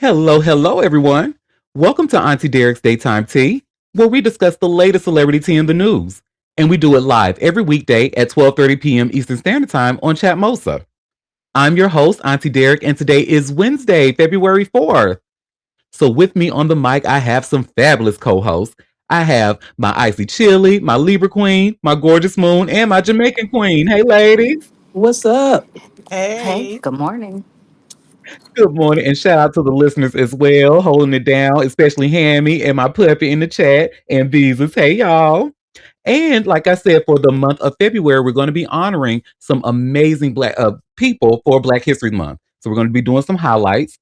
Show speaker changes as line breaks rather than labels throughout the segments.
Hello, hello, everyone. Welcome to Auntie Derek's Daytime Tea, where we discuss the latest celebrity tea in the news. And we do it live every weekday at 12:30 p.m. Eastern Standard Time on Chatmosa. I'm your host, Auntie Derek, and today is Wednesday, February 4th. So with me on the mic, I have some fabulous co-hosts. I have my Icy Chili, my Libra Queen, my Gorgeous Moon, and my Jamaican Queen. Hey, ladies.
What's up?
Hey,
Hey,
good morning.
Good morning, and shout out to the listeners as well, holding it down, especially Hammy and my puppy in the chat, and Beezus. Hey, y'all. And like I said, for the month of February, we're going to be honoring some amazing Black people for Black History Month. So we're going to be doing some highlights.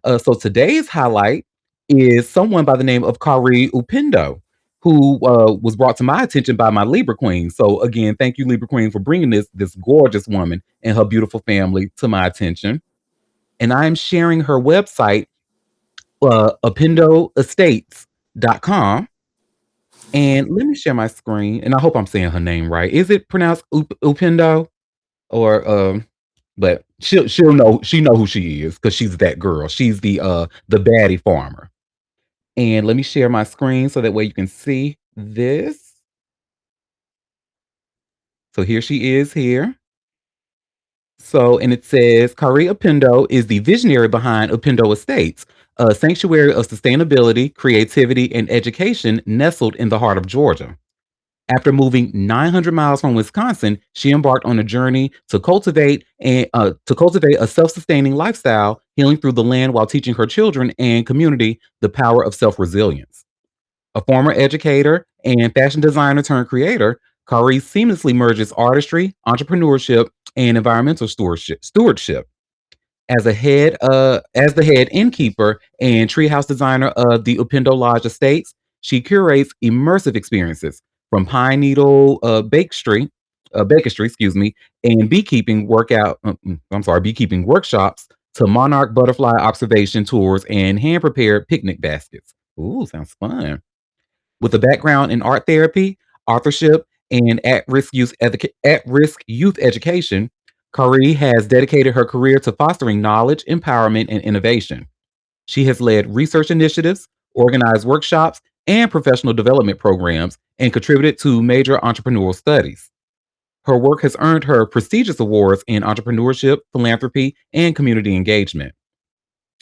So today's highlight is someone by the name of Kari Upendo, who was brought to my attention by my Libra Queen. So again, thank you, Libra Queen, for bringing this gorgeous woman and her beautiful family to my attention. And I'm sharing her website, upendoestates.com. And let me share my screen, and I hope I'm saying her name right. Is it pronounced Upendo? Or but she'll know who she is because she's that girl. She's the baddie farmer. And let me share my screen so that way you can see this. So here she is here. So, and it says Kari Upendo is the visionary behind Upendo Estates, a sanctuary of sustainability, creativity, and education nestled in the heart of Georgia. After moving 900 miles from Wisconsin, she embarked on a journey to cultivate a self-sustaining lifestyle, healing through the land while teaching her children and community the power of self-resilience. A former educator and fashion designer turned creator, Kari seamlessly merges artistry, entrepreneurship, and environmental stewardship. As the head innkeeper and treehouse designer of the Upendo Lodge Estates, she curates immersive experiences from pine needle bakery, and beekeeping workshops to monarch butterfly observation tours and hand prepared picnic baskets. Ooh, sounds fun. With a background in art therapy, authorship, and at-risk youth education, Kari has dedicated her career to fostering knowledge, empowerment, and innovation. She has led research initiatives, organized workshops, and professional development programs, and contributed to major entrepreneurial studies. Her work has earned her prestigious awards in entrepreneurship, philanthropy, and community engagement.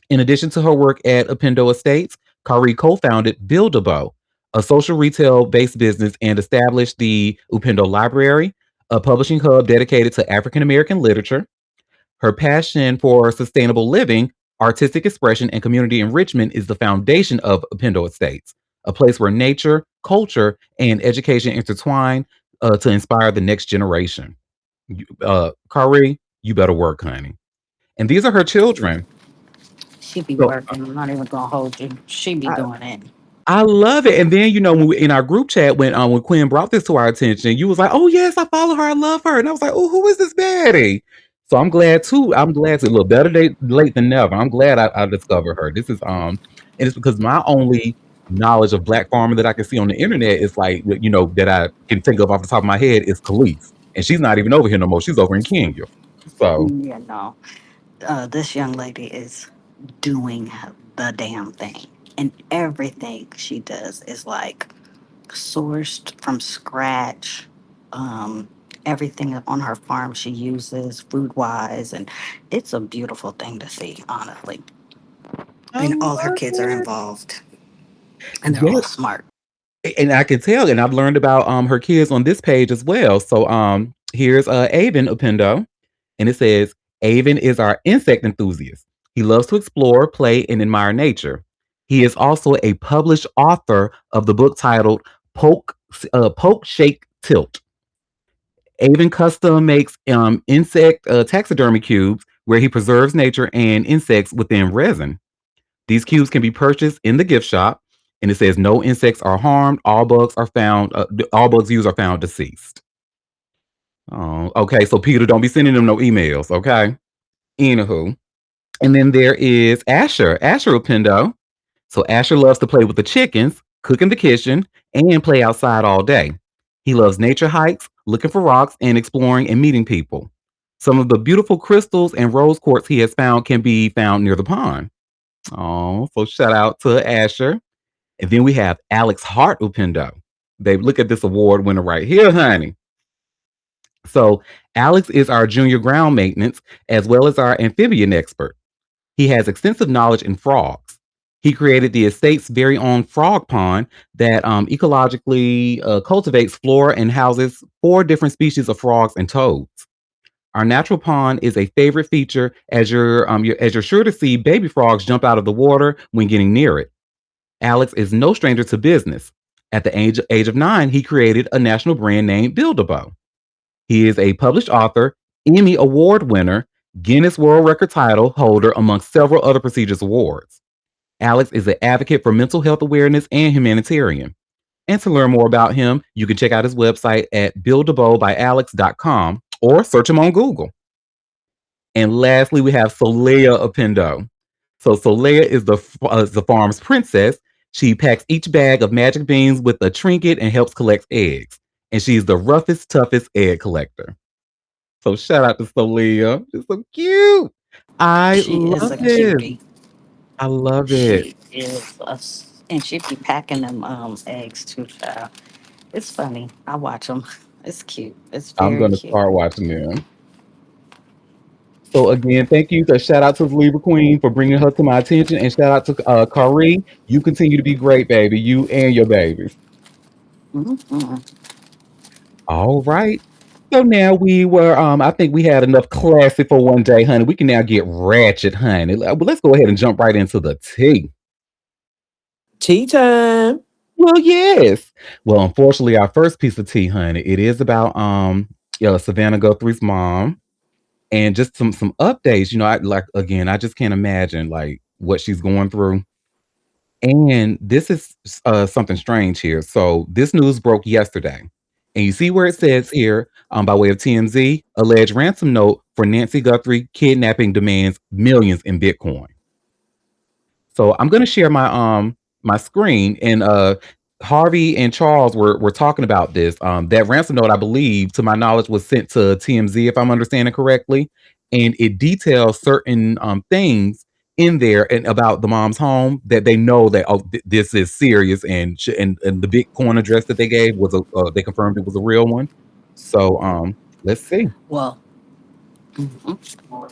In addition to her work at Upendo Estates, Kari co-founded Buildabo, a social retail-based business, and established the Upendo Library, a publishing hub dedicated to African American literature. Her passion for sustainable living, artistic expression, and community enrichment is the foundation of Upendo Estates, a place where nature, culture, and education intertwine to inspire the next generation. Kari, you better work, honey. And these are her children.
She be
So
working. I'm not even gonna hold you. She be
I,
doing it.
I love it. And then in our group chat when Quinn brought this to our attention, you was like, "Oh yes, I follow her. I love her." And I was like, "Oh, who is this baddie?" So I'm glad too. I'm glad to look better late than never. I'm glad I discovered her. This is and it's because my only knowledge of black farming that I can see on the internet is like that I can think of off the top of my head is Khalees, and she's not even over here no more. She's over in Kenya. So
Yeah, no. This young lady is doing the damn thing, and everything she does is like sourced from scratch. Um, Everything on her farm she uses food wise, and it's a beautiful thing to see, honestly.
I
And all her
love
kids are
it.
involved, and they're all
Yes,
smart.
and I can tell, and I've learned about her kids on this page as well. So here's Avon Upendo, and it says Avon is our insect enthusiast. He loves to explore, play, and admire nature. He is also a published author of the book titled Poke Shake Tilt. Avon custom makes insect taxidermy cubes where he preserves nature and insects within resin. These cubes can be purchased in the gift shop, and it says no insects are harmed. All bugs used are found deceased. Oh, okay. So Peter, don't be sending them no emails, okay? Anywho, and then there is Asher Upendo. So Asher loves to play with the chickens, cook in the kitchen, and play outside all day. He loves nature hikes, looking for rocks, and exploring and meeting people. Some of the beautiful crystals and rose quartz he has found can be found near the pond. Oh, so shout out to Asher. And then we have Alex Hart Upendo. Babe, look at this award winner right here, honey. So Alex is our junior ground maintenance as well as our amphibian expert. He has extensive knowledge in frogs. He created the estate's very own frog pond that ecologically cultivates flora and houses 4 different species of frogs and toads. Our natural pond is a favorite feature as you're sure to see baby frogs jump out of the water when getting near it. Alex is no stranger to business. At the age of 9, he created a national brand named Build-A-Bow. He is a published author, Emmy Award winner, Guinness World Record title holder, among several other prestigious awards. Alex is an advocate for mental health awareness and humanitarian. And to learn more about him, you can check out his website at buildabowbyalex.com or search him on Google. And lastly, we have Solea Apendo. So Solea is the farm's princess. She packs each bag of magic beans with a trinket and helps collect eggs. And she's the roughest, toughest egg collector. So shout out to Solea. She's so cute. I
She is
love
a
this.
cutie.
I love it.
She is and she be packing them eggs too, child. It's funny. I watch them. It's cute. It's
I'm
very
gonna
cute.
start watching them. So again, thank you. So shout out to the Libra Queen for bringing her to my attention, and shout out to Kari. You continue to be great, baby. You and your babies.
Mm-hmm.
All right. So now I think we had enough classic for one day, honey. We can now get ratchet, honey. Let's go ahead and jump right into the tea.
Tea time.
Well, yes. Well, unfortunately, our first piece of tea, honey, it is about Savannah Guthrie's mom, and just some updates. I like again, I just can't imagine like what she's going through. And this is something strange here. So this news broke yesterday. And you see where it says here, by way of TMZ, alleged ransom note for Nancy Guthrie kidnapping demands millions in Bitcoin. So I'm gonna share my screen, and Harvey and Charles were talking about this. That ransom note, I believe, to my knowledge, was sent to TMZ, if I'm understanding correctly, and it details certain things in there and about the mom's home that they know that this is serious, and and the Bitcoin address that they gave was they confirmed it was a real one. So let's see.
Well, mhm.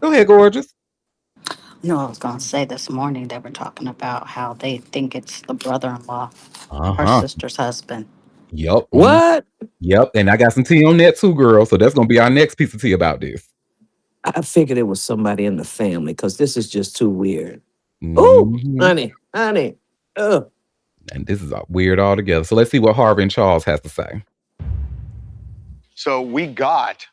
Go ahead, gorgeous.
No, I was going to say this morning they were talking about how they think it's the brother in law,
Uh
her
huh.
sister's husband.
Yep.
What?
Yep, and I got some tea on that too, girl. So that's gonna be our next piece of tea about this.
I figured it was somebody in the family because this is just too weird. Oh,
Hmm.
honey, honey. Ugh.
And this is weird altogether. So let's see what Harvey and Charles has to say.
So we got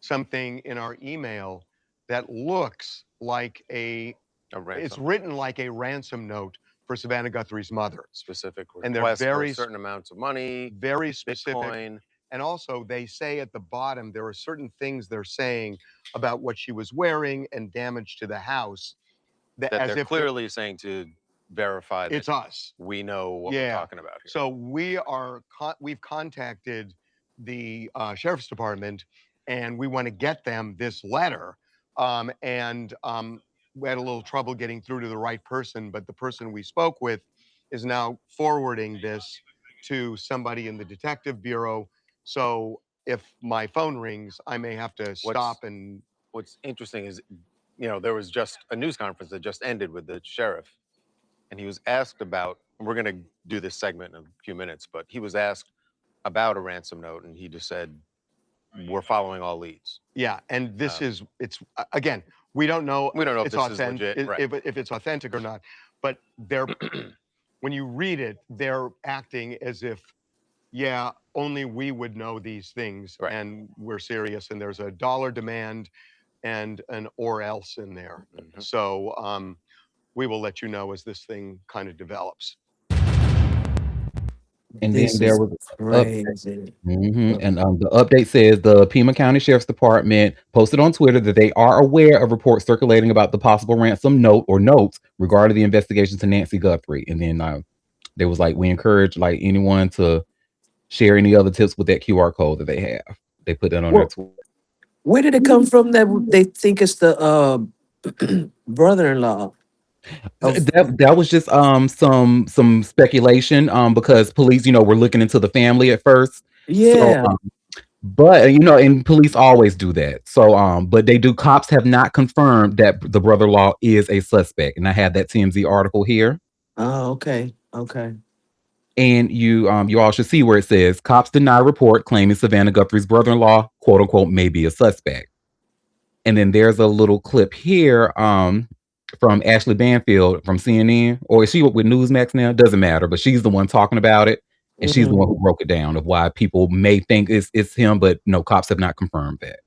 something in our email that looks like it's written like a ransom note for Savannah Guthrie's mother.
Specific
And they're
requests for
very,
certain amounts of money,
very specific.
Bitcoin.
And also, they say at the bottom, there are certain things they're saying about what she was wearing and damage to the house
That
as
they're
if
clearly saying to verify that
it's us.
we know what we're talking about here.
So we've contacted the sheriff's department, and we want to get them this letter. We had a little trouble getting through to the right person, but the person we spoke with is now forwarding this to somebody in the detective bureau. So if my phone rings, I may have to stop and.
What's interesting is, there was just a news conference that just ended with the sheriff, and he was asked about. We're going to do this segment in a few minutes, but he was asked about a ransom note, and he just said, "We're following all leads."
Yeah, and this it's again, we don't know.
We don't know if
it's
this is
authentic,
legit, right?
if it's authentic or not. But they're when you read it, they're acting as if, yeah, only we would know these things,
Right.
and we're serious. And there's a dollar demand and an or else in there.
Mhm.
So we will let you know as this thing kind of develops.
And then
This
there
is
was up.
crazy.
And the update says the Pima County Sheriff's Department posted on Twitter that they are aware of reports circulating about the possible ransom note or notes regarding the investigation to Nancy Guthrie. And then they was like, we encourage like anyone to share any other tips with that QR code that they have. They put that on their
Well,
Twitter.
where did it come from that they think it's the brother-in-law? Of
That was just some speculation because police, were looking into the family at first. So
yeah.
but and police always do that. So but they do cops have not confirmed that the brother-in-law is a suspect. And I have that TMZ article here.
Oh, okay. Okay.
And you all should see where it says cops deny report claiming Savannah Guthrie's brother-in-law, quote unquote, may be a suspect. And then there's a little clip here from Ashley Banfield from CNN, or is she with Newsmax now? Doesn't matter, but she's the one talking about it, and she's the one who
Mm.
broke it down of why people may think it's him, but no, cops have not confirmed that.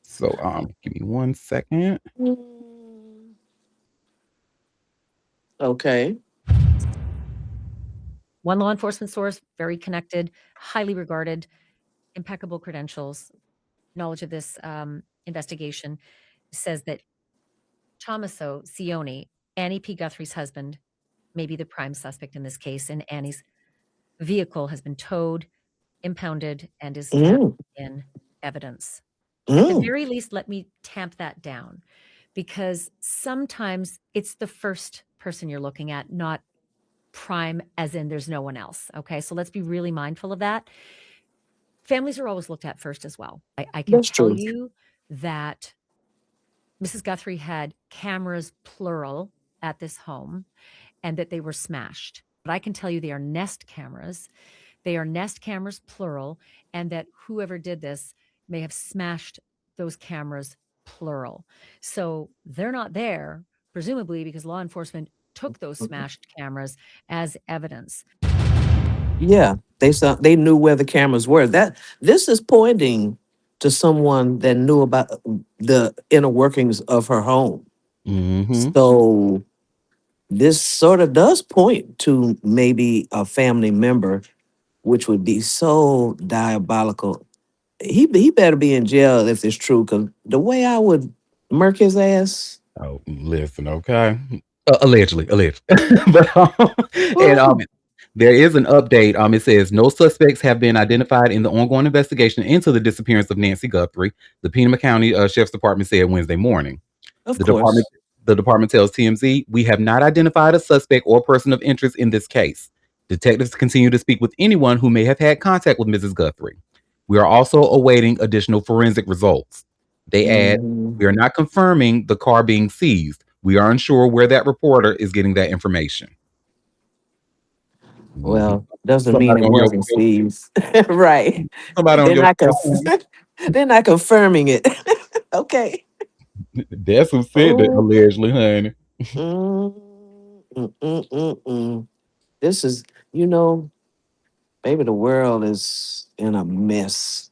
So give me 1 second.
Mm. Okay.
One law enforcement source, very connected, highly regarded, impeccable credentials, knowledge of this investigation, says that Tomaso Sione, Annie P. Guthrie's husband, may be the prime suspect in this case, and Annie's vehicle has been towed, impounded, and is now
Mm.
in evidence. At the
Mm.
very least, let me tamp that down, because sometimes it's the first person you're looking at, not prime as in there's no one else. Okay, so let's be really mindful of that. Families are always looked at first as well. I can
That's
tell
true.
you that Mrs. Guthrie had cameras, plural, at this home, and that they were smashed. But I can tell you they are Nest cameras. They are Nest cameras, plural, and that whoever did this may have smashed those cameras, plural. So they're not there, presumably because law enforcement took those smashed cameras as evidence.
Yeah, they knew where the cameras were. That this is pointing to someone that knew about the inner workings of her home.
Mm-hmm.
So this sort of does point to maybe a family member, which would be so diabolical. He better be in jail if it's true, because the way I would murk his ass.
Oh, listen, okay. Allegedly, alleged. but and
Woo.
there is an update. It says no suspects have been identified in the ongoing investigation into the disappearance of Nancy Guthrie. The Peanut County Sheriff's Department said Wednesday morning.
Of
The department
course.
the department tells TMZ, we have not identified a suspect or person of interest in this case. Detectives continue to speak with anyone who may have had contact with Mrs. Guthrie. We are also awaiting additional forensic results. They add,
Mhm.
we are not confirming the car being seized. We are unsure where that reporter is getting that information. Mhm.
Well, doesn't mean
Somebody
it
on
wasn't seized. Right.
somebody on
They're
your
not
staff,
they're not confirming it. Okay.
that's who said that
Oh.
allegedly, honey.
Mm, mm, mm, mm, mm. This is, you know, maybe the world is in a mess.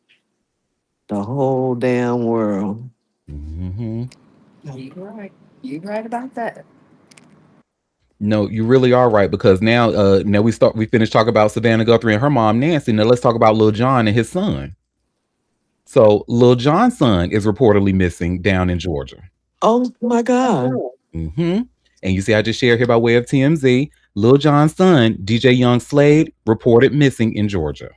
The whole damn world.
Hmm.
No, you're right. You're right about that.
No, you really are right because now we finished talking about Savannah Guthrie and her mom Nancy. Now let's talk about Lil John and his son. So Lil John's son is reportedly missing down in Georgia.
Oh my God.
Hmm. And you see, I just shared here by way of TMZ. Lil John's son, DJ Young Slade, reported missing in Georgia.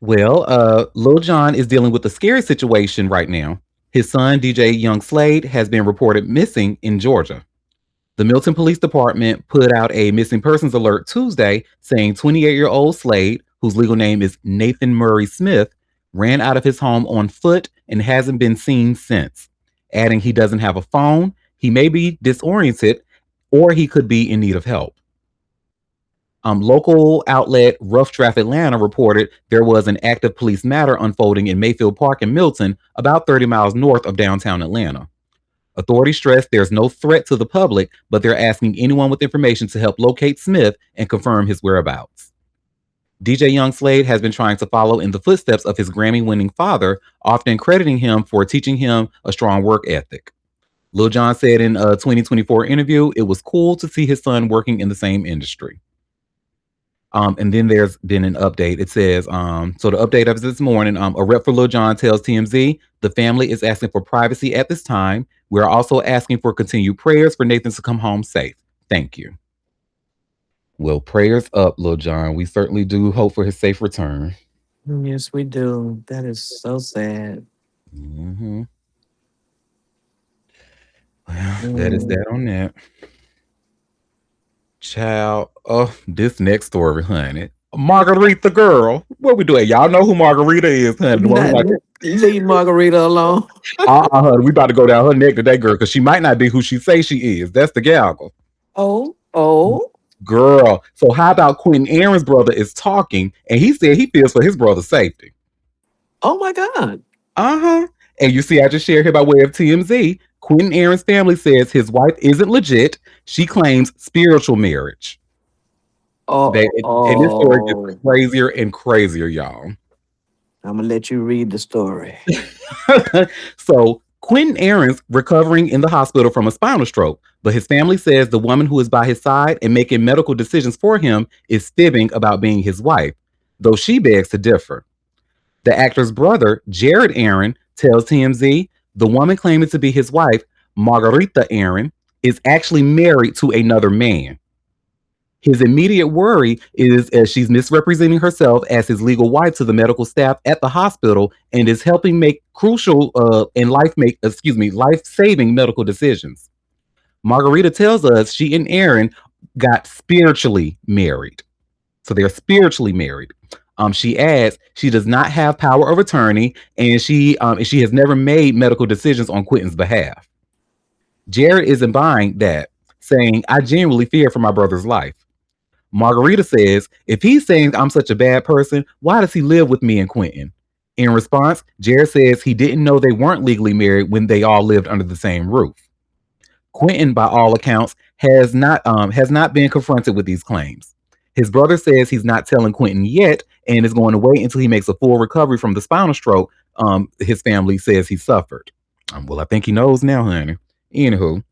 Well, Lil Jon is dealing with a scary situation right now. His son, DJ Young Slade, has been reported missing in Georgia. The Milton Police Department put out a missing persons alert Tuesday saying 28-year-old Slade, whose legal name is Nathan Murray Smith, ran out of his home on foot and hasn't been seen since. Adding he doesn't have a phone, he may be disoriented, or he could be in need of help. Local outlet Rough Draft Atlanta reported there was an active police matter unfolding in Mayfield Park in Milton, about 30 miles north of downtown Atlanta. Authorities stress there's no threat to the public, but they're asking anyone with information to help locate Smith and confirm his whereabouts. DJ Young Slade has been trying to follow in the footsteps of his Grammy winning father, often crediting him for teaching him a strong work ethic. Lil Jon said in a 2024 interview, it was cool to see his son working in the same industry. And then there's been an update. It says, so the update of this morning, a rep for Lil Jon tells TMZ the family is asking for privacy at this time. We're also asking for continued prayers for Nathan to come home safe. Thank you. Well, prayers up, Lil Jon. We certainly do hope for his safe return.
Yes, we do. That is so sad.
Hmm. Well, that is
Mm.
that on that. Child, oh, this next story, honey. Margarita girl. What we doing? Y'all know who Margarita is, honey. The one who
Not,
like,
leave Margarita alone.
honey, we about to go down her neck today, girl, because she might not be who she say she is. That's the gal.
Oh, oh,
Girl. So how about Quentin Aaron's brother is talking, and he said he feels for his brother's safety.
oh my God.
Uh-huh. And you see, I just shared here by way of TMZ. Quentin Aaron's family says his wife isn't legit. She claims spiritual marriage.
Oh,
And this story gets
oh.
crazier and crazier, y'all.
I'm gonna let you read the story.
So Quentin Aaron's recovering in the hospital from a spinal stroke, but his family says the woman who is by his side and making medical decisions for him is fibbing about being his wife, though she begs to differ. The actor's brother, Jared Aaron, tells TMZ the woman claiming to be his wife, Margarita Aaron, is actually married to another man. His immediate worry is as she's misrepresenting herself as his legal wife to the medical staff at the hospital and is helping make crucial and life saving medical decisions. Margarita tells us she and Aaron got spiritually married, so they're spiritually married. She adds she does not have power of attorney, and she has never made medical decisions on Quentin's behalf. Jared isn't buying that, saying, "I genuinely fear for my brother's life." Margarita says, if he's saying I'm such a bad person, why does he live with me and Quentin? In response, Jared says he didn't know they weren't legally married when they all lived under the same roof. Quentin, by all accounts, has not been confronted with these claims. His brother says he's not telling Quentin yet and is going to wait until he makes a full recovery from the spinal stroke his family says he suffered. Well, I think he knows now, honey. Anywho,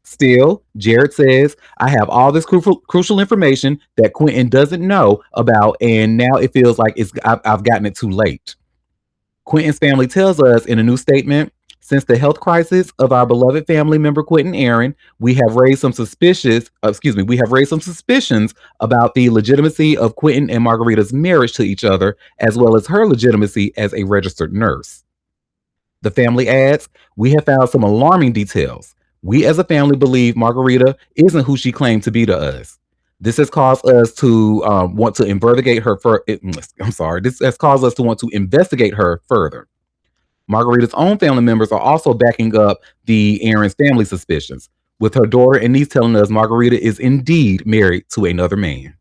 still, Jared says, I have all this crucial information that Quentin doesn't know about, and now it feels like I've gotten it too late. Quentin's family tells us in a new statement, since the health crisis of our beloved family member Quentin Aaron, we have raised some suspicions about the legitimacy of Quentin and Margarita's marriage to each other, as well as her legitimacy as a registered nurse. The family adds, we have found some alarming details. We as a family believe Margarita isn't who she claimed to be to us. This has caused us to want to investigate her. I'm sorry. This has caused us to want to investigate her further. Margarita's own family members are also backing up the Aaron's family suspicions, with her daughter and niece telling us Margarita is indeed married to another man.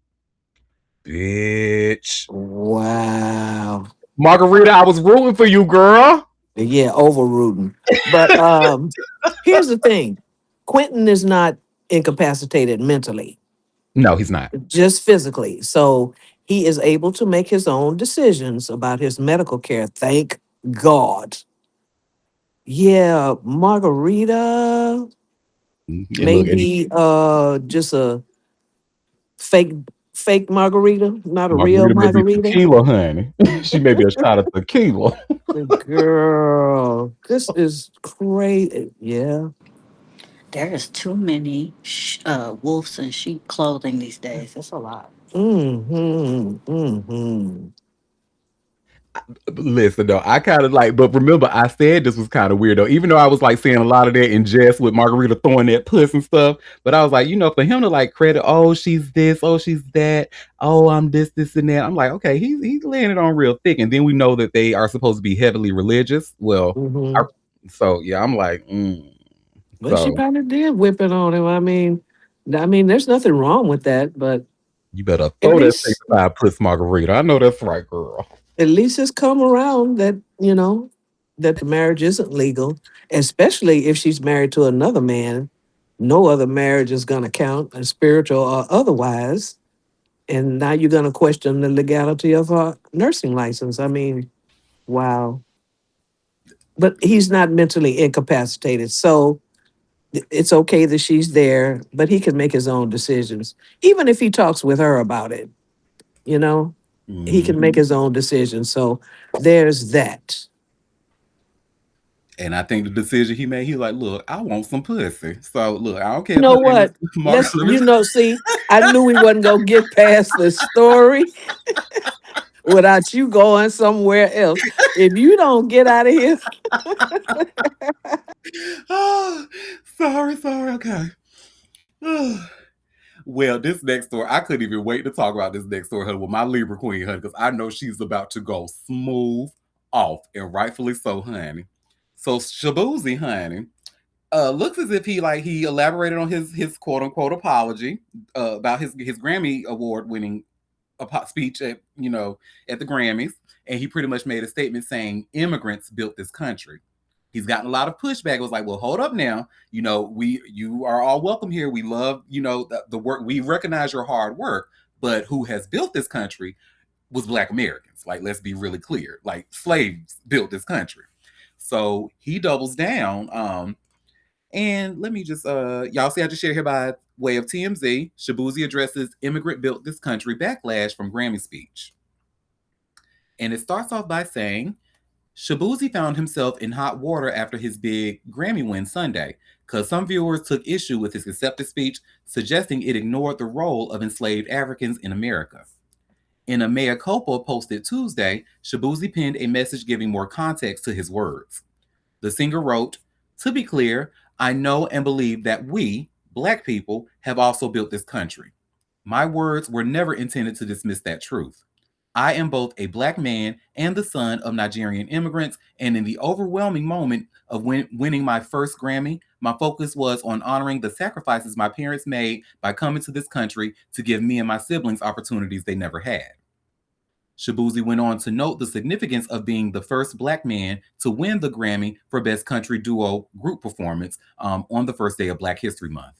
Bitch.
Wow.
Margarita, I was rooting for you, girl.
Yeah, overrooting. But here's the thing. Quentin is not incapacitated mentally,
No, he's not.
just physically. So he is able to make his own decisions about his medical care. Thank God. Yeah, Margarita,
And look, and
maybe just a fake fake margarita, not a real
Margarita may be
margarita.
tequila, honey. She may be a shot of tequila.
Girl, this is crazy. Yeah.
There is too many wolves in sheep clothing these days. It's a lot.
Mm-hmm. Mm-hmm.
Listen, though, I kind of like, but remember, I said this was kind of weird, though, even though I was like saying a lot of that in jest with Margarita throwing that puss and stuff. But I was like, for him to like credit, oh, she's this, oh, she's that, oh, I'm this, and that. I'm like, okay, he's laying it on real thick. And then we know that they are supposed to be heavily religious. Well, I,
Mm-hmm.
so yeah, I'm like,
But she
so
probably did whip it on him. I mean, there's nothing wrong with that, but
you better
at
throw that
least
sanctified puss, Margarita. I know that's right, girl.
at least it's come around that, that the marriage isn't legal, especially if she's married to another man. No other marriage is gonna count, spiritual or otherwise. And now you're gonna question the legality of her nursing license. I mean, wow. But he's not mentally incapacitated. So it's okay that she's there, but he can make his own decisions. Even if he talks with her about it, you know, he can make
Mhm.
his own decisions. So there's that.
And I think the decision he made, he like, look, I want some pussy. So look, I don't care
You
if
know
her name is
what?
Margaret.
See, I knew we wasn't gonna get past the story. without you going somewhere else. If you don't get out of here,
Oh, sorry. Okay. Well, this next story, I couldn't even wait to talk about this next story, honey, with my Libra queen, honey, because I know she's about to go smooth off, and rightfully so, honey. So Shabuzi, honey, looks as if he elaborated on his quote unquote apology about his Grammy award winning speech at at the Grammys, and he pretty much made a statement saying immigrants built this country. He's gotten a lot of pushback. It was like, well, hold up now. You are all welcome here. We love the work. We recognize your hard work, but who has built this country was Black Americans. Like, let's be really clear. Like, slaves built this country. So he doubles down. And let me just y'all see I just share here by way of TMZ. Shabuzi addresses immigrant built this country backlash from Grammy speech. And it starts off by saying Shabuzi found himself in hot water after his big Grammy win Sunday, because some viewers took issue with his acceptance speech, suggesting it ignored the role of enslaved Africans in America. In a mea culpa posted Tuesday, Shabuzi penned a message giving more context to his words. The singer wrote, "To be clear, I know and believe that we, Black people, have also built this country. My words were never intended to dismiss that truth. I am both a Black man and the son of Nigerian immigrants, and in the overwhelming moment of winning my first Grammy, my focus was on honoring the sacrifices my parents made by coming to this country to give me and my siblings opportunities they never had." Shabuzi went on to note the significance of being the first Black man to win the Grammy for Best Country Duo Group Performance on the first day of Black History Month.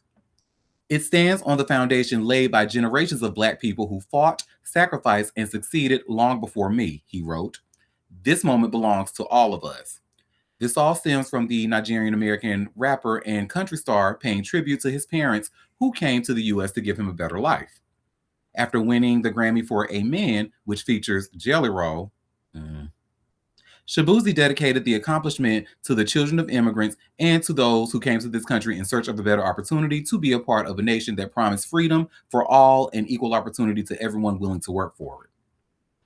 It stands on the foundation laid by generations of Black people who fought, sacrificed, and succeeded long before me, he wrote. This moment belongs to all of us. This all stems from the Nigerian American rapper and country star paying tribute to his parents who came to the US to give him a better life. After winning the Grammy for A Man, which features Jelly Roll, Shabuzi dedicated the accomplishment to the children of immigrants and to those who came to this country in search of a better opportunity to be a part of a nation that promised freedom for all and equal opportunity to everyone willing to work for it.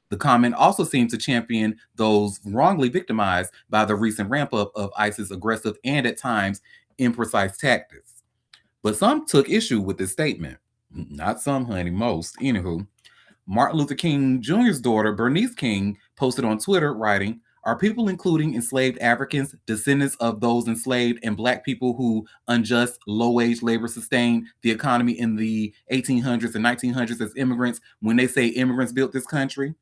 The comment also seemed to champion those wrongly victimized by the recent ramp up of ISIS' aggressive and at times imprecise tactics. But some took issue with this statement. Not some, honey, most. Anywho, Martin Luther King Jr.'s daughter, Bernice King, posted on Twitter writing, "Are people including enslaved Africans, descendants of those enslaved, and Black people who unjust, low-wage labor sustained the economy in the 1800s and 1900s as immigrants when they say immigrants built this country?"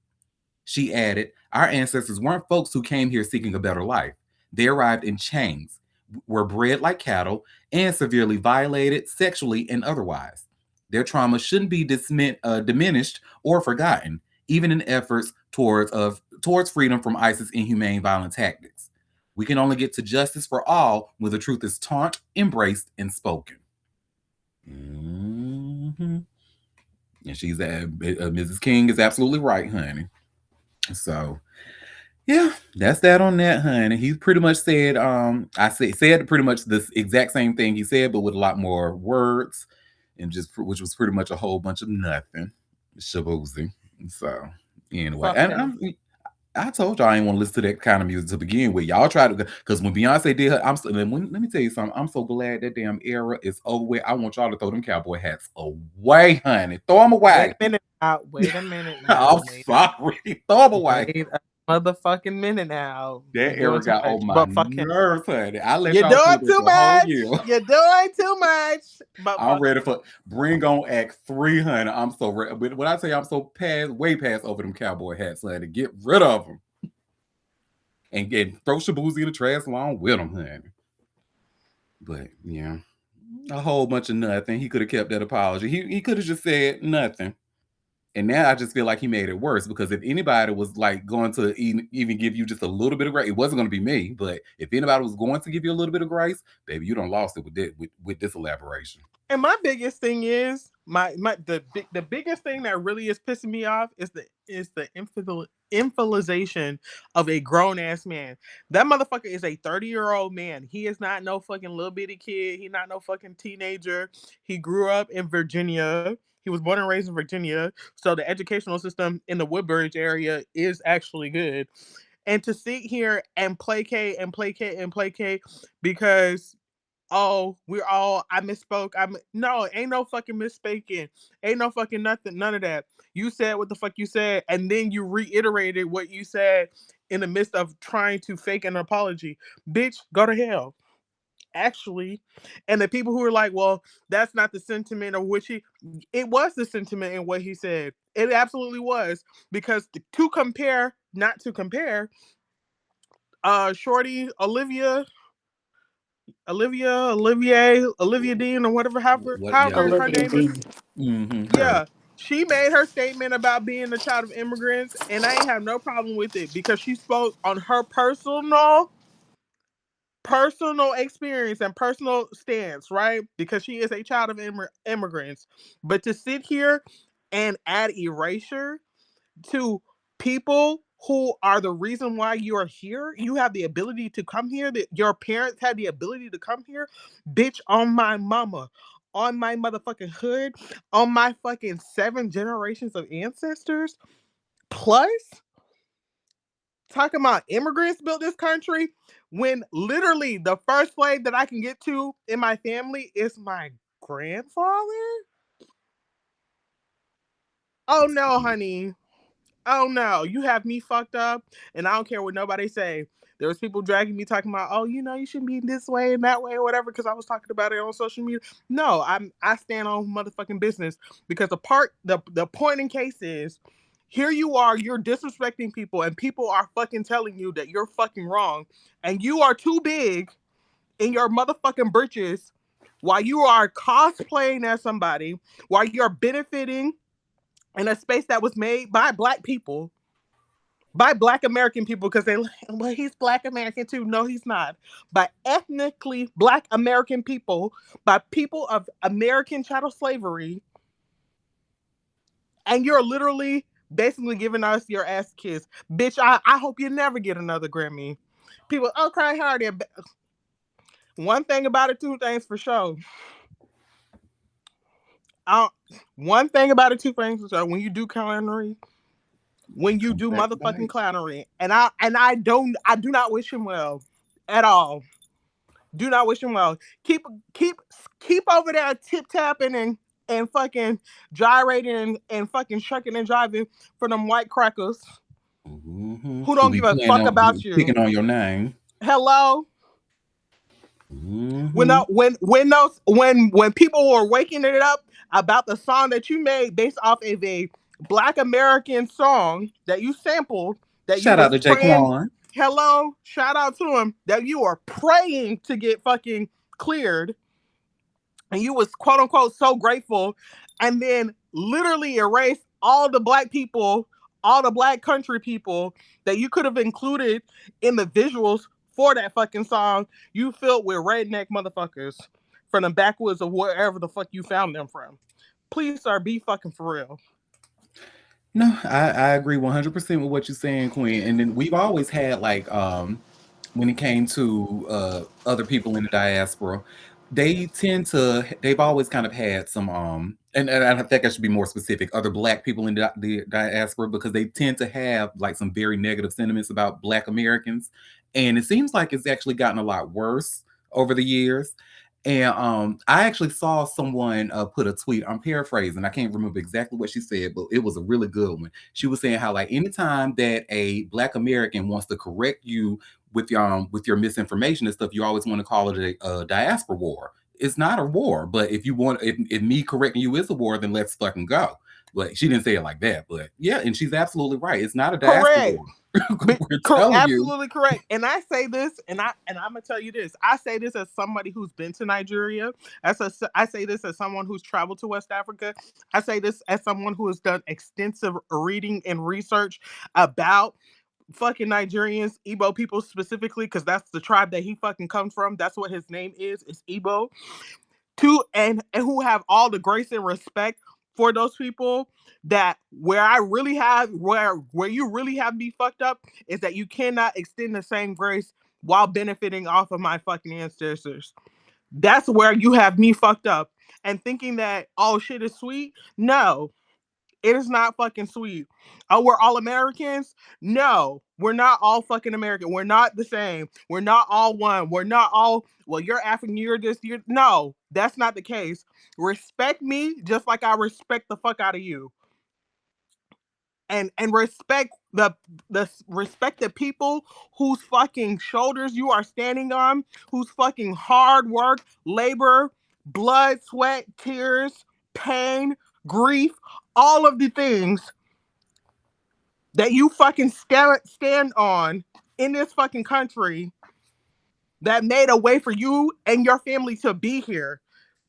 She added, "Our ancestors weren't folks who came here seeking a better life. They arrived in chains, were bred like cattle, and severely violated sexually and otherwise. Their trauma shouldn't be diminished or forgotten, even in efforts towards freedom from ISIS' inhumane, violent tactics. We can only get to justice for all when the truth is taught, embraced, and spoken." Mm-hmm. And Mrs. King is absolutely right, honey. So, yeah, that's that on that, honey. He pretty much said, said pretty much the exact same thing he said, but with a lot more words, and which was pretty much a whole bunch of nothing, shaboozing. So, anyway,
Fuck
and
him.
I told y'all I didn't want to listen to that kind of music to begin with. Y'all tried to, because when Beyonce did her, let me tell you something. I'm so glad that damn era is over with. I want y'all to throw them cowboy hats away, honey. Throw them
Wait
away.
a minute now. Wait a minute
I'm
now.
sorry. Throw them away.
Wait a motherfucking minute now.
That
You're doing
era
too
got
much.
on my
But fuck him.
nerves, honey. I let
You're
y'all
doing
celebrate
too
the whole
much.
year.
You're doing too much. But
I'm
fuck
ready
him.
for bring on Act 300. I'm so ready. When I tell you I'm so way past over them cowboy hats, honey, get rid of them and throw Shabuzi in the trash along with them, honey. But yeah, a whole bunch of nothing. He could have kept that apology. He could have just said nothing. And now I just feel like he made it worse, because if anybody was like going to even give you just a little bit of grace, it wasn't going to be me. But if anybody was going to give you a little bit of grace, baby, you done lost it with this elaboration.
And my biggest thing is the biggest thing that really is pissing me off is the infantilization of a grown ass man. That motherfucker is a 30-year-old man. He is not no fucking little bitty kid. He not no fucking teenager. He grew up in Virginia. He was born and raised in Virginia. So the educational system in the Woodbridge area is actually good. And to sit here and placate and placate and placate because oh, I misspoke. No, ain't no fucking misspeaking. Ain't no fucking nothing, none of that. You said what the fuck you said, and then you reiterated what you said in the midst of trying to fake an apology. Bitch, go to hell. Actually, and the people who are like, well, that's not the sentiment of which it was the sentiment in what he said. It absolutely was because to compare, not to compare, Shorty Olivia Dean or whatever,
What? Yeah.
however her
Olivia
name is.
Dean.
Her.
Yeah, she made her statement about being a child of immigrants, and I ain't have no problem with it because she spoke on her personal experience and personal stance, right? Because she is a child of immigrants. But to sit here and add erasure to people who are the reason why you're here. You have the ability to come here. That your parents had the ability to come here. Bitch, on my mama, on my motherfucking hood, on my fucking 7 generations of ancestors. Plus, talking about immigrants built this country when literally the first slave that I can get to in my family is my grandfather. Oh no, honey. Oh no, you have me fucked up, and I don't care what nobody say. There was people dragging me talking about, oh, you shouldn't be this way and that way or whatever, because I was talking about it on social media. No, I stand on motherfucking business because the point in case is, here you are, you're disrespecting people, and people are fucking telling you that you're fucking wrong, and you are too big in your motherfucking britches while you are cosplaying as somebody, while you're benefiting in a space that was made by black people, by black American people, because well, he's black American too. No, he's not. By ethnically black American people, by people of American chattel slavery, and you're literally basically giving us your ass kiss. Bitch, I hope you never get another Grammy. People, oh, cry harder. One thing about it, two things for sure. I, one thing about it, two things for sure. When you
Comes
do
back to
motherfucking
bite.
clownery, and I do not wish him well at all. Do not wish him well. Keep keep keep over there tip tapping and fucking gyrating and fucking shucking and driving for them white crackers who
Who
don't
be
give a
playing
fuck
on
about you.
picking on your name?
Hello.
Mm-hmm.
When people were waking it up about the song that you made based off of a Black American song that you sampled, that you
Shout out
was
to
praying,
Jaquan.
hello, shout out to him, that you were praying to get fucking cleared, and you was quote unquote so grateful, and then literally erased all the black people, all the black country people that you could have included in the visuals for that fucking song. You filled with redneck motherfuckers from the backwoods of wherever the fuck you found them from. Please, sir, be fucking for real.
No, I agree 100% with what you're saying, Queen. And then we've always had like when it came to other people in the diaspora, they've always kind of had some and I think I should be more specific, other black people in the diaspora, because they tend to have like some very negative sentiments about black Americans. And it seems like it's actually gotten a lot worse over the years. And I actually saw someone put a tweet. I'm paraphrasing. I can't remember exactly what she said, but it was a really good one. She was saying how like anytime that a black American wants to correct you with your misinformation and stuff, you always want to call it a diaspora war. It's not a war, but if me correcting you is a war, then let's fucking go. But she didn't say it like that. But yeah, and she's absolutely right. It's not a diaspora
Correct.
war. We're telling you.
Absolutely correct. And I say this, and I'm gonna tell you this. I say this as somebody who's been to Nigeria. I say this as someone who's traveled to West Africa. I say this as someone who has done extensive reading and research about fucking Nigerians, Igbo people specifically, because that's the tribe that he fucking comes from. That's what his name is Igbo. and who have all the grace and respect for those people, that where you really have me fucked up is that you cannot extend the same grace while benefiting off of my fucking ancestors. That's where you have me fucked up. And thinking that all shit is sweet. No, it is not fucking sweet. Oh, we're all Americans? No, we're not all fucking American. We're not the same. We're not all one. We're not all, well, you're African, you're this, you're. No, that's not the case. Respect me just like I respect the fuck out of you. And respect the people whose fucking shoulders you are standing on, whose fucking hard work, labor, blood, sweat, tears, pain, grief, all of the things that you fucking stand on in this fucking country that made a way for you and your family to be here,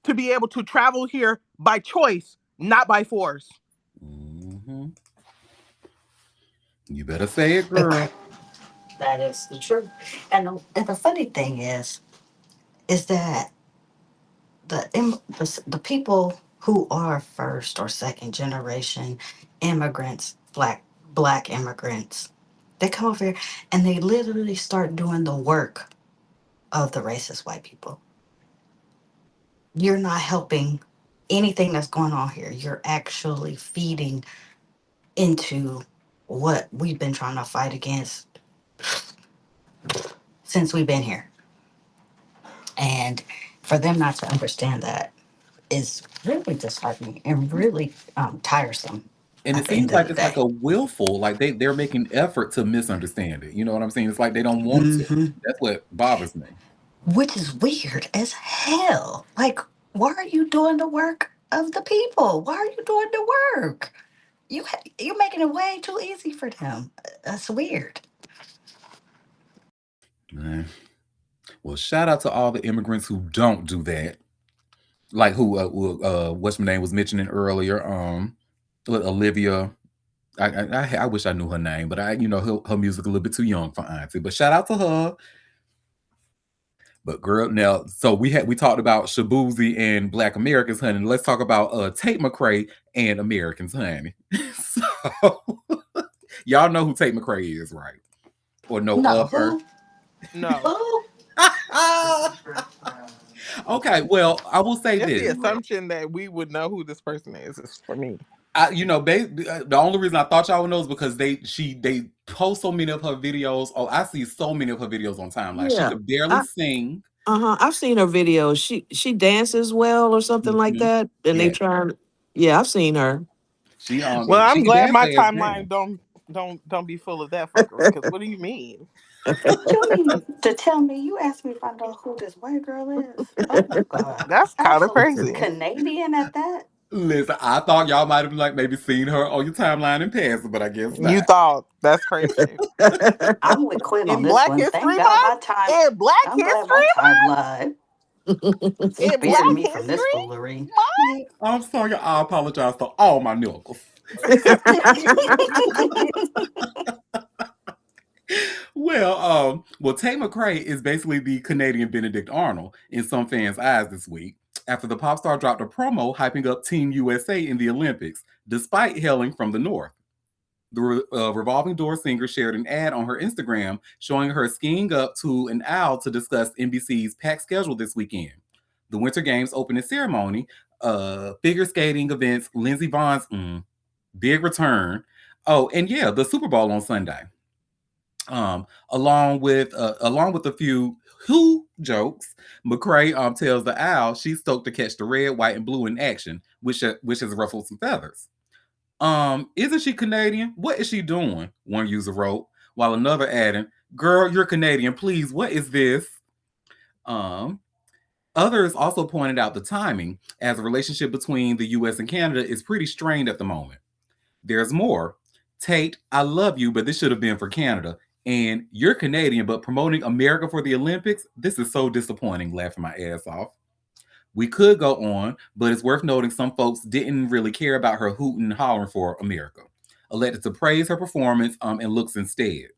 to be able to travel here by choice, not by force.
Mm-hmm. You better say it, girl.
That is the truth. And the funny thing is that the people who are first or second generation immigrants, black immigrants, they come over here and they literally start doing the work of the racist white people. You're not helping anything that's going on here. You're actually feeding into what we've been trying to fight against since we've been here. And for them not to understand that is really disheartening and really tiresome
And
at
it
the end
seems
of
like
the
it's like
day.
a willful, like they're making effort to misunderstand it. You know what I'm saying? It's like they don't want to.
Hmm.
That's what bothers me.
Which is weird as hell. Like, why are you doing the work of the people? Why are you doing the work? You're making it way too easy for them. That's weird.
Man. Well, shout out to all the immigrants who don't do that. Like what's her name was mentioning earlier. Olivia. I wish I knew her name, but her music a little bit too young for Auntie. But shout out to her. But girl, now so we talked about Shabuzi and Black Americans, honey. Let's talk about Tate McRae and Americans, honey. So y'all know who Tate McRae is, right? Or know
No,
of her?
who?
No.
Who?
Okay, well, I will say
Just the
this.
assumption that we would know who this person is for me.
The only reason I thought y'all would know is because they post so many of her videos. Oh, I see so many of her videos on timeline. She
Yeah.
could barely sing.
I've seen her videos. She dances well or something like
Mhm.
that. And they
Yeah,
try. Yeah, I've seen her.
Well,
she
I'm
can
glad
dance
my
fast now.
timeline don't be full of that fuckery. Because what do you mean?
What you mean to tell me? You asked me if I know who this white girl is. Oh my god,
That's kind of
absolutely
crazy.
Canadian at that.
Listen, I thought y'all might have like maybe seen her on your timeline in passing, but I guess
You
not.
thought that's crazy.
I'm with Quinn on
In
this
Black
one.
History
Thank God my
Month?
time.
In Black
I'm glad my
History
timeline
In
spared
Black
me from this
History
foolery.
I'm sorry. I apologize to all my knuckles. Well, Tay McRae is basically the Canadian Benedict Arnold in some fans' eyes this week after the pop star dropped a promo hyping up Team USA in the Olympics, despite hailing from the North. The revolving door singer shared an ad on her Instagram showing her skiing up to an owl to discuss NBC's packed schedule this weekend. The Winter Games opening ceremony, figure skating events, Lindsey Vohn's big return. Oh, and yeah, the Super Bowl on Sunday. Along with a few who jokes, McCrae tells the owl she's stoked to catch the red, white, and blue in action, which has ruffled some feathers. Isn't she Canadian? What is she doing? One user wrote, while another adding, "Girl, you're Canadian. Please, what is this?" Um, Others also pointed out the timing, as the relationship between the U.S. and Canada is pretty strained at the moment. There's more. Tate, I love you, but this should have been for Canada. And you're Canadian, but promoting America for the Olympics? This is so disappointing, laughing my ass off. We could go on, but it's worth noting some folks didn't really care about her hooting and hollering for America, elected to praise her performance and looks instead.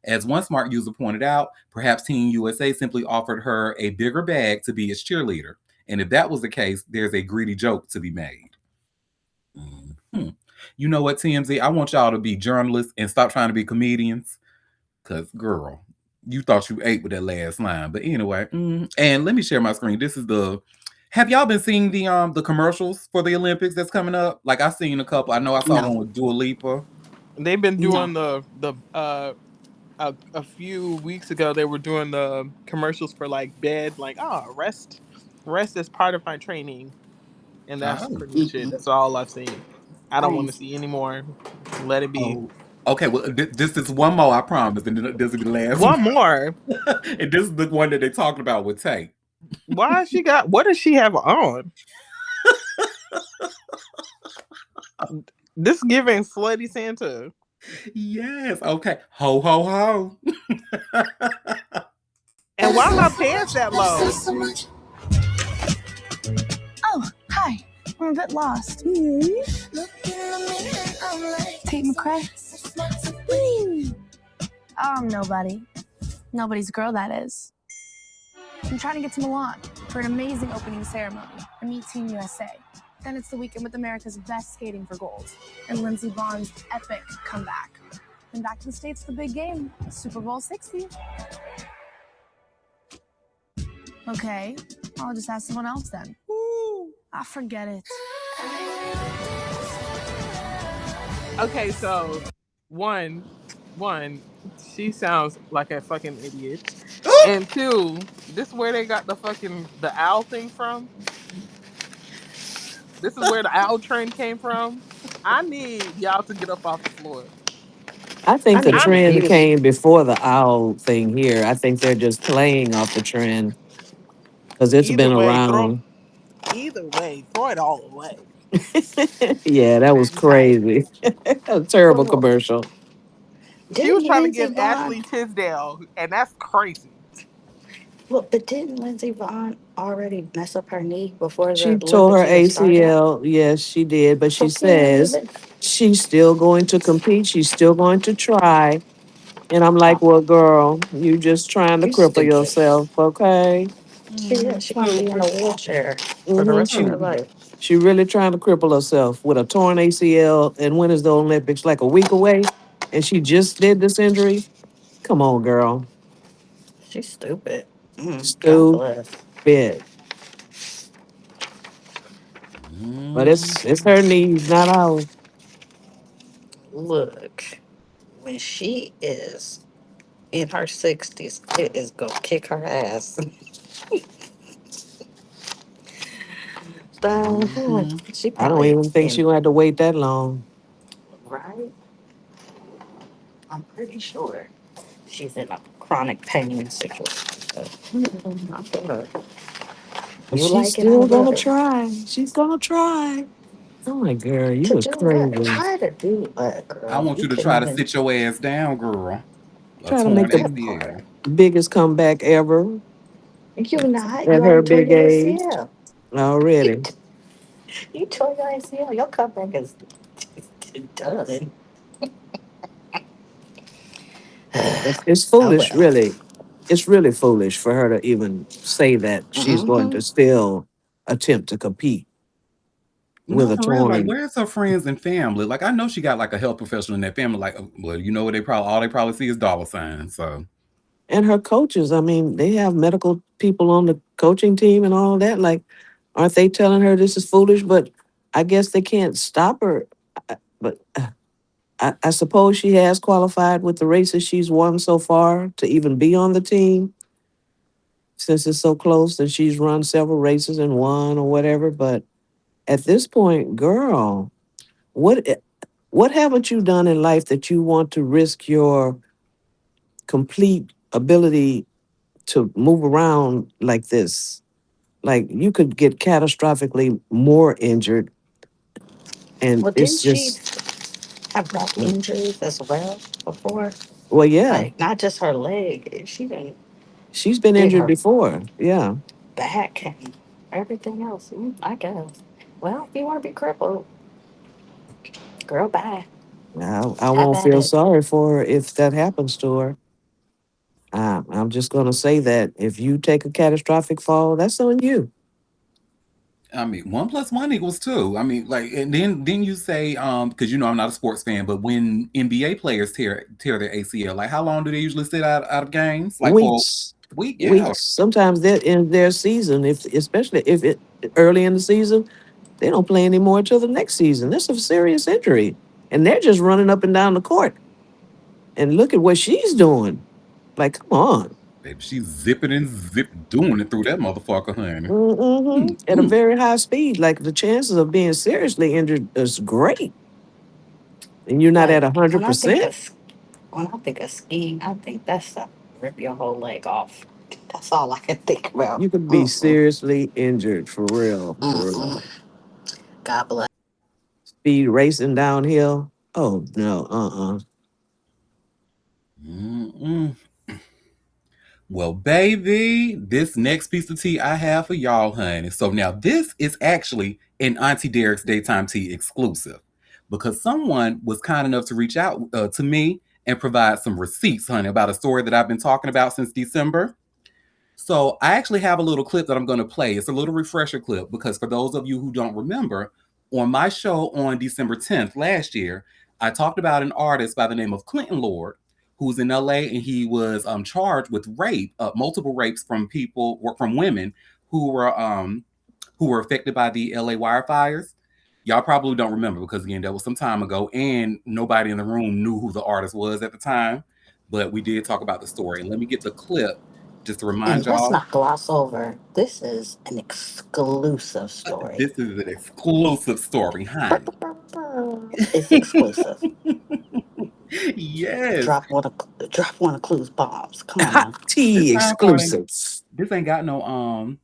As one smart user pointed out, perhaps Team USA simply offered her a bigger bag to be its cheerleader, And if that was the case, there's a greedy joke to be made. Mhm. You know what, TMZ? I want y'all to be journalists and stop trying to be comedians. Cause girl, you thought you ate with that last line. But anyway, and let me share my screen. This is the. Have y'all been seeing the commercials for the Olympics that's coming up? Like I seen a couple. I know I saw
No,
one with Dua Lipa.
They've been
no.
doing the a few weeks ago they were doing the commercials for like bed, like rest is part of my training, and that's
Oh,
pretty much it.
Mm-mm.
That's all I've seen. I
I
don't want
ain't.
to see any more. Let it be.
oh, okay. Well, this is one more. I promise, and then this will be the last one.
One more.
And this is the one that they talking about with Tate.
Why she got? What does she have on? This giving slutty Santa.
Yes. Okay. Ho ho ho.
And why her pants that low?
Oh, hi. I'm a bit lost. Tate McRae. Oh, I'm nobody. Nobody's girl, that is. I'm trying to get to Milan for an amazing opening ceremony and meet Team USA. Then it's the weekend with America's best skating for gold and Lindsey Vonn's epic comeback. And back to the States, the big game, Super Bowl 60. Okay, I'll just ask someone else then. I forget it.
Okay, so one, one, she sounds like a fucking idiot, and two, this is where they got the owl thing from. This is where the owl trend came from. I need y'all to get up off the floor.
I
I
think the
need
I
some
trend
beauty.
came before the owl thing here. I think they're just playing off the trend because it's
either
been
way,
around.
throw it all away.
Yeah, that was
Right.
crazy. A terrible
Well,
commercial.
She was
didn't
trying to
Lindsey
give
Vaughn?
Ashley Tisdale, and that's crazy.
Well, but didn't Lindsey Vaughn already mess up her knee before the
She tore her
Olympics even started?
ACL. Yes, she did. But
So
she
she ain't
says
even.
she's still going to compete. She's still going to try. And I'm like,
Oh,
well, girl, you just trying to
you
cripple
stupid.
yourself, okay?
She is. She gonna be in a wheelchair for the rest of
She
her life.
she really trying to cripple herself with a torn ACL. And when is the Olympics? Like a week away, and she just did this injury. Come on, girl,
She's stupid. God
stupid.
bless.
But it's her knees, not ours.
Look, when she is in her 60s, it is gonna kick her ass.
Mhm.
She
I don't
probably
even think
in
she gonna have to wait that long.
right. I'm pretty sure she's in a chronic pain situation. But, I'm good.
But
You
she's
like it, I
still
love
gonna
it.
try. She's gonna try. Oh my girl, you
To
was
do what?
crazy.
Try to do what,
I
girl?
want
You
you to
couldn't
try to
even.
sit your ass down, girl. A
Try to make
torn
the
That part.
ACL.
biggest comeback ever
You not.
at
You
her
already tore
big
your
age
ACL. You,
already.
you tore your ACL. Your comeback is done.
It's
Oh
foolish,
well.
really. It's really foolish for her to even say that she's going
Hmm.
to still attempt to compete with
No,
a
for real. Like,
torn.
where's her friends and family? Like, I know she got like a health professional in that family. Like, well, you know what? They probably all they probably see is dollar signs. So,
And her coaches, I mean, they have medical people on the coaching team and all that. Like, aren't they telling her this is foolish? But I guess they can't stop her. But I suppose she has qualified with the races she's won so far to even be on the team since it's so close and she's run several races and won or whatever. But at this point, girl, what what haven't you done in life that you want to risk your complete ability to move around like this? Like you could get catastrophically more injured, and
Well,
it's
didn't she
just
have back injuries as well before?
well, yeah,
Like not just her leg. She didn't
she's been
did
injured
her
before. Yeah,
back and everything else. I guess. Well, if you want to be crippled, girl, bye.
I
Have
won't
at
feel
it.
sorry for her if that happens to her. I'm just gonna say that if you take a catastrophic fall, that's on you.
I mean, 1 + 1 = 2. I mean, like, and then you say, because I'm not a sports fan, but when NBA players tear their ACL, like, how long do they usually sit out of games? Like for
Weeks,
a week, yeah.
weeks. Sometimes they're in their season, if especially if it early in the season, they don't play anymore until the next season. That's a serious injury, and they're just running up and down the court. And look at what she's doing. Like, come on.
Baby, she's zipping and doing it through that motherfucker, honey.
At a
Mm-mm.
very high speed. Like the chances of being seriously injured is great, and you're not at
Like
100%.
when I think of skiing, I think that's to rip your whole leg off. That's all I can think about.
You could be
Mm-mm,
seriously injured for real, for real.
mm-mm. God bless.
Speed racing downhill. Oh no,
Mm-mm. Well, baby, this next piece of tea I have for y'all, honey. So now this is actually an Auntie Derek's Daytime Tea exclusive because someone was kind enough to reach out to me and provide some receipts, honey, about a story that I've been talking about since December. So I actually have a little clip that I'm going to play. It's a little refresher clip because for those of you who don't remember, on my show on December 10th last year, I talked about an artist by the name of Clinton Lord, who's in LA, and he was charged with rape, multiple rapes from people or from women who were affected by the LA wildfires. Y'all probably don't remember because again, that was some time ago, and nobody in the room knew who the artist was at the time. But we did talk about the story. And let me get the clip just to remind
And let's
y'all.
not gloss over. This is an exclusive story.
This is an exclusive story, honey.
It's exclusive.
Yes.
Drop one of Clue's bombs. Come on
hot
now.
This
tea
time part ain't
exclusives.
this ain't got no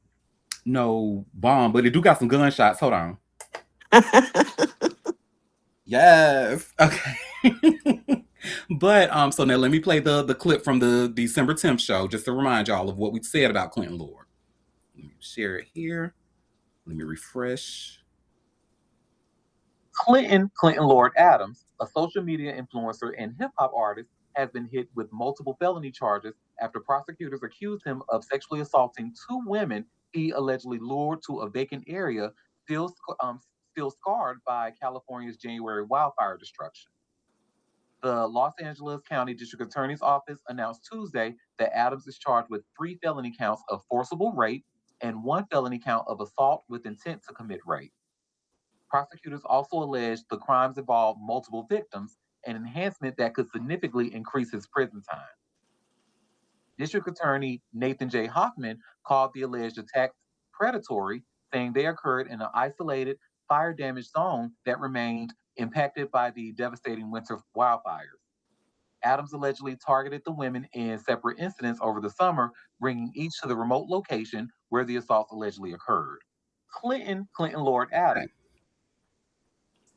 bomb, but it do got some gunshots. Hold on. Yes. Okay. But so now let me play the clip from the December 10th show just to remind y'all of what we said about Clinton Lord. Let me share it here. Let me refresh. Clinton Lord Adams, a social media influencer and hip hop artist, has been hit with multiple felony charges after prosecutors accused him of sexually assaulting 2 women he allegedly lured to a vacant area still, still scarred by California's January wildfire destruction. The Los Angeles County District Attorney's Office announced Tuesday that Adams is charged with 3 felony counts of forcible rape and 1 felony count of assault with intent to commit rape. Prosecutors also alleged the crimes involved multiple victims, an enhancement that could significantly increase his prison time. District Attorney Nathan J. Hoffman called the alleged attacks predatory, saying they occurred in an isolated, fire damaged zone that remained impacted by the devastating winter wildfires. Adams allegedly targeted the women in separate incidents over the summer, bringing each to the remote location where the assaults allegedly occurred. Clinton Lord Adams.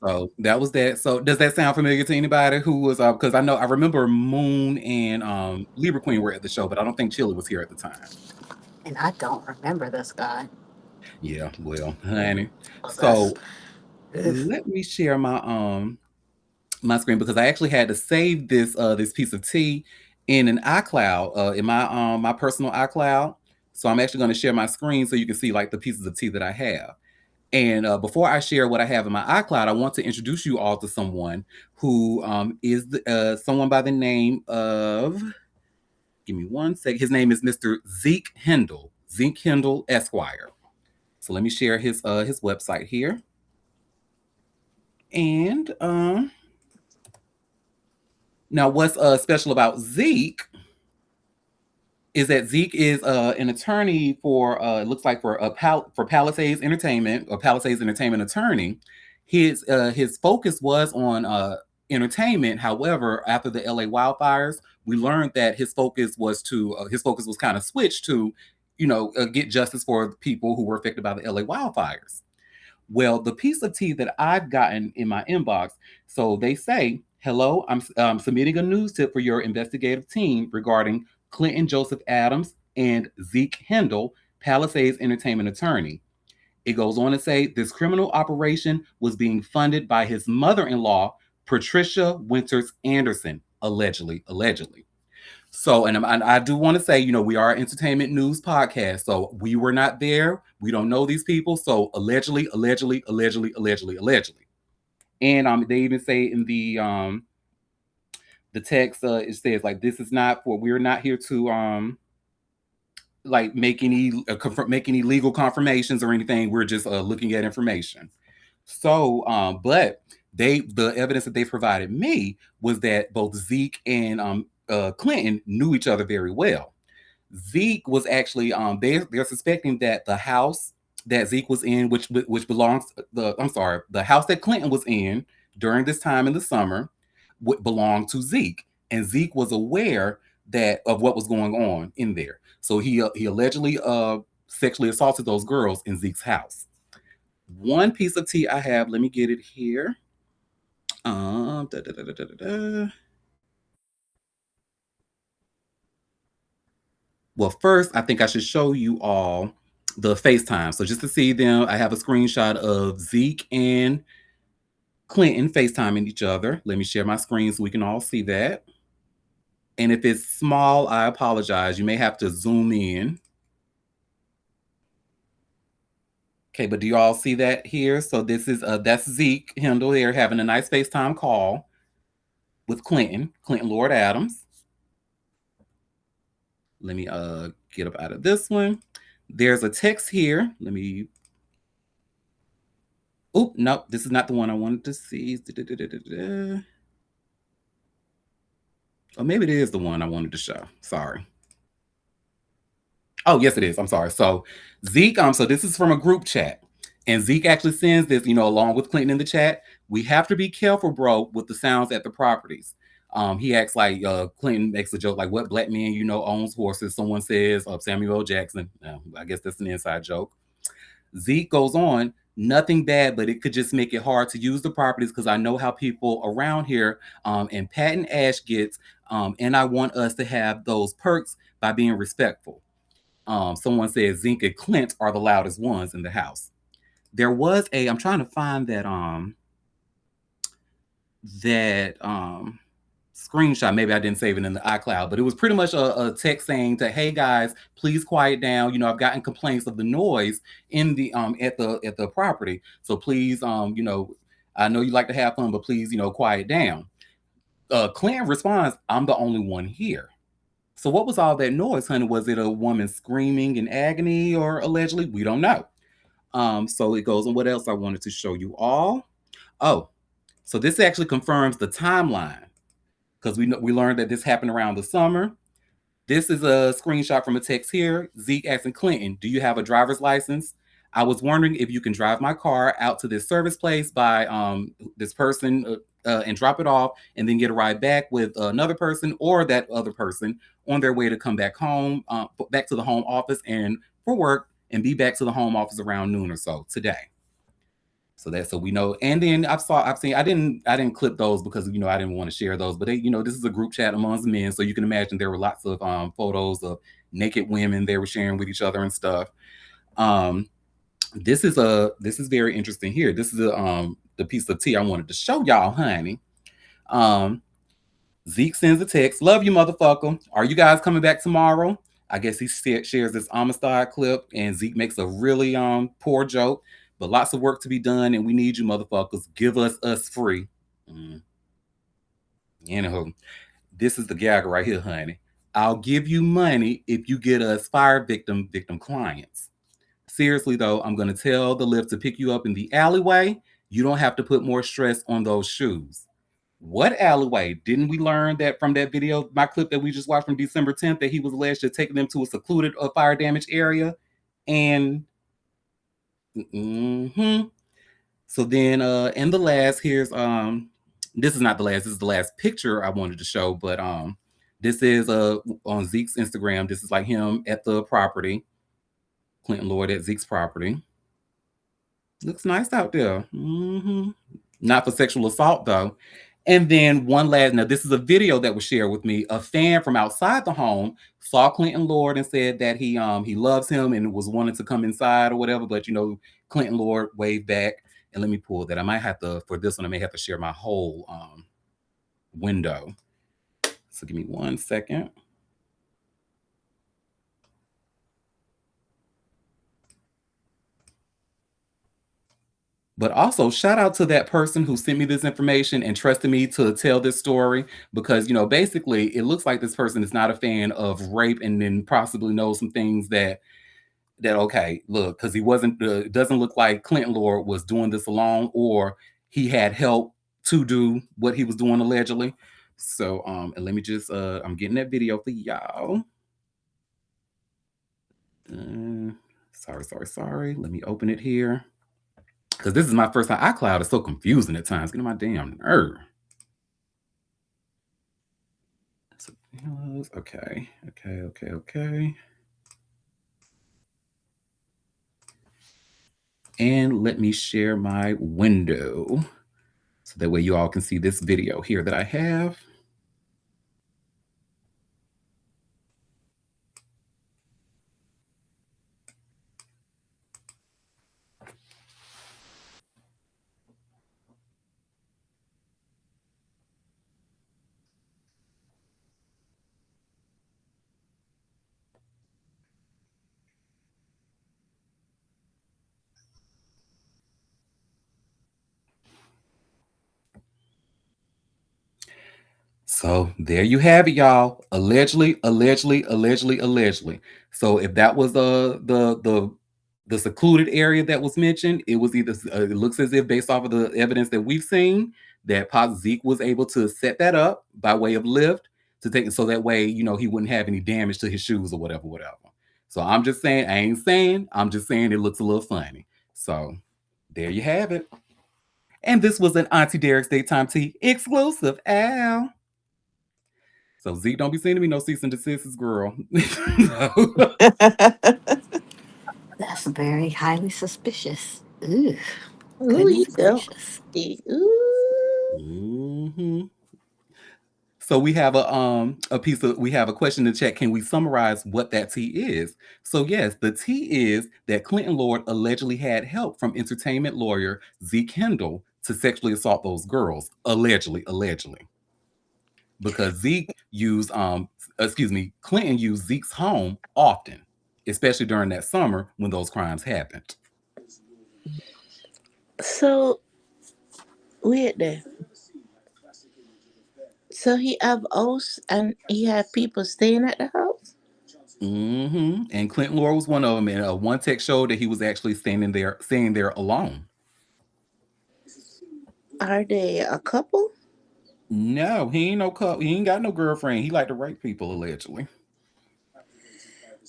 So that was that. So does that sound familiar to anybody who was because I remember Moon and Libra Queen were at the show, but I don't think Chili was here at the time.
And I don't remember this guy.
Yeah, well, honey.
Oh,
So
ugh.
let me share my screen because I actually had to save this piece of tea in an iCloud, in my personal iCloud. So I'm actually going to share my screen so you can see like the pieces of tea that I have. And before I share what I have in my iCloud, I want to introduce you all to someone who is someone by the name of, give me one sec. His name is Mr. Zeke Hindle Esquire. So let me share his website here. And now what's special about Zeke is that Zeke is an attorney for it looks like for Palisades Entertainment, or Palisades Entertainment attorney. His focus was on entertainment. However, after the LA wildfires, we learned that his focus was kind of switched to, get justice for people who were affected by the LA wildfires. Well, the piece of tea that I've gotten in my inbox, so they say, hello, I'm submitting a news tip for your investigative team regarding Clinton Joseph Adams and Zeke Hindle, Palisades Entertainment attorney. It goes on to say this criminal operation was being funded by his mother-in-law, Patricia Winters Anderson, allegedly. So, and I do want to say, we are an entertainment news podcast, so we were not there. We don't know these people, so allegedly, allegedly, allegedly, allegedly, allegedly. And they even say in the text, it says like, this is not for, we're not here to like make any legal confirmations or anything. We're just looking at information. So, but the evidence that they provided me was that both Zeke and Clinton knew each other very well. Zeke was actually they're suspecting that the house that Zeke was in, which belongs the house that Clinton was in during this time in the summer, belonged to Zeke, and Zeke was aware that of what was going on in there. So he allegedly sexually assaulted those girls in Zeke's house. One piece of tea I have, let me get it here. Da, da, da, da, da, da. Well, first, I think I should show you all the FaceTime. So just to see them, I have a screenshot of Zeke and Clinton FaceTiming each other. Let me share my screen so we can all see that. And if it's small, I apologize. You may have to zoom in. Okay, but do you all see that here? So this is that's Zeke Hindle here having a nice FaceTime call with Clinton Lord Adams. Let me get up out of this one. There's a text here. Let me. Oh, no, this is not the one I wanted to see. Or maybe it is the one I wanted to show. Sorry. Oh, yes, it is. I'm sorry. So Zeke, so this is from a group chat. And Zeke actually sends this, along with Clinton in the chat. We have to be careful, bro, with the sounds at the properties. He acts like Clinton makes a joke like, what black man owns horses? Someone says Samuel L. Jackson. I guess that's an inside joke. Zeke goes on, nothing bad, but it could just make it hard to use the properties because I know how people around here and Pat and Ash gets, and I want us to have those perks by being respectful. Someone says Zeke and Clint are the loudest ones in the house. There was I'm trying to find that screenshot. Maybe I didn't save it in the iCloud, but it was pretty much a text saying that, hey guys, please quiet down. I've gotten complaints of the noise in the at the property. So please, I know you like to have fun, but please, quiet down. Clinton responds, I'm the only one here. So what was all that noise, honey? Was it a woman screaming in agony or allegedly? We don't know. So it goes on. What else I wanted to show you all? Oh, so this actually confirms the timeline because we learned that this happened around the summer. This is a screenshot from a text here. Zeke asking Clinton, do you have a driver's license? I was wondering if you can drive my car out to this service place by this person and drop it off and then get a ride back with another person or that other person on their way to come back home, back to the home office and for work and be back to the home office around noon or so today. So we know. And then I've seen, I didn't clip those because, I didn't want to share those, but this is a group chat amongst men. So you can imagine there were lots of photos of naked women they were sharing with each other and stuff. This is very interesting here. This is the piece of tea I wanted to show y'all, honey. Zeke sends a text. Love you, motherfucker. Are you guys coming back tomorrow? I guess he shares this Amistad clip and Zeke makes a really poor joke. But lots of work to be done, and we need you, motherfuckers. Give us free. Anyhow, this is the gag right here, honey. I'll give you money if you get us fire victim clients. Seriously, though, I'm going to tell the lift to pick you up in the alleyway. You don't have to put more stress on those shoes. What alleyway? Didn't we learn that from that video, my clip that we just watched from December 10th, that he was alleged to taking them to a secluded fire damage area? And so then in the last, here's this is not the last, this is the last picture I wanted to show, but this is on Zeke's Instagram. This is like him at the property. Clinton Lord at Zeke's property. Looks nice out there. Not for sexual assault though. And then one last, now this is a video that was shared with me. A fan from outside the home saw Clinton Lord and said that he loves him and was wanting to come inside or whatever. But Clinton Lord waved back. And let me pull that. I might have to, for this one, I may have to share my whole window. So give me 1 second. But also, shout out to that person who sent me this information and trusted me to tell this story because, basically, it looks like this person is not a fan of rape and then possibly knows some things that okay, look, because he wasn't, it doesn't look like Clinton Lord was doing this alone or he had help to do what he was doing allegedly. So, and let me just, I'm getting that video for y'all. Sorry. Let me open it here. Because this is my first time. iCloud is so confusing at times. Get on my damn nerve. Okay. And let me share my window. So that way you all can see this video here that I have. So there you have it, y'all. Allegedly. So if that was the secluded area that was mentioned, it was either it looks as if based off of the evidence that we've seen that Pop Zeke was able to set that up by way of lift to take it so that way he wouldn't have any damage to his shoes or whatever. So I'm just saying, I ain't saying, I'm just saying it looks a little funny. So there you have it. And this was an Auntie Derek's Daytime Tea exclusive. Ow. So Zeke, don't be sending me no cease and desist, girl.
That's very highly suspicious. Ooh,
Ooh, you
goodness
go.
gracious.
Ooh.
hmm So we have we have a question in the chat. Can we summarize what that tea is? So yes, the tea is that Clinton Lord allegedly had help from entertainment lawyer Zeke Kendall to sexually assault those girls. Allegedly. Because Clinton used Zeke's home often, especially during that summer when those crimes happened.
So weird there. So he have house and he had people staying at the house.
And Clinton Lord was one of them. And one text showed that he was actually staying there alone.
Are they a couple?
No, he ain't no couple. He ain't got no girlfriend. He like to rape people allegedly.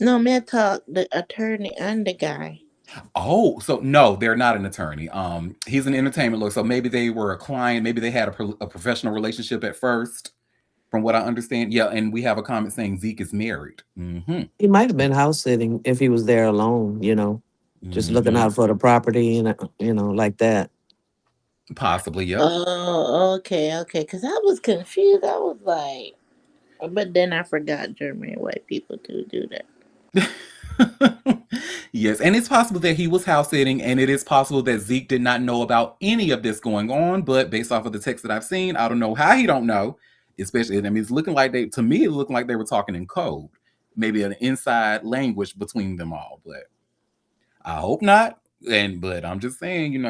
No, man, talk the attorney and the guy.
Oh, so no, they're not an attorney. He's an entertainment lawyer. So maybe they were a client. Maybe they had a professional relationship at first, from what I understand. Yeah, and we have a comment saying Zeke is married.
He might have been house sitting if he was there alone, just looking
Mm-hmm.
out for the property and, like that.
Possibly, yep.
Oh, okay. Because I was confused. I was like, but then I forgot German white people do that.
Yes, and it's possible that he was house sitting, and it is possible that Zeke did not know about any of this going on. But based off of the text that I've seen, I don't know how he don't know. Especially, I mean, it's looking like to me, it looked like they were talking in code, maybe an inside language between them all. But I hope not. But I'm just saying,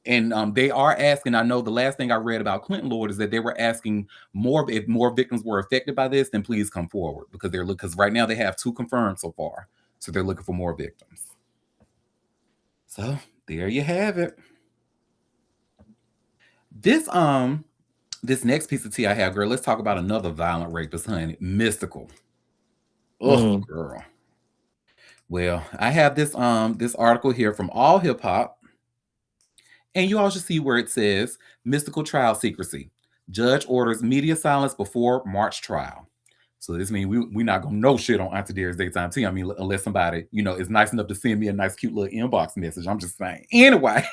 and they are asking. I know the last thing I read about Clinton Lord is that they were asking more if more victims were affected by this, then please come forward because because right now they have 2 confirmed so far, so they're looking for more victims. So there you have it. This next piece of tea I have, girl. Let's talk about another violent rapist, honey. Mystical. Oh,
Mm.
girl. Well, I have this article here from All Hip Hop. And you all should see where it says mystical trial secrecy. Judge orders media silence before March trial. So this means we not gonna know shit on Auntie Derek's Daytime Tea. I mean, unless somebody, is nice enough to send me a nice, cute little inbox message. I'm just saying. Anyway.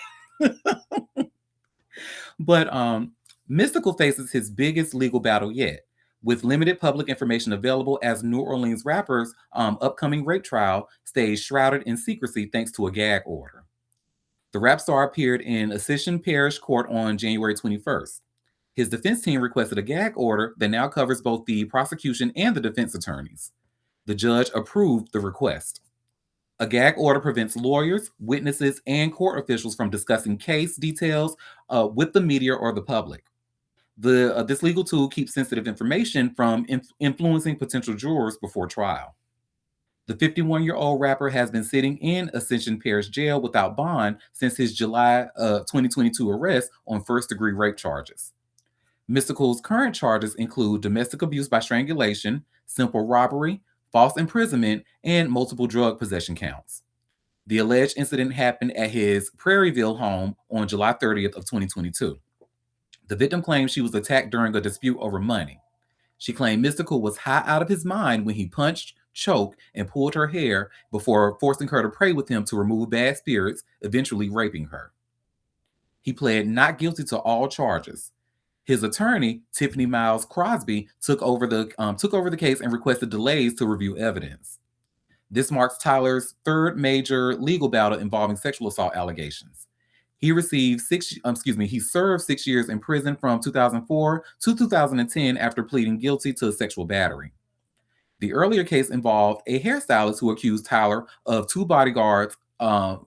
But Mystical faces his biggest legal battle yet. With limited public information available as New Orleans rapper's upcoming rape trial stays shrouded in secrecy thanks to a gag order. The rap star appeared in Ascension Parish Court on January 21st. His defense team requested a gag order that now covers both the prosecution and the defense attorneys. The judge approved the request. A gag order prevents lawyers, witnesses, and court officials from discussing case details with the media or the public. This legal tool keeps sensitive information from influencing potential jurors before trial. The 51-year-old rapper has been sitting in Ascension Parish Jail without bond since his July 2022 arrest on first-degree rape charges. Mystical's current charges include domestic abuse by strangulation, simple robbery, false imprisonment, and multiple drug possession counts. The alleged incident happened at his Prairieville home on July 30th of 2022. The victim claims she was attacked during a dispute over money. She claimed Mystical was high out of his mind when he punched, choked, and pulled her hair before forcing her to pray with him to remove bad spirits, eventually raping her. He pled not guilty to all charges. His attorney, Tiffany Miles Crosby, took over the case and requested delays to review evidence. This marks Tyler's third major legal battle involving sexual assault allegations. He served 6 years in prison from 2004 to 2010 after pleading guilty to sexual battery. The earlier case involved a hairstylist who accused Tyler and two bodyguards of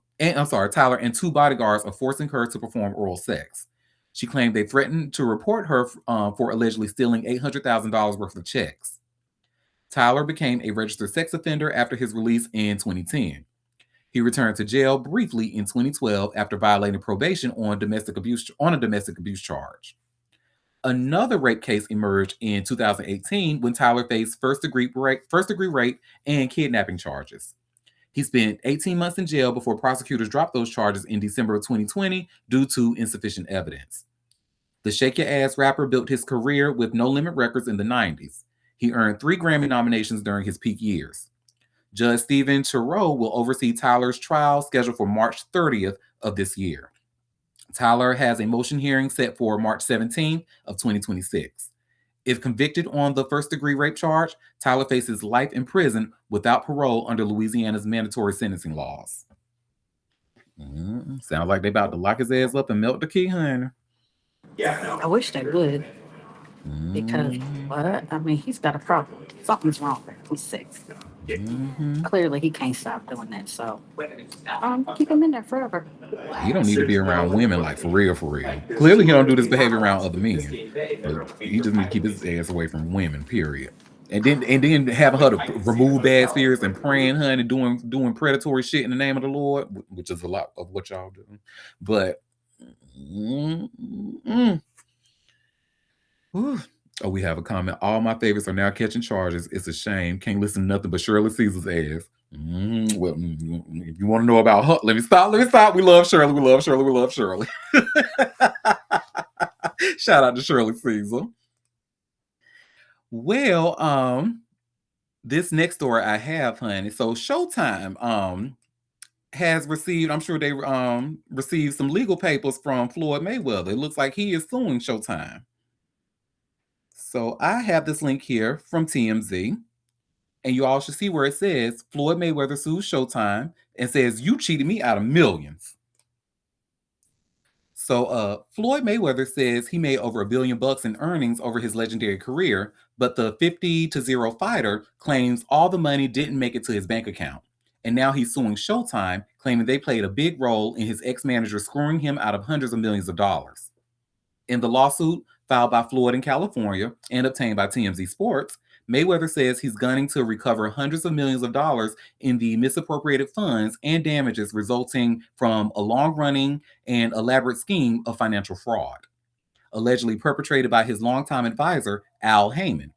forcing her to perform oral sex. She claimed they threatened to report her for allegedly stealing $800,000 worth of checks. Tyler became a registered sex offender after his release in 2010. He returned to jail briefly in 2012 after violating probation on a domestic abuse charge. Another rape case emerged in 2018 when Tyler faced first-degree rape and kidnapping charges. He spent 18 months in jail before prosecutors dropped those charges in December of 2020 due to insufficient evidence. The Shake Your Ass rapper built his career with No Limit Records in the 90s. He earned 3 Grammy nominations during his peak years. Judge Stephen Turow will oversee Tyler's trial scheduled for March 30th of this year. Tyler has a motion hearing set for March 17th of 2026. If convicted on the first-degree rape charge, Tyler faces life in prison without parole under Louisiana's mandatory sentencing laws. Sounds like they about to lock his ass up and melt the key, honey.
I wish they would. Because what? I mean, he's got a problem. Something's wrong with him. He's sick. Clearly, he can't stop doing that. So, keep him in there forever.
He don't need to be around women, like for real, for real. Clearly, he don't do this behavior around other men. But he just need to keep his ass away from women. Period. And then having her to remove bad spirits and praying, honey, doing predatory shit in the name of the Lord, which is a lot of what y'all do. But. Oh, we have a comment. All my favorites are now catching charges. It's a shame. Can't listen to nothing but Shirley Caesar's ass. Well, if you want to know about her, let me stop. We love Shirley. We love Shirley. Shout out to Shirley Caesar. Well, this next story I have, honey. So Showtime has received, I'm sure they received some legal papers from Floyd Mayweather. It looks like he is suing Showtime. So I have this link here from TMZ, and you all should see where it says Floyd Mayweather sues Showtime and says, "You cheated me out of millions." So Floyd Mayweather says he made over $1 billion in earnings over his legendary career, but the 50-0 fighter claims all the money didn't make it to his bank account. And now he's suing Showtime, claiming they played a big role in his ex-manager screwing him out of hundreds of millions of dollars. In the lawsuit filed by Floyd in California and obtained by TMZ Sports, Mayweather says he's gunning to recover hundreds of millions of dollars in the misappropriated funds and damages resulting from a long-running and elaborate scheme of financial fraud, allegedly perpetrated by his longtime advisor, Al Heyman.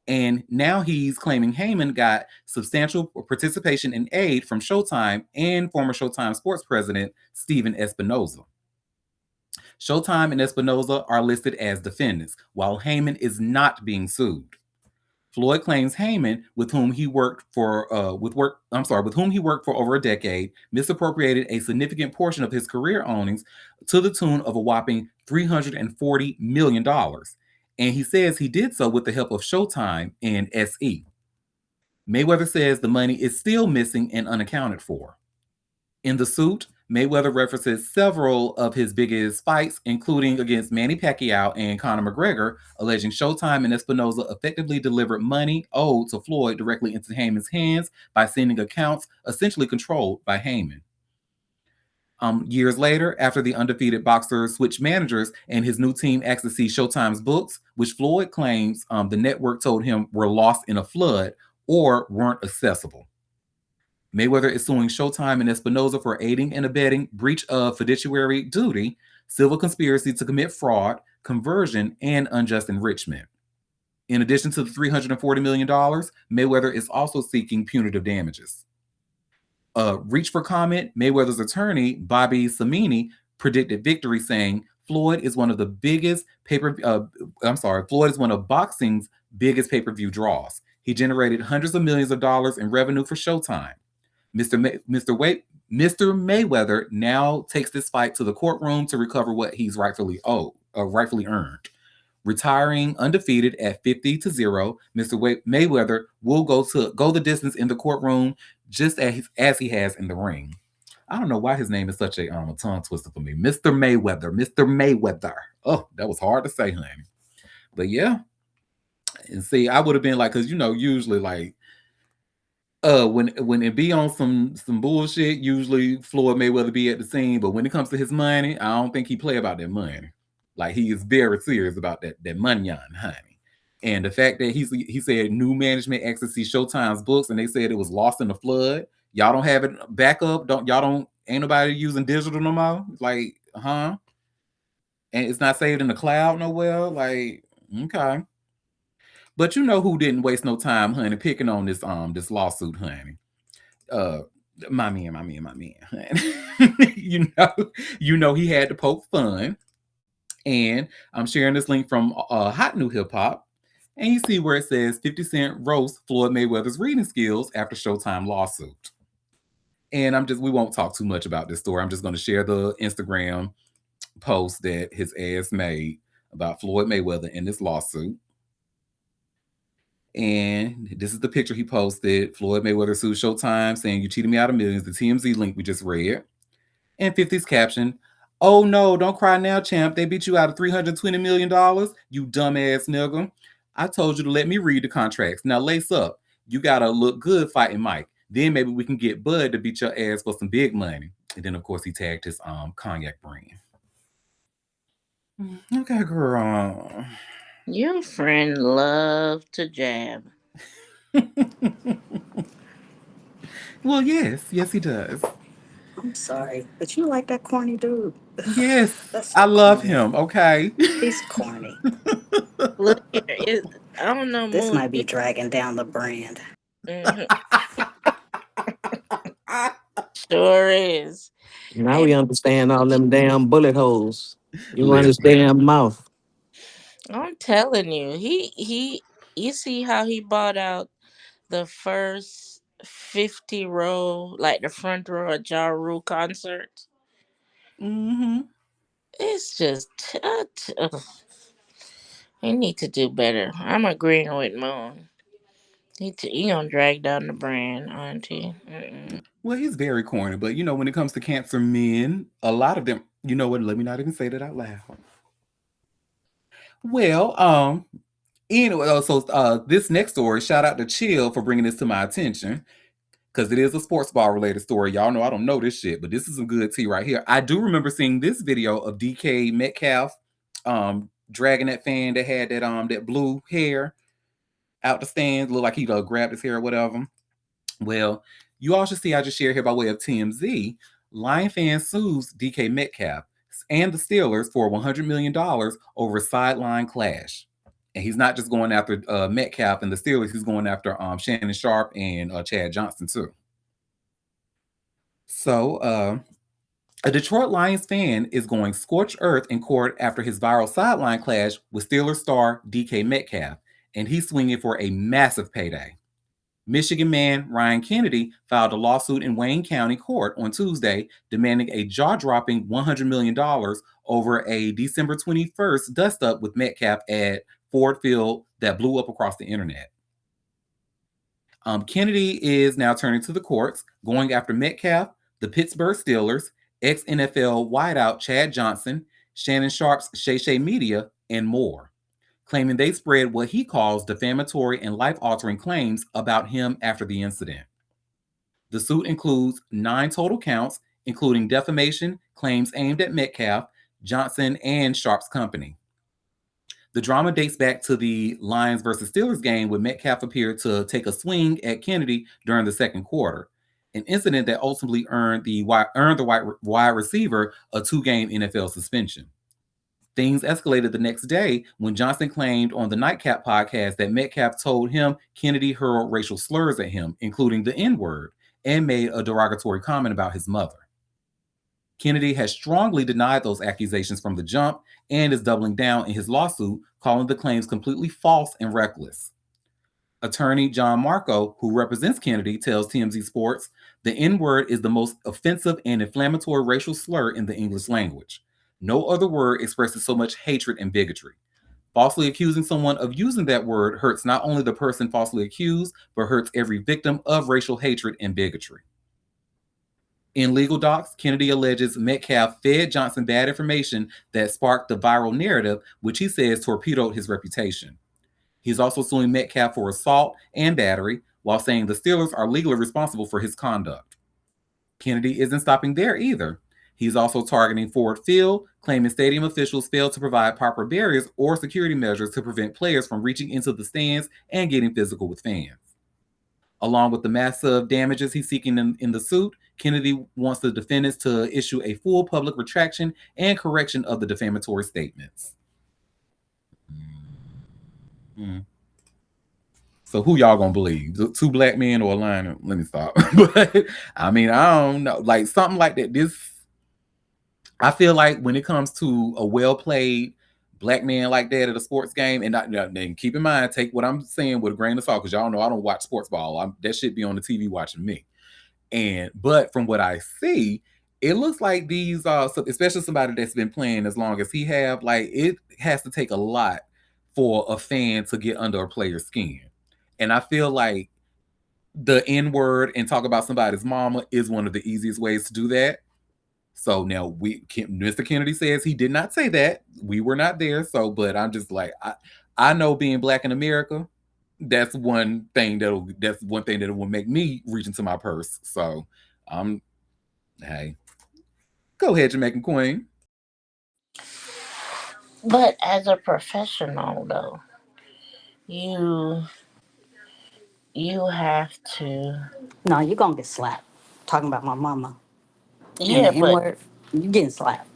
And now he's claiming Heyman got substantial participation and aid from Showtime and former Showtime sports president, Steven Espinoza. Showtime and Espinoza are listed as defendants, while Heyman is not being sued. Floyd claims Heyman, with whom he worked for over a decade, misappropriated a significant portion of his career earnings to the tune of a whopping $340 million. And he says he did so with the help of Showtime and SE. Mayweather says the money is still missing and unaccounted for. In the suit, Mayweather references several of his biggest fights, including against Manny Pacquiao and Conor McGregor, alleging Showtime and Espinoza effectively delivered money owed to Floyd directly into Heyman's hands by sending accounts essentially controlled by Heyman. Years later, after the undefeated boxer switched managers and his new team asked to see Showtime's books, which Floyd claims the network told him were lost in a flood or weren't accessible. Mayweather is suing Showtime and Espinoza for aiding and abetting breach of fiduciary duty, civil conspiracy to commit fraud, conversion, and unjust enrichment. In addition to the $340 million, Mayweather is also seeking punitive damages. Reach for comment, Mayweather's attorney, Bobby Samini, predicted victory, saying Floyd is one of the biggest Floyd is one of boxing's biggest pay-per-view draws. He generated hundreds of millions of dollars in revenue for Showtime. Mr. Mayweather now takes this fight to the courtroom to recover what he's rightfully earned. Retiring undefeated at 50-0, Mr. Mayweather will go the distance in the courtroom just as he has in the ring. I don't know why his name is such a tongue twister for me. Mr. Mayweather, Mr. Mayweather. Oh, that was hard to say, honey. But yeah. And see, I would have been like, because usually like when it be on some bullshit, usually Floyd Mayweather be at the scene. But when it comes to his money, I don't think he play about that money. Like he is very serious about that money on, honey. And the fact that he said new management asked to see Showtime's books and they said it was lost in the flood. Y'all don't have it back up. Ain't nobody using digital no more. Like, huh? And it's not saved in the cloud nowhere. Like, okay. But you know who didn't waste no time, honey, picking on this lawsuit, honey. My man, honey. you know he had to poke fun. And I'm sharing this link from Hot New Hip Hop. And you see where it says 50 Cent roast Floyd Mayweather's reading skills after Showtime lawsuit. And we won't talk too much about this story. I'm just going to share the Instagram post that his ass made about Floyd Mayweather in this lawsuit. And this is the picture he posted. Floyd Mayweather sued Showtime saying, "You cheated me out of millions." The TMZ link we just read. And 50's caption, "Oh no, don't cry now, champ. They beat you out of $320 million, you dumbass nigga. I told you to let me read the contracts. Now lace up. You gotta look good fighting Mike. Then maybe we can get Bud to beat your ass for some big money." And then of course he tagged his cognac brand. Okay, girl.
Your friend love to jab.
Well, yes, he does.
I'm sorry, but you like that corny dude.
Yes,
That's so
I love
corny.
him. Okay.
He's corny.
Look here, I don't know.
This
Moon.
might be dragging down the brand.
Sure is.
Now we understand all them damn bullet holes. You run his
Listen.
damn mouth.
I'm telling you, you see how he bought out the first 50 row, like the front row at Ja Rule concert.
Mm-hmm.
It's just, he need to do better. I'm agreeing with Moon. He gonna drag down the brand, Auntie. Mm-mm.
Well, he's very corny, but when it comes to cancer men, a lot of them, you know what? Let me not even say that out loud. Well, anyway, so this next story, shout out to Chill for bringing this to my attention because it is a sports ball related story. Y'all know I don't know this shit, but this is some good tea right here. I do remember seeing this video of DK Metcalf dragging that fan that had that blue hair out the stands, looked like he grabbed his hair or whatever. Well, you all should see I just shared here by way of TMZ. Lion fan sues DK Metcalf and the Steelers for $100 million over sideline clash. And he's not just going after Metcalf and the Steelers, he's going after Shannon Sharp and Chad Johnson too. So a Detroit Lions fan is going scorched earth in court after his viral sideline clash with Steelers star DK Metcalf, and he's swinging for a massive payday. Michigan man Ryan Kennedy filed a lawsuit in Wayne County Court on Tuesday demanding a jaw-dropping $100 million over a December 21st dust-up with Metcalf at Ford Field that blew up across the internet. Kennedy is now turning to the courts, going after Metcalf, the Pittsburgh Steelers, ex NFL wideout Chad Johnson, Shannon Sharp's Shay Shay Media, and more, claiming they spread what he calls defamatory and life altering claims about him after the incident. The suit includes 9 total counts, including defamation, claims aimed at Metcalf, Johnson, and Sharp's company. The drama dates back to the Lions versus Steelers game when Metcalf appeared to take a swing at Kennedy during the second quarter, an incident that ultimately earned the wide receiver a 2-game NFL suspension. Things escalated the next day when Johnson claimed on the Nightcap podcast that Metcalf told him Kennedy hurled racial slurs at him, including the N word, and made a derogatory comment about his mother. Kennedy has strongly denied those accusations from the jump and is doubling down in his lawsuit, calling the claims completely false and reckless. Attorney John Marco, who represents Kennedy, tells TMZ Sports the N word is the most offensive and inflammatory racial slur in the English language. No other word expresses so much hatred and bigotry. Falsely accusing someone of using that word hurts not only the person falsely accused, but hurts every victim of racial hatred and bigotry. In legal docs, Kennedy alleges Metcalf fed Johnson bad information that sparked the viral narrative, which he says torpedoed his reputation. He's also suing Metcalf for assault and battery, while saying the Steelers are legally responsible for his conduct. Kennedy isn't stopping there either. He's also targeting Ford Field, claiming stadium officials failed to provide proper barriers or security measures to prevent players from reaching into the stands and getting physical with fans. Along with the massive damages he's seeking in the suit, Kennedy wants the defendants to issue a full public retraction and correction of the defamatory statements. Mm. So who y'all gonna believe? The 2 black men or a lion? Let me stop. But I mean, I don't know. Like something like that. I feel like when it comes to a well played black man like that at a sports game, and keep in mind, take what I'm saying with a grain of salt, because y'all know I don't watch sports ball. That shit be on the TV watching me. But from what I see, it looks like these especially somebody that's been playing as long as he have, like it has to take a lot for a fan to get under a player's skin. And I feel like the N word and talk about somebody's mama is one of the easiest ways to do that. So now Mr. Kennedy says he did not say that. We were not there. So, but I'm just like, I know being black in America, that's one thing that will make me reach into my purse. So, hey, go ahead, Jamaican Queen.
But as a professional, though, you you have to.
No, you're gonna get slapped. Talking about my mama and the
Yeah,
N
but
word, you getting slapped.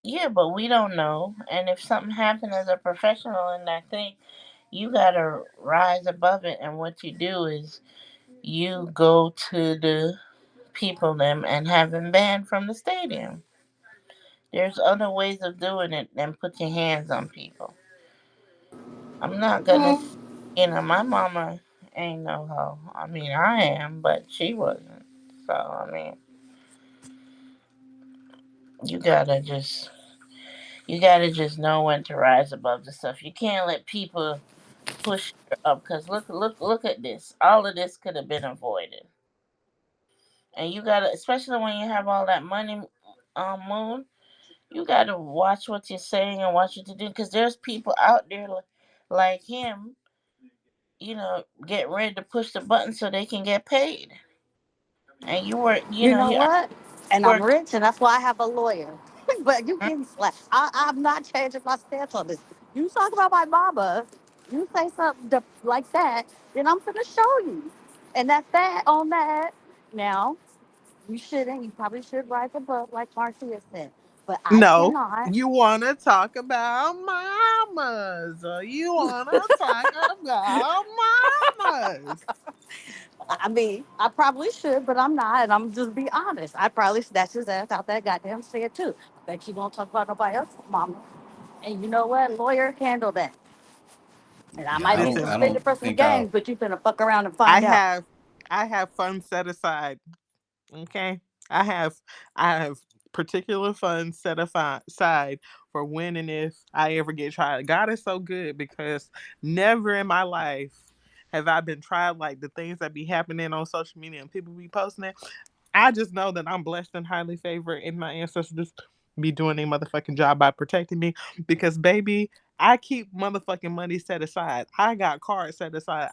yeah, but we don't know. And if something happened as a professional in that thing, you gotta rise above it. And what you do is you go to the people them and have them banned from the stadium. There's other ways of doing it than put your hands on people. I'm not gonna, my mama ain't no hoe. I mean, I am, but she wasn't. So, I mean, you gotta just, you gotta just know when to rise above the stuff. You can't let people push you up, because look at this. All of this could have been avoided. And you gotta, especially when you have all that money, Moon, you gotta watch what you're saying and watch what you do, because there's people out there like him, get ready to push the button so they can get paid. And you work,
You know
you
what? And I'm
work.
rich, and that's why I have a lawyer. But you getting slapped. I'm not changing my stance on this. You talk about my mama, you say something like that, then I'm gonna show you. And that's that on that. Now, you shouldn't. You probably should rise above, like Marcia said. But I
No,
cannot.
you want to talk about mamas. You want to talk about mamas.
I mean, I probably should, but I'm not, and I'm just be honest. I probably snatch his ass out that goddamn shit too. Bet you won't talk about nobody else's mama. And you know what? Lawyer, handle that. And I
Yeah,
might be
Listen,
I
suspended
don't
for some
think I'll.
games, but you finna fuck around and
I
find out.
have I have funds set aside. Okay, I have I have particular funds aside for when and if I ever get tried. God is so good, because never in my life have I been tried like the things that be happening on social media and people be posting it. I just know that I'm blessed and highly favored, and my ancestors be doing their motherfucking job by protecting me. Because, baby, I keep motherfucking money set aside. I got cards set aside.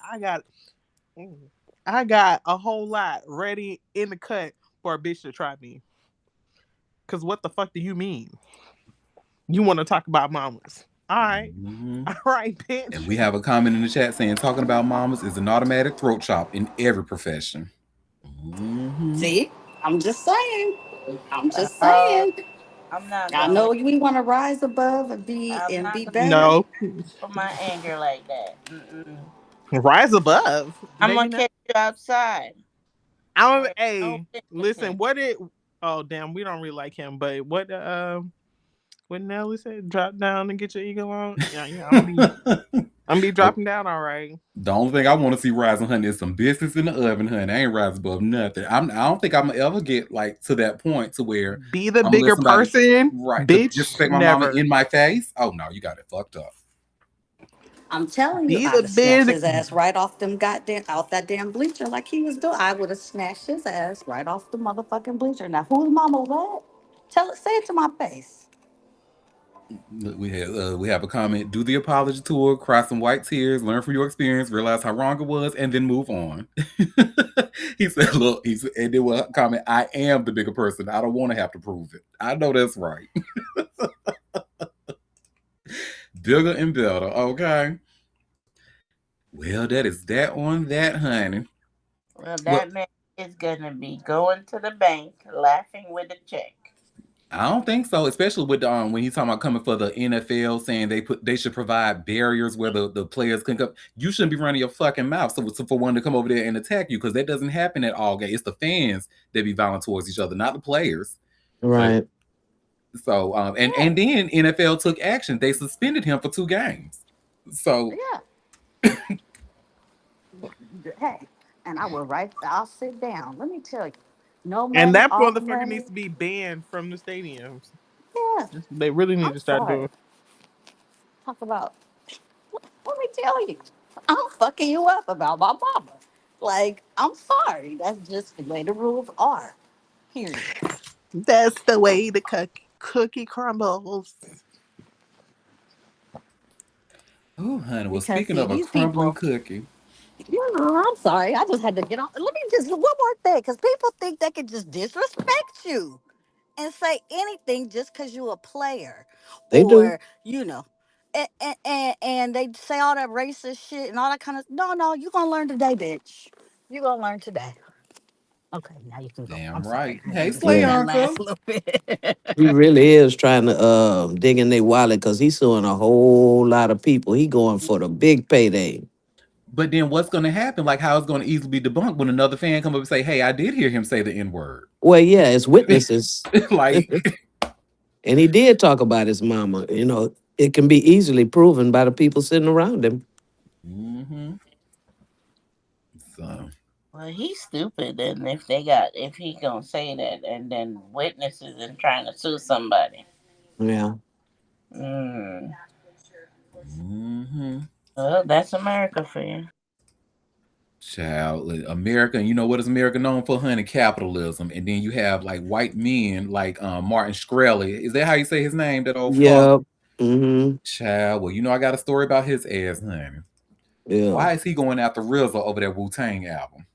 I got a whole lot ready in the cut for a bitch to try me. Cause what the fuck do you mean? You want to talk about mamas? All right,
Mhm.
all right,
And
bitch.
we have a comment in the chat saying talking about mamas is an automatic throat chop in every profession. Hmm.
See, I'm just saying. I'm just
Uh,
saying.
I'm not
I
gonna.
know we want to rise above and be
I'm
and
not
be
gonna
better.
No,
for my anger like that.
rise above,
I'm
baby.
gonna
Now,
catch you outside.
I'm
Where no
hey,
witnesses.
listen. What it? Oh damn, we don't really like him. But what Nelly said? Drop down and get your ego on. Yeah, yeah. I'm be
But
dropping down. All right.
the only thing I want to see rising, honey, is some business in the oven, honey. I ain't rising above nothing. I don't think I'm gonna ever get like to that point to where
Be the
I'm gonna let
bigger
somebody
person,
right to
bitch.
disrespect my mama
Never.
in my face. Oh no, you got it fucked up.
I'm telling you,
Be
I'd
the
have snatched
big.
his ass right off them goddamn out that damn bleacher like he was doing. I would have snatched his ass right off the motherfucking bleacher. Now whose mama what? Tell it, say it to my face.
Look, we have a comment. Do the apology tour, cry some white tears, learn from your experience, realize how wrong it was, and then move on. He said, "Look," and then will comment. I am the bigger person. I don't want to have to prove it. I know that's right. Bigger and better. Okay. Well, that is that on that, honey.
Well,
Well,
that man is gonna be going to the bank laughing with a check.
I don't think so, especially with when he's talking about coming for the NFL, saying they should provide barriers where the players can come. You shouldn't be running your fucking mouth. So for one to come over there and attack you, because that doesn't happen at all games. It's the fans that be violent towards each other, not the players. But
Right.
so
Yeah,
and then NFL took action. They suspended him for 2 games. So
yeah. Hey, and I will right. I'll sit down. Let me tell you, no
And
money,
that
all
motherfucker
money.
needs to be banned from the stadiums.
Yeah,
They really need
I'm
to start
sorry.
doing.
Talk about. Let me tell you, I'm fucking you up about my mama. Like, I'm sorry. That's just the way the rules are. Period.
That's the way the cookie crumbles.
oh honey, well
Because
speaking
see,
of a
these
crumbling
people.
cookie,
I'm sorry. I just had to get on. Let me just one more thing, because people think they can just disrespect you and say anything just because you're a player,
They do.
or you know, and they say all that racist shit and all that kind of. No, no, you're gonna learn today, bitch. You're gonna learn today. Okay, now you can go. I'm
damn right.
sorry. I
Hey,
had to give
Slay
you
Yeah.
that
Uncle.
last little bit.
He really is trying to dig in their wallet because he's suing a whole lot of people. He going for the big payday.
But then what's going to happen? Like, how it's going to easily be debunked when another fan come up and say, "Hey, I did hear him say the N word."
Well, yeah, it's witnesses.
Like,
And he did talk about his mama. It can be easily proven by the people sitting around him.
hmm so
Well, he's stupid, and if he gonna say that, and then witnesses and trying to sue somebody.
Yeah.
Mm.
hmm
Well, that's America for you.
child, like, America. And you know what is America known for? Honey, capitalism. And then you have like white men like Martin Shkreli. Is that how you say his name? That old fuck.
Yeah. Mm-hmm.
Child. Well, I got a story about his ass, honey.
Yeah.
Why is he going after RZA over that Wu Tang album?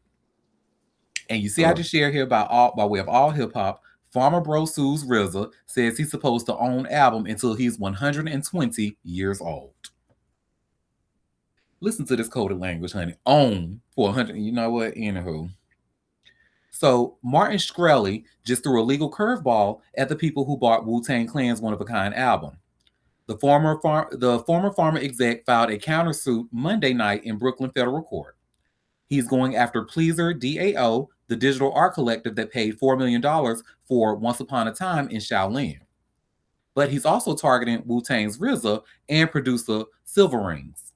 And you see, I
Uh,
just shared here by way of all hip hop. Farmer Bro sues RZA, says he's supposed to own album until he's 120 years old. Listen to this coded language, honey. Own for 100. You know what? Anywho. So Martin Shkreli just threw a legal curveball at the people who bought Wu Tang Clan's One of a Kind album. The former farmer exec filed a countersuit Monday night in Brooklyn federal court. He's going after Pleaser DAO, the digital art collective that paid $4 million for Once Upon a Time in Shaolin. But he's also targeting Wu Tang's RZA and producer Silver Rings.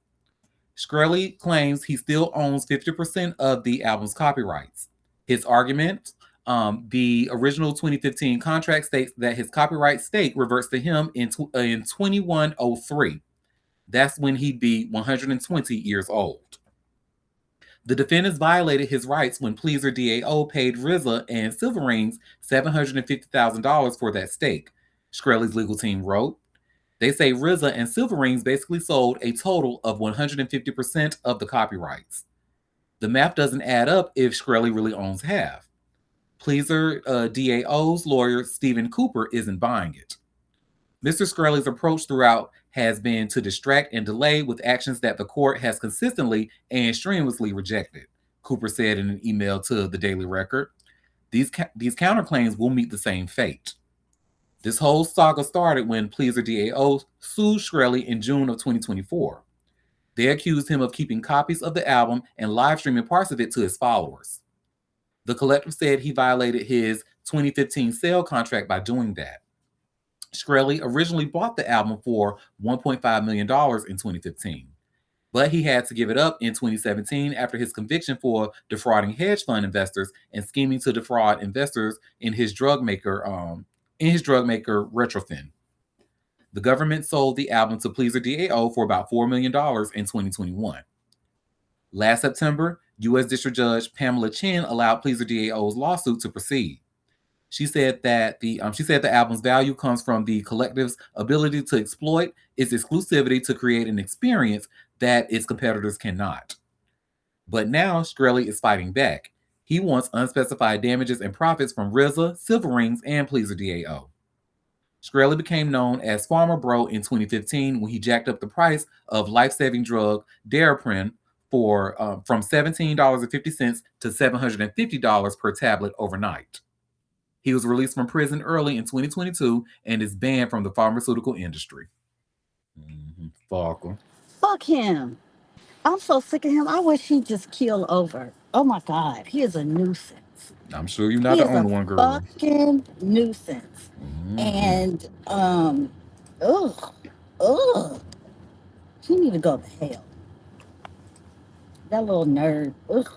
Shkreli claims he still owns 50% of the album's copyrights. His argument, the original 2015 contract states that his copyright stake reverts to him in 2103. That's when he'd be 120 years old. The defendants violated his rights when pleaser DAO paid Rizza and Silverings $750,000 for that stake. Shkreli's legal team wrote. They say Rizza and Silverings basically sold a total of 150% of the copyrights. The math doesn't add up if Shkreli really owns half. Pleaser DAO's lawyer, Stephen Cooper, isn't buying it. Mr. Shkreli's approach throughout has been to distract and delay with actions that the court has consistently and strenuously rejected, Cooper said in an email to the Daily Record. These counterclaims will meet the same fate. This whole saga started when Pleaser DAO sued Shkreli in June of 2024. They accused him of keeping copies of the album and live streaming parts of it to his followers. The collective said he violated his 2015 sale contract by doing that. Shkreli originally bought the album for $1.5 million in 2015, but he had to give it up in 2017 after his conviction for defrauding hedge fund investors and scheming to defraud investors in his drug maker Retrofin. The government sold the album to Pleaser DAO for about $4 million in 2021. Last September, U.S. District Judge Pamela Chin allowed Pleaser DAO's lawsuit to proceed. She said that the album's value comes from the collective's ability to exploit its exclusivity to create an experience that its competitors cannot. But now Shkreli is fighting back. He wants unspecified damages and profits from RZA, Silverings, and Pleaser DAO. Shkreli became known as Farmer Bro in 2015 when he jacked up the price of life-saving drug Daraprim from $17.50 to $750 per tablet overnight. He was released from prison early in 2022 and is banned from the pharmaceutical industry.
Fuck him. I'm so sick of him. I wish he'd just keel over. Oh my God, he is a nuisance.
I'm sure you're not
He
the
is a
only one, girl.
fucking nuisance. And he need to go to hell. That little nerd. Ugh.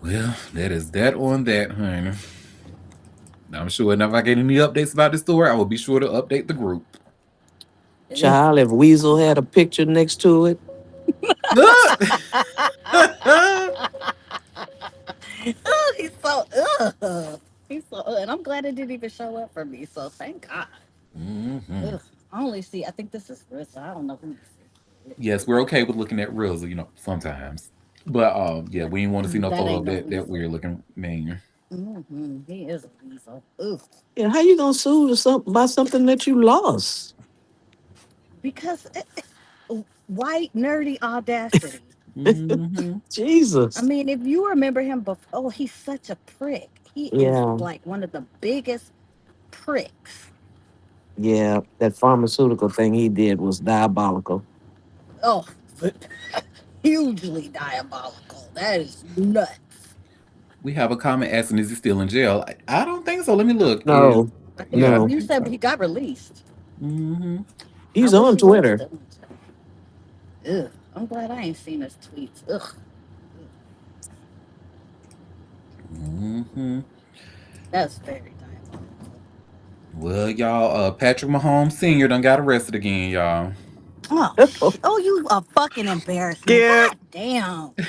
Well, that is that on that, honey. I'm sure if I get any updates about this story, I will be sure to update the group.
Child, if Weasel had a picture next to it.
Oh, he's so he's so and I'm glad it didn't even show up for me. So thank God. I only see. I think this is Rissa. I don't know who this is.
Yes, we're okay with looking at RZA, sometimes. But yeah, we didn't want to see no
That
photo
ain't
of
no
that
weasel.
weird looking man.
He is a weasel. Ooh.
Yeah, how you gonna sue about something that you lost?
Because white nerdy audacity.
Jesus.
I mean, if you remember him before, oh, he's such a prick. He is
Yeah.
like one of the biggest pricks.
Yeah, that pharmaceutical thing he did was diabolical.
Oh, hugely diabolical. That is nuts.
We have a comment asking, is he still in jail? I don't think so. Let me look.
No, no.
You said he got released.
He's
I wish
on
he was
Twitter.
still in jail. Ugh, I'm glad I ain't seen his tweets. Ugh. That's very diabolical.
Well, y'all, Patrick Mahomes Sr. done got arrested again, y'all.
Oh, you a fucking embarrassment.
Skip.
God damn. God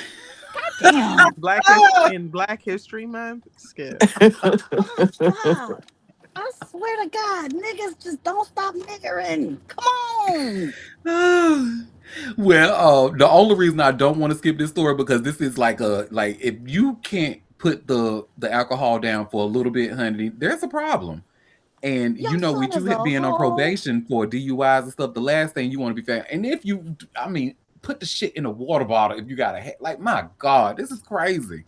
damn.
In Black History Month, Skip.
God. I swear to God, niggas just don't stop niggering. Come on.
Well, the only reason I don't want to skip this story because this is like if you can't put the alcohol down for a little bit, honey, there's a problem. And
Your
with
son
you
is a
being on
hoe.
probation for DUIs and stuff, the last thing you want to be found. And if you, put the shit in a water bottle if you got my God, this is crazy.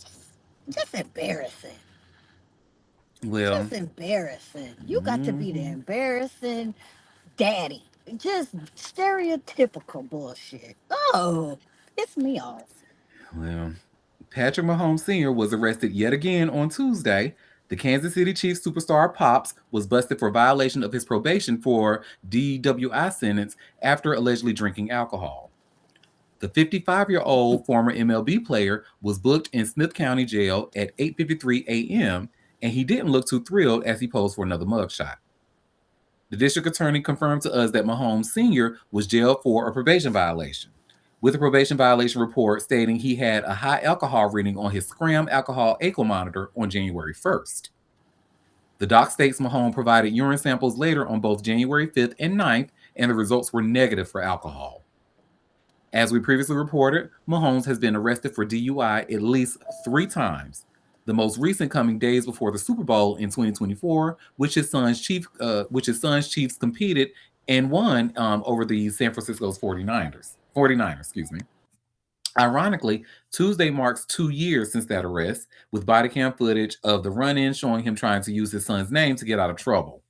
Just embarrassing.
Well,
just embarrassing. You got to be the embarrassing daddy. Just stereotypical bullshit. Oh, piss me off.
Well, Patrick Mahomes Sr. was arrested yet again on Tuesday. The Kansas City Chiefs superstar Pops was busted for violation of his probation for DWI sentence after allegedly drinking alcohol. The 55-year-old former MLB player was booked in Smith County Jail at 8:53 a.m., and he didn't look too thrilled as he posed for another mugshot. The district attorney confirmed to us that Mahomes Sr. was jailed for a probation violation, with a probation violation report stating he had a high alcohol reading on his scram alcohol ankle monitor on January 1st. The doc states Mahomes provided urine samples later on both January 5th and 9th, and the results were negative for alcohol. As we previously reported, Mahomes has been arrested for DUI at least 3 times. The most recent coming days before the Super Bowl in 2024, which his son's Chiefs competed and won over the San Francisco's 49ers. 49ers, excuse me. Ironically, Tuesday marks 2 years since that arrest, with body cam footage of the run-in showing him trying to use his son's name to get out of trouble.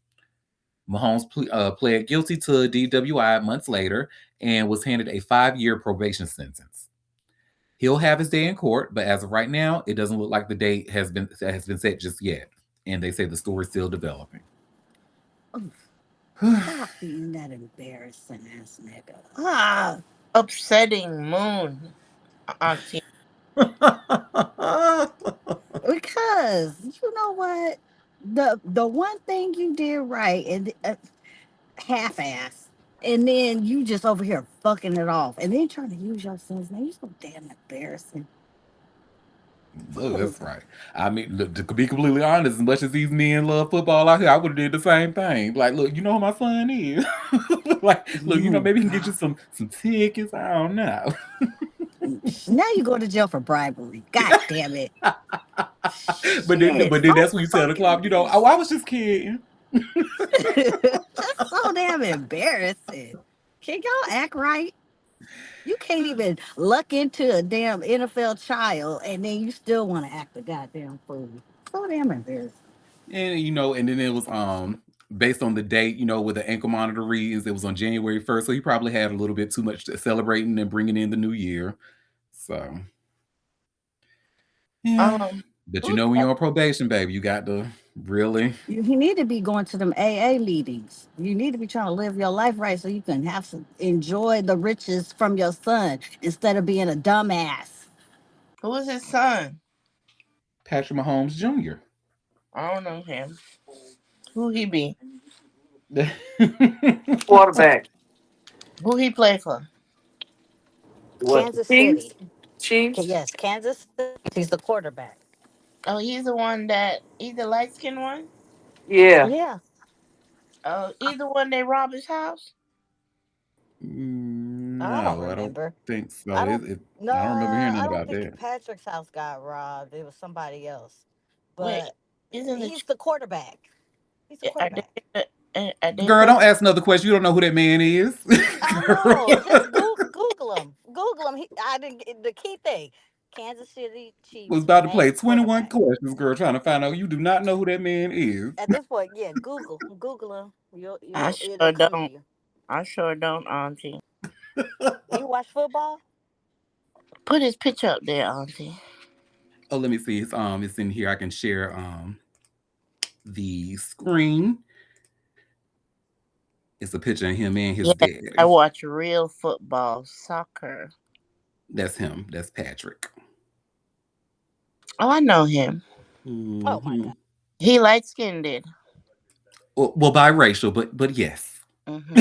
Mahomes pled guilty to DWI months later and was handed a 5-year probation sentence. He'll have his day in court, but as of right now, it doesn't look like the date has been set just yet. And they say the story's still developing.
Stop being that embarrassing ass nigga. Ah,
Upsetting moon, Auntie.
because you know what, the one thing you did right and half ass, and then you just over here fucking it off, and then trying to use your son's name. You so damn embarrassing.
Look, that's right. I mean, look, to be completely honest, as much as these men love football out here, I would have did the same thing. Like, look, you know who my son is. Like, look,
Oh
maybe he can get you
God.
some tickets. I don't know.
Now you go to jail for bribery. God damn it.
but
Shit,
then
so
that's when you tell the
fucking
clock, oh, I was just kidding.
just so damn embarrassing. Can y'all act right? You can't even luck into a damn NFL child, and then you still want to act a goddamn fool. So damn embarrassing.
And and then it was based on the date, with the ankle monitor readings, it was on January 1st, so he probably had a little bit too much celebrating and bringing in the new year. So yeah,
Um,
but
who's
when
that?
you're on probation, baby, you got to really.
You need to be going to them AA meetings. You need to be trying to live your life right so you can have some enjoy the riches from your son instead of being a dumbass.
Who is his son?
Patrick Mahomes Jr.
I don't know him. Who he be?
Quarterback.
Who he play for?
What?
Kansas
Chiefs?
City.
Chiefs?
Yes, Kansas City. He's the quarterback.
Oh, he's the one that he's the light skinned one.
Yeah.
Yeah.
Oh, either one they rob his house.
I don't
No, I don't
remember.
think so.
I don't. No,
I don't remember hearing
I
nothing
don't
about
think
that.
Patrick's house got robbed. It was somebody else.
Wait,
But
isn't the
he's the quarterback. He's the
are they
quarterback.
are they
Girl,
play?
don't ask another question. You don't know who that man is.
I
Girl.
know. Just Google him. Google him. I didn't get the key thing. Kansas City
Was
Chiefs
about to play
main
21
quarterback.
questions, girl, trying to find out you do not know who that man is.
At this point, yeah, Google him.
I
It'll
sure
come to
don't.
you.
I sure don't, Auntie.
You watch football?
Put his picture up there, Auntie.
Oh, let me see. It's in here. I can share the screen. It's a picture of him and his
Yeah, I
daddy.
watch real football, soccer.
That's him. That's Patrick.
Oh, I know him.
Oh my
Hmm.
God.
He light skinned it.
Well, biracial, but yes.
Mm-hmm.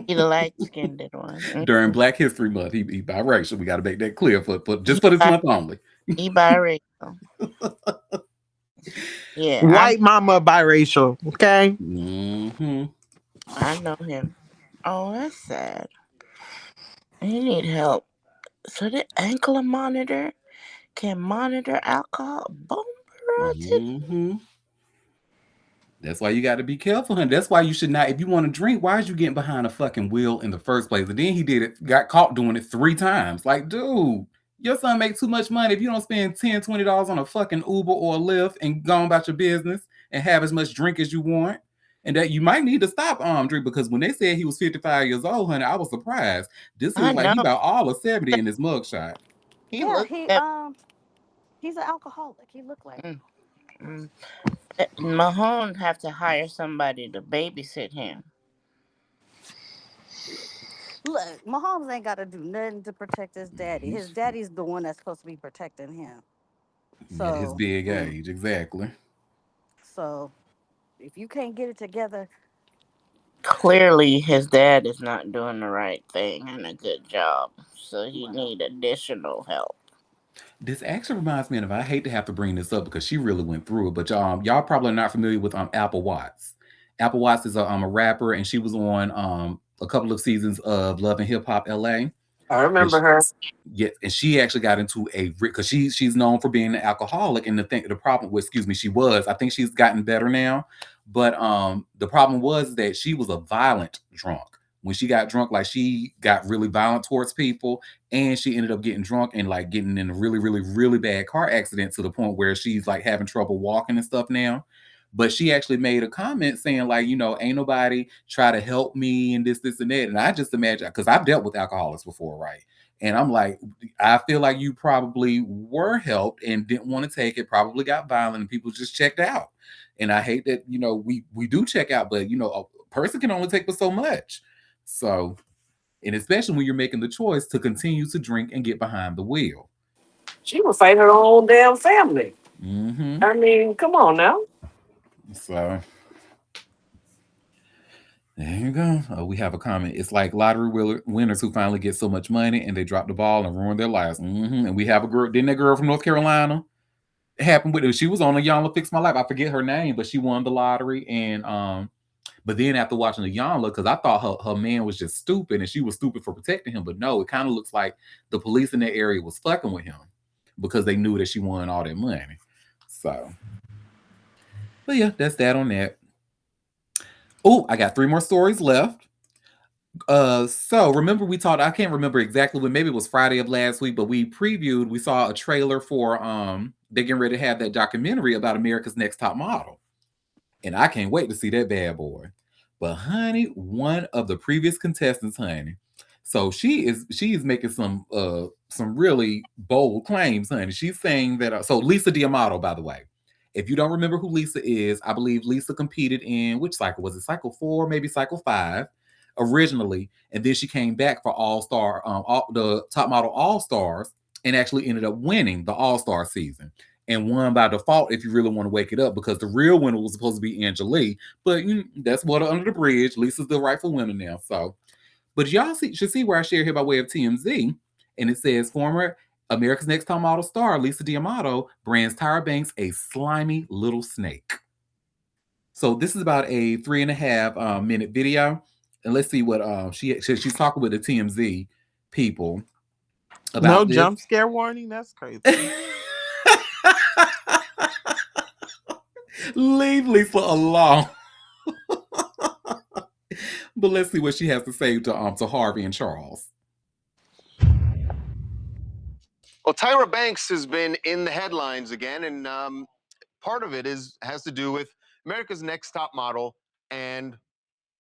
He the light skinned one.
During
Mm-hmm.
Black History Month, he biracial. We got to make that clear for
He,
just for this
bi-
month only.
he biracial. Yeah,
White mama biracial. Okay.
Hmm.
I know him. Oh, that's sad. He need help. So the ankle monitor can monitor alcohol. Boom,
Hmm. That's why you got to be careful, honey. That's why you should not. If you want to drink, why is you getting behind a fucking wheel in the first place? And then he got caught doing it 3 times. Like, dude, your son makes too much money. If you don't spend $10, $20 on a fucking Uber or a Lyft and go on about your business and have as much drink as you want, and that you might need to stop drink, because when they said he was 55 years old, honey, I was surprised. This
I
looks like
know.
he about all of 70 in his mugshot.
He
Yeah,
looked at
he's an alcoholic. He looked like
mm, mm. Mahone have to hire somebody to babysit him.
look, Mahomes ain't gotta do nothing to protect his daddy. His
He's
daddy's the one that's supposed to be protecting him.
at his
So
big age, exactly.
so If you can't get it together,
Clearly, his dad is not doing the right thing and a good job, so he need additional help.
This actually reminds me of, I hate to have to bring this up because she really went through it, but y'all probably are not familiar with Apple Watts. Apple Watts is a rapper, and she was on a couple of seasons of Love and Hip Hop LA.
I
And
remember
she,
her.
yeah, and she actually got into because she's known for being an alcoholic, and the problem was, excuse me, she was. I think she's gotten better now, but the problem was that she was a violent drunk. When she got drunk, like she got really violent towards people, and she ended up getting drunk and like getting in a really, really, really bad car accident to the point where she's like having trouble walking and stuff now. But she actually made a comment saying, like, ain't nobody try to help me and this, and that. And I just imagine, because I've dealt with alcoholics before, right? And I'm like, I feel like you probably were helped and didn't want to take it, probably got violent, and people just checked out. And I hate that, we do check out, but a person can only take but so much. So, and especially when you're making the choice to continue to drink and get behind the wheel.
She would fight her own damn family.
Mm-hmm.
I mean, come on now.
So there you go. We have a comment. It's like lottery winners who finally get so much money and they drop the ball and ruin their lives. Mm-hmm. And we have a girl. Didn't that girl from North Carolina? It happened with her. She was on a Yonla Fix My Life. I forget her name, but she won the lottery. And but then after watching the Yonla, because I thought her man was just stupid and she was stupid for protecting him. But no, it kind of looks like the police in that area was fucking with him because they knew that she won all that money. So, but yeah, that's that on that. Oh, I got 3 more stories left. So remember we talked, I can't remember exactly when, maybe it was Friday of last week, but we saw a trailer for they're getting ready to have that documentary about America's Next Top Model. And I can't wait to see that bad boy. But honey, one of the previous contestants, honey. So she is making some really bold claims, honey. She's saying that so Lisa D'Amato, by the way. If you don't remember who Lisa is, I believe Lisa competed in which cycle? Was it cycle 4, maybe cycle 5 originally, and then she came back for All-Star, the Top Model All-Stars, and actually ended up winning the All-Star season. And won by default if you really want to wake it up, because the real winner was supposed to be Angelique, but that's water under the bridge. Lisa's the rightful winner now. So, but y'all should see where I share here by way of TMZ, and it says former America's Next Top Model star Lisa D'Amato brands Tyra Banks a slimy little snake. So this is about a 3.5 minute video, and let's see what she's talking with the TMZ people about.
No
this.
jump scare warning. That's crazy.
Leave Lisa alone. But let's see what she has to say to Harvey and Charles.
Well, Tyra Banks has been in the headlines again, and part of it has to do with America's Next Top Model and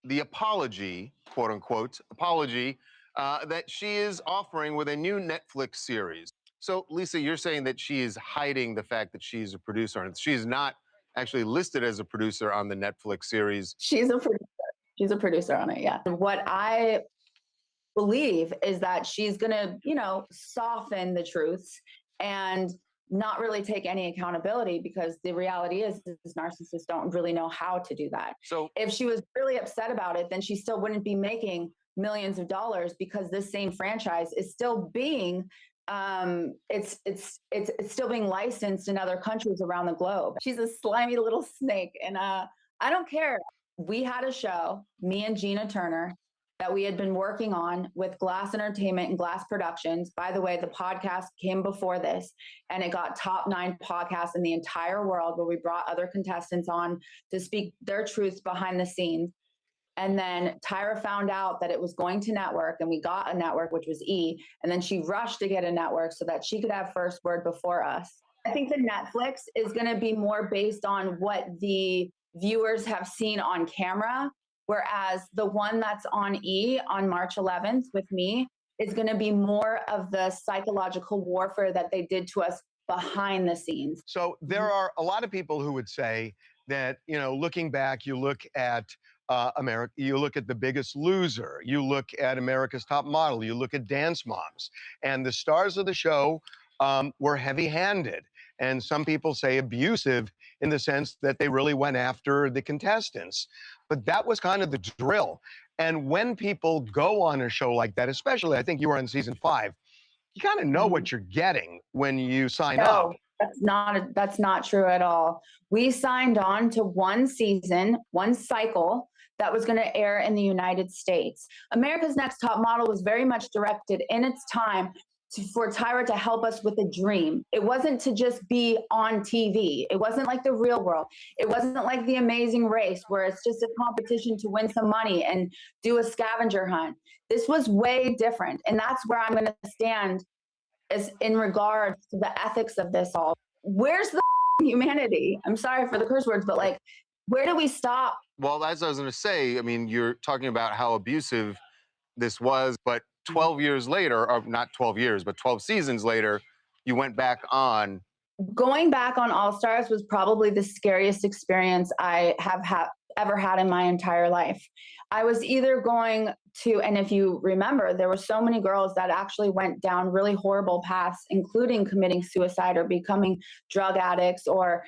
the apology, quote unquote, apology that she is offering with a new Netflix series. So, Lisa, you're saying that she is hiding the fact that she's a producer on it. She is not actually listed as a producer on the Netflix series.
She's a producer. She's a producer on it, yeah. What I believe is that she's gonna, soften the truths and not really take any accountability, because the reality is narcissists don't really know how to do that.
So
if she was really upset about it, then she still wouldn't be making millions of dollars, because this same franchise is still being it's still being licensed in other countries around the globe. She's a slimy little snake, and I don't care. We had a show, me and Gina Turner, that we had been working on with Glass Entertainment and Glass Productions. By the way, the podcast came before this, and it got top 9 podcasts in the entire world, where we brought other contestants on to speak their truths behind the scenes. And then Tyra found out that it was going to network, and we got a network, which was E. And then she rushed to get a network so that she could have first word before us. I think the Netflix is going to be more based on what the viewers have seen on camera, whereas the one that's on E on March 11th with me is going to be more of the psychological warfare that they did to us behind the scenes.
So there are a lot of people who would say that, looking back, you look at America, you look at The Biggest Loser, you look at America's Top Model, you look at Dance Moms, and the stars of the show were heavy-handed. and some people say abusive in the sense that they really went after the contestants. But that was kind of the drill. And when people go on a show like that, especially I think you were on season 5, you kind of know what you're getting when you sign up.
No, that's not true at all. We signed on to one season, one cycle that was going to air in the United States. America's Next Top Model was very much directed in its time for Tyra to help us with a dream. It wasn't to just be on TV. It wasn't like the real world. It wasn't like the Amazing Race where it's just a competition to win some money and do a scavenger hunt. This was way different. And that's where I'm going to stand is in regards to the ethics of this all. Where's the humanity? I'm sorry for the curse words, but like, where do we stop?
Well, as I was going to say, I mean, you're talking about how abusive this was, but 12 years later, or not 12 years, but 12 seasons later, you went back on.
Going back on All Stars was probably the scariest experience I have ever had in my entire life. I was either going to, and if you remember, there were so many girls that actually went down really horrible paths, including committing suicide or becoming drug addicts or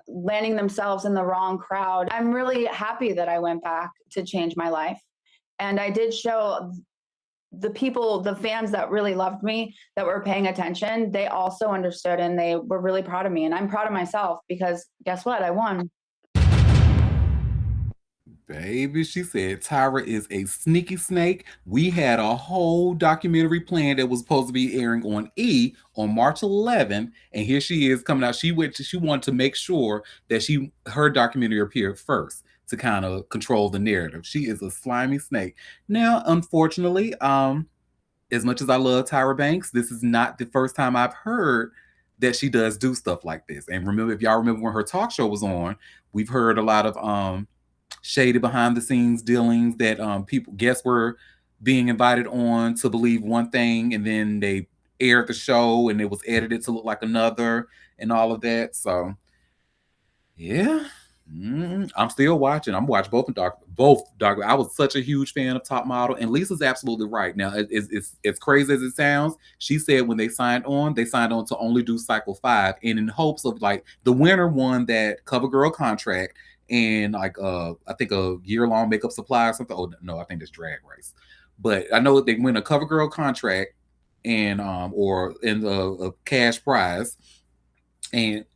landing themselves in the wrong crowd. I'm really happy that I went back to change my life. And I did show the people, the fans that really loved me, that were paying attention, they also understood and they were really proud of me. And I'm proud of myself because guess what? I won.
Baby, she said Tyra is a sneaky snake. We had a whole documentary planned that was supposed to be airing on E on March 11th, and here she is coming out. She wanted to make sure that her documentary appeared first to kind of control the narrative. She is a slimy snake. Now, unfortunately, as much as I love Tyra Banks, this is not the first time I've heard that she does do stuff like this. And remember, if y'all remember when her talk show was on, we've heard a lot of shady behind the scenes dealings that guests were being invited on to believe one thing, and then they aired the show and it was edited to look like another and all of that. So yeah. I'm still watching. I'm watching both doc. I was such a huge fan of Top Model, and Lisa's absolutely right. Now, it's as crazy as it sounds. She said when they signed on to only do cycle 5, and in hopes of like the winner won that CoverGirl contract and like I think a year-long makeup supply or something. Oh no, I think it's Drag Race, but I know they win a CoverGirl contract and or in a cash prize. And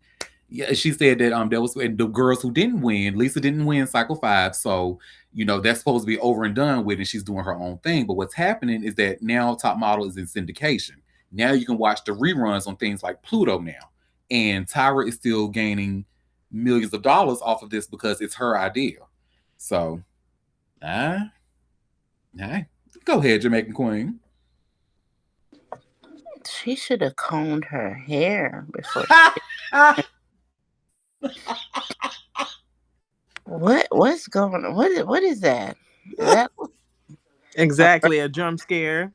yeah, she said that there was, and the girls who didn't win, Lisa didn't win cycle 5, so that's supposed to be over and done with, and she's doing her own thing. But what's happening is that now Top Model is in syndication. Now you can watch the reruns on things like Pluto now, and Tyra is still gaining millions of dollars off of this because it's her idea. So, go ahead, Jamaican Queen.
She should have combed her hair before. What's going on? What is that?
Exactly, a jump scare.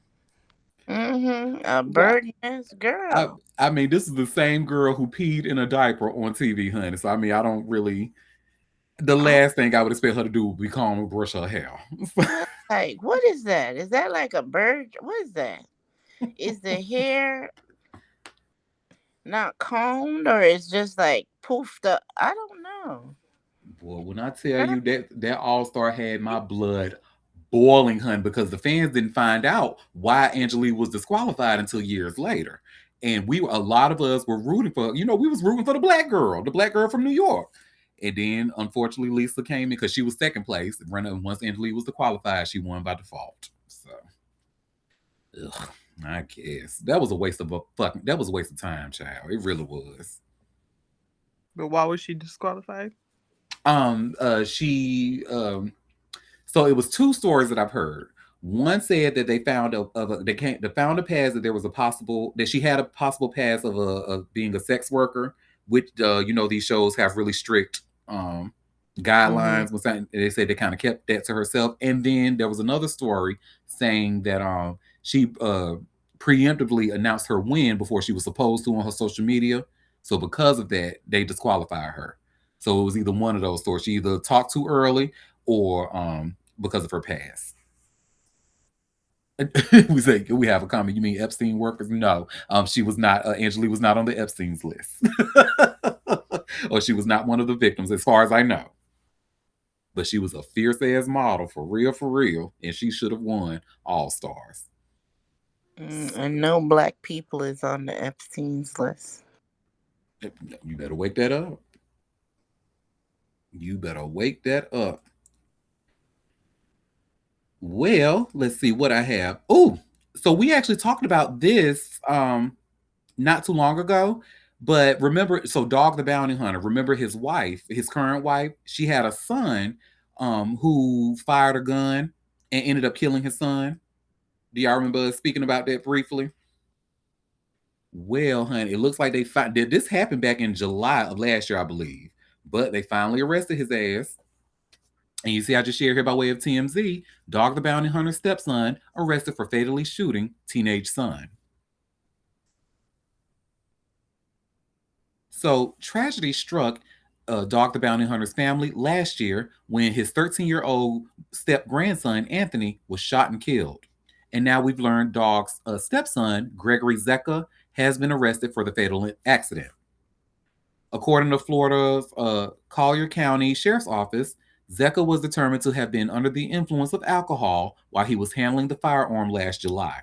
A bird nest girl.
I mean, this is the same girl who peed in a diaper on TV, honey. So I mean, I don't really. The last thing I would expect her to do would be comb and brush her hair.
Like, what is that? Is that like a bird? What is that? Is the hair not combed, or it's just like poofed up? I don't know.
Boy, when I tell you that All-Star had my blood boiling, hun, because the fans didn't find out why Angelique was disqualified until years later. And a lot of us were rooting for, we was rooting for the black girl from New York. And then, unfortunately, Lisa came in because she was second place. Once Angelique was disqualified, she won by default. So, I guess that was a waste of time, child. It really was.
But why was she disqualified?
So it was 2 stories that I've heard. One said that they found they found a past that there was that she had a possible past of being a sex worker, which these shows have really strict guidelines. Mm-hmm. They said they kind of kept that to herself. And then there was another story saying that she preemptively announced her win before she was supposed to on her social media. So because of that, they disqualified her. So it was either one of those stories. She either talked too early or because of her past. We say we have a comment. You mean Epstein workers? No, she was not. Angelique was not on the Epstein's list, or she was not one of the victims, as far as I know. But she was a fierce ass model for real, and she should have won All Stars.
And no black people is on the Epstein's list.
You better wake that up. You better wake that up. Well, let's see what I have. Oh, so we actually talked about this not too long ago. But remember, so Dog the Bounty Hunter, remember his wife, his current wife, she had a son who fired a gun and ended up killing his son. Do y'all remember us speaking about that briefly? Well, honey, it looks like they found did this happen back in July of last year, I believe. But they finally arrested his ass. And you see, I just shared here by way of TMZ, Dog the Bounty Hunter's stepson arrested for fatally shooting teenage son. So tragedy struck Dog the Bounty Hunter's family last year when his 13-year-old step grandson Anthony was shot and killed. And now we've learned Dog's stepson, Gregory Zecca, has been arrested for the fatal accident. According to Florida's Collier County Sheriff's Office, Zecca was determined to have been under the influence of alcohol while he was handling the firearm last July.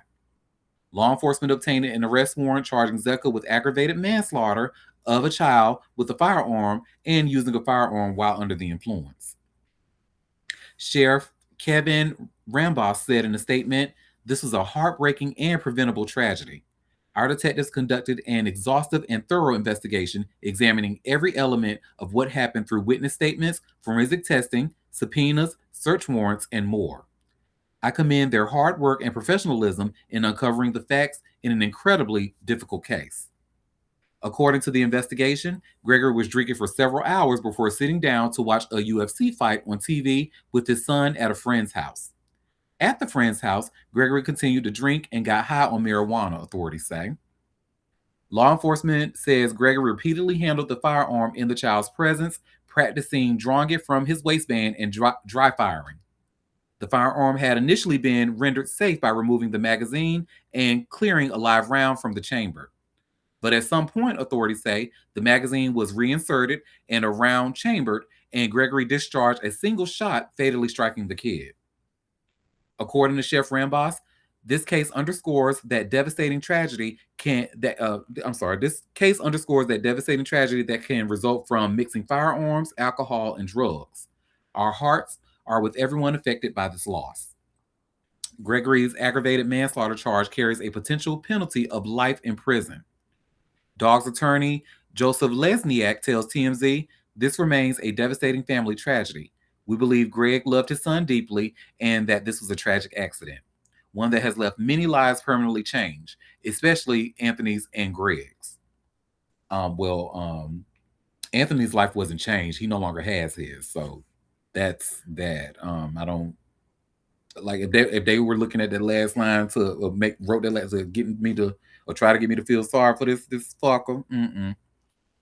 Law enforcement obtained an arrest warrant charging Zecca with aggravated manslaughter of a child with a firearm and using a firearm while under the influence. Sheriff Kevin Rambos said in a statement, "This was a heartbreaking and preventable tragedy. Our detectives conducted an exhaustive and thorough investigation, examining every element of what happened through witness statements, forensic testing, subpoenas, search warrants, and more. I commend their hard work and professionalism in uncovering the facts in an incredibly difficult case." According to the investigation, Gregory was drinking for several hours before sitting down to watch a UFC fight on TV with his son at a friend's house. At the friend's house, Gregory continued to drink and got high on marijuana, authorities say. Law enforcement says Gregory repeatedly handled the firearm in the child's presence, practicing drawing it from his waistband and dry firing. The firearm had initially been rendered safe by removing the magazine and clearing a live round from the chamber. But at some point, authorities say, the magazine was reinserted and a round chambered, and Gregory discharged a single shot, fatally striking the kid. According to Chef Rambos, this case underscores that devastating tragedy this case underscores that devastating tragedy that can result from mixing firearms, alcohol, and drugs. Our hearts are with everyone affected by this loss. Gregory's aggravated manslaughter charge carries a potential penalty of life in prison. Dog's attorney, Joseph Lesniak, tells TMZ, "This remains a devastating family tragedy. We believe Greg loved his son deeply and that this was a tragic accident, one that has left many lives permanently changed, especially Anthony's and Greg's." Anthony's life wasn't changed. He no longer has his. So that's that. I don't like if they were looking at that last line to wrote that last to get me to or try to get me to feel sorry for this fucker.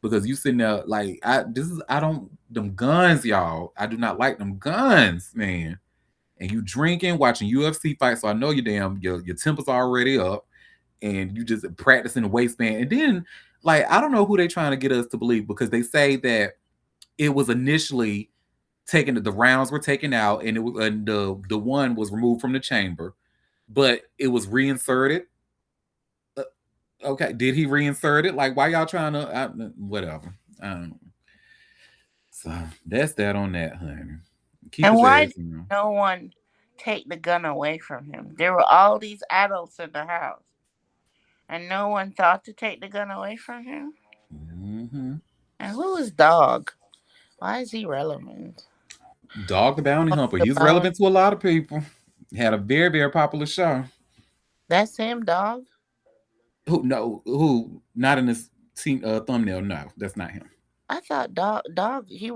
Because you sitting there like I don't them guns, y'all. I do not like them guns, man. And you drinking, watching UFC fights, so I know your temper's already up, and you just practicing the waistband. And then, like, I don't know who they trying to get us to believe because they say that it was initially taken, the rounds were taken out, and the one was removed from the chamber, but it was reinserted. Okay, did he reinsert it? Like, why y'all trying to whatever? So that's that on that, honey. Keep
And
his
why
ass,
did no one take the gun away from him? There were all these adults in the house, and no one thought to take the gun away from him.
Mm-hmm.
And who is Dog? Why is he relevant?
Dog the Bounty Hunter. He's relevant to a lot of people. Had a very, very popular show.
That's him, Dog?
Who not in this thumbnail. No, that's not him.
I thought Dog he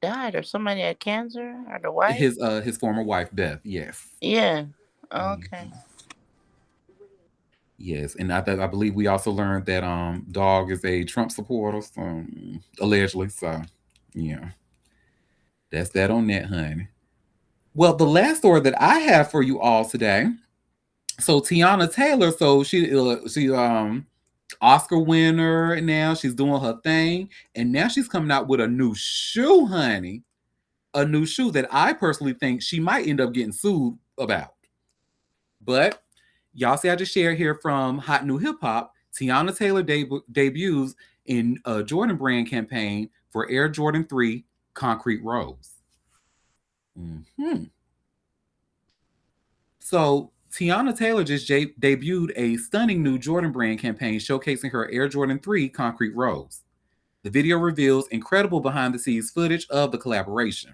died, or somebody had cancer, or the wife.
His former wife Beth. Yes.
Yeah. Okay.
Yes, and I believe we also learned that Dog is a Trump supporter, allegedly. So yeah, that's that on that, honey. Well, the last story that I have for you all today So Tiana Taylor, so she Oscar winner now. She's doing her thing, and now she's coming out with a new shoe, honey. A new shoe that I personally think she might end up getting sued about. But y'all see, I just shared here from Hot New Hip Hop. Tiana Taylor debuts in a Jordan brand campaign for Air Jordan 3 Concrete Rose. Hmm. So Tiana Taylor just debuted a stunning new Jordan brand campaign showcasing her Air Jordan 3 Concrete Rose. The video reveals incredible behind the scenes footage of the collaboration.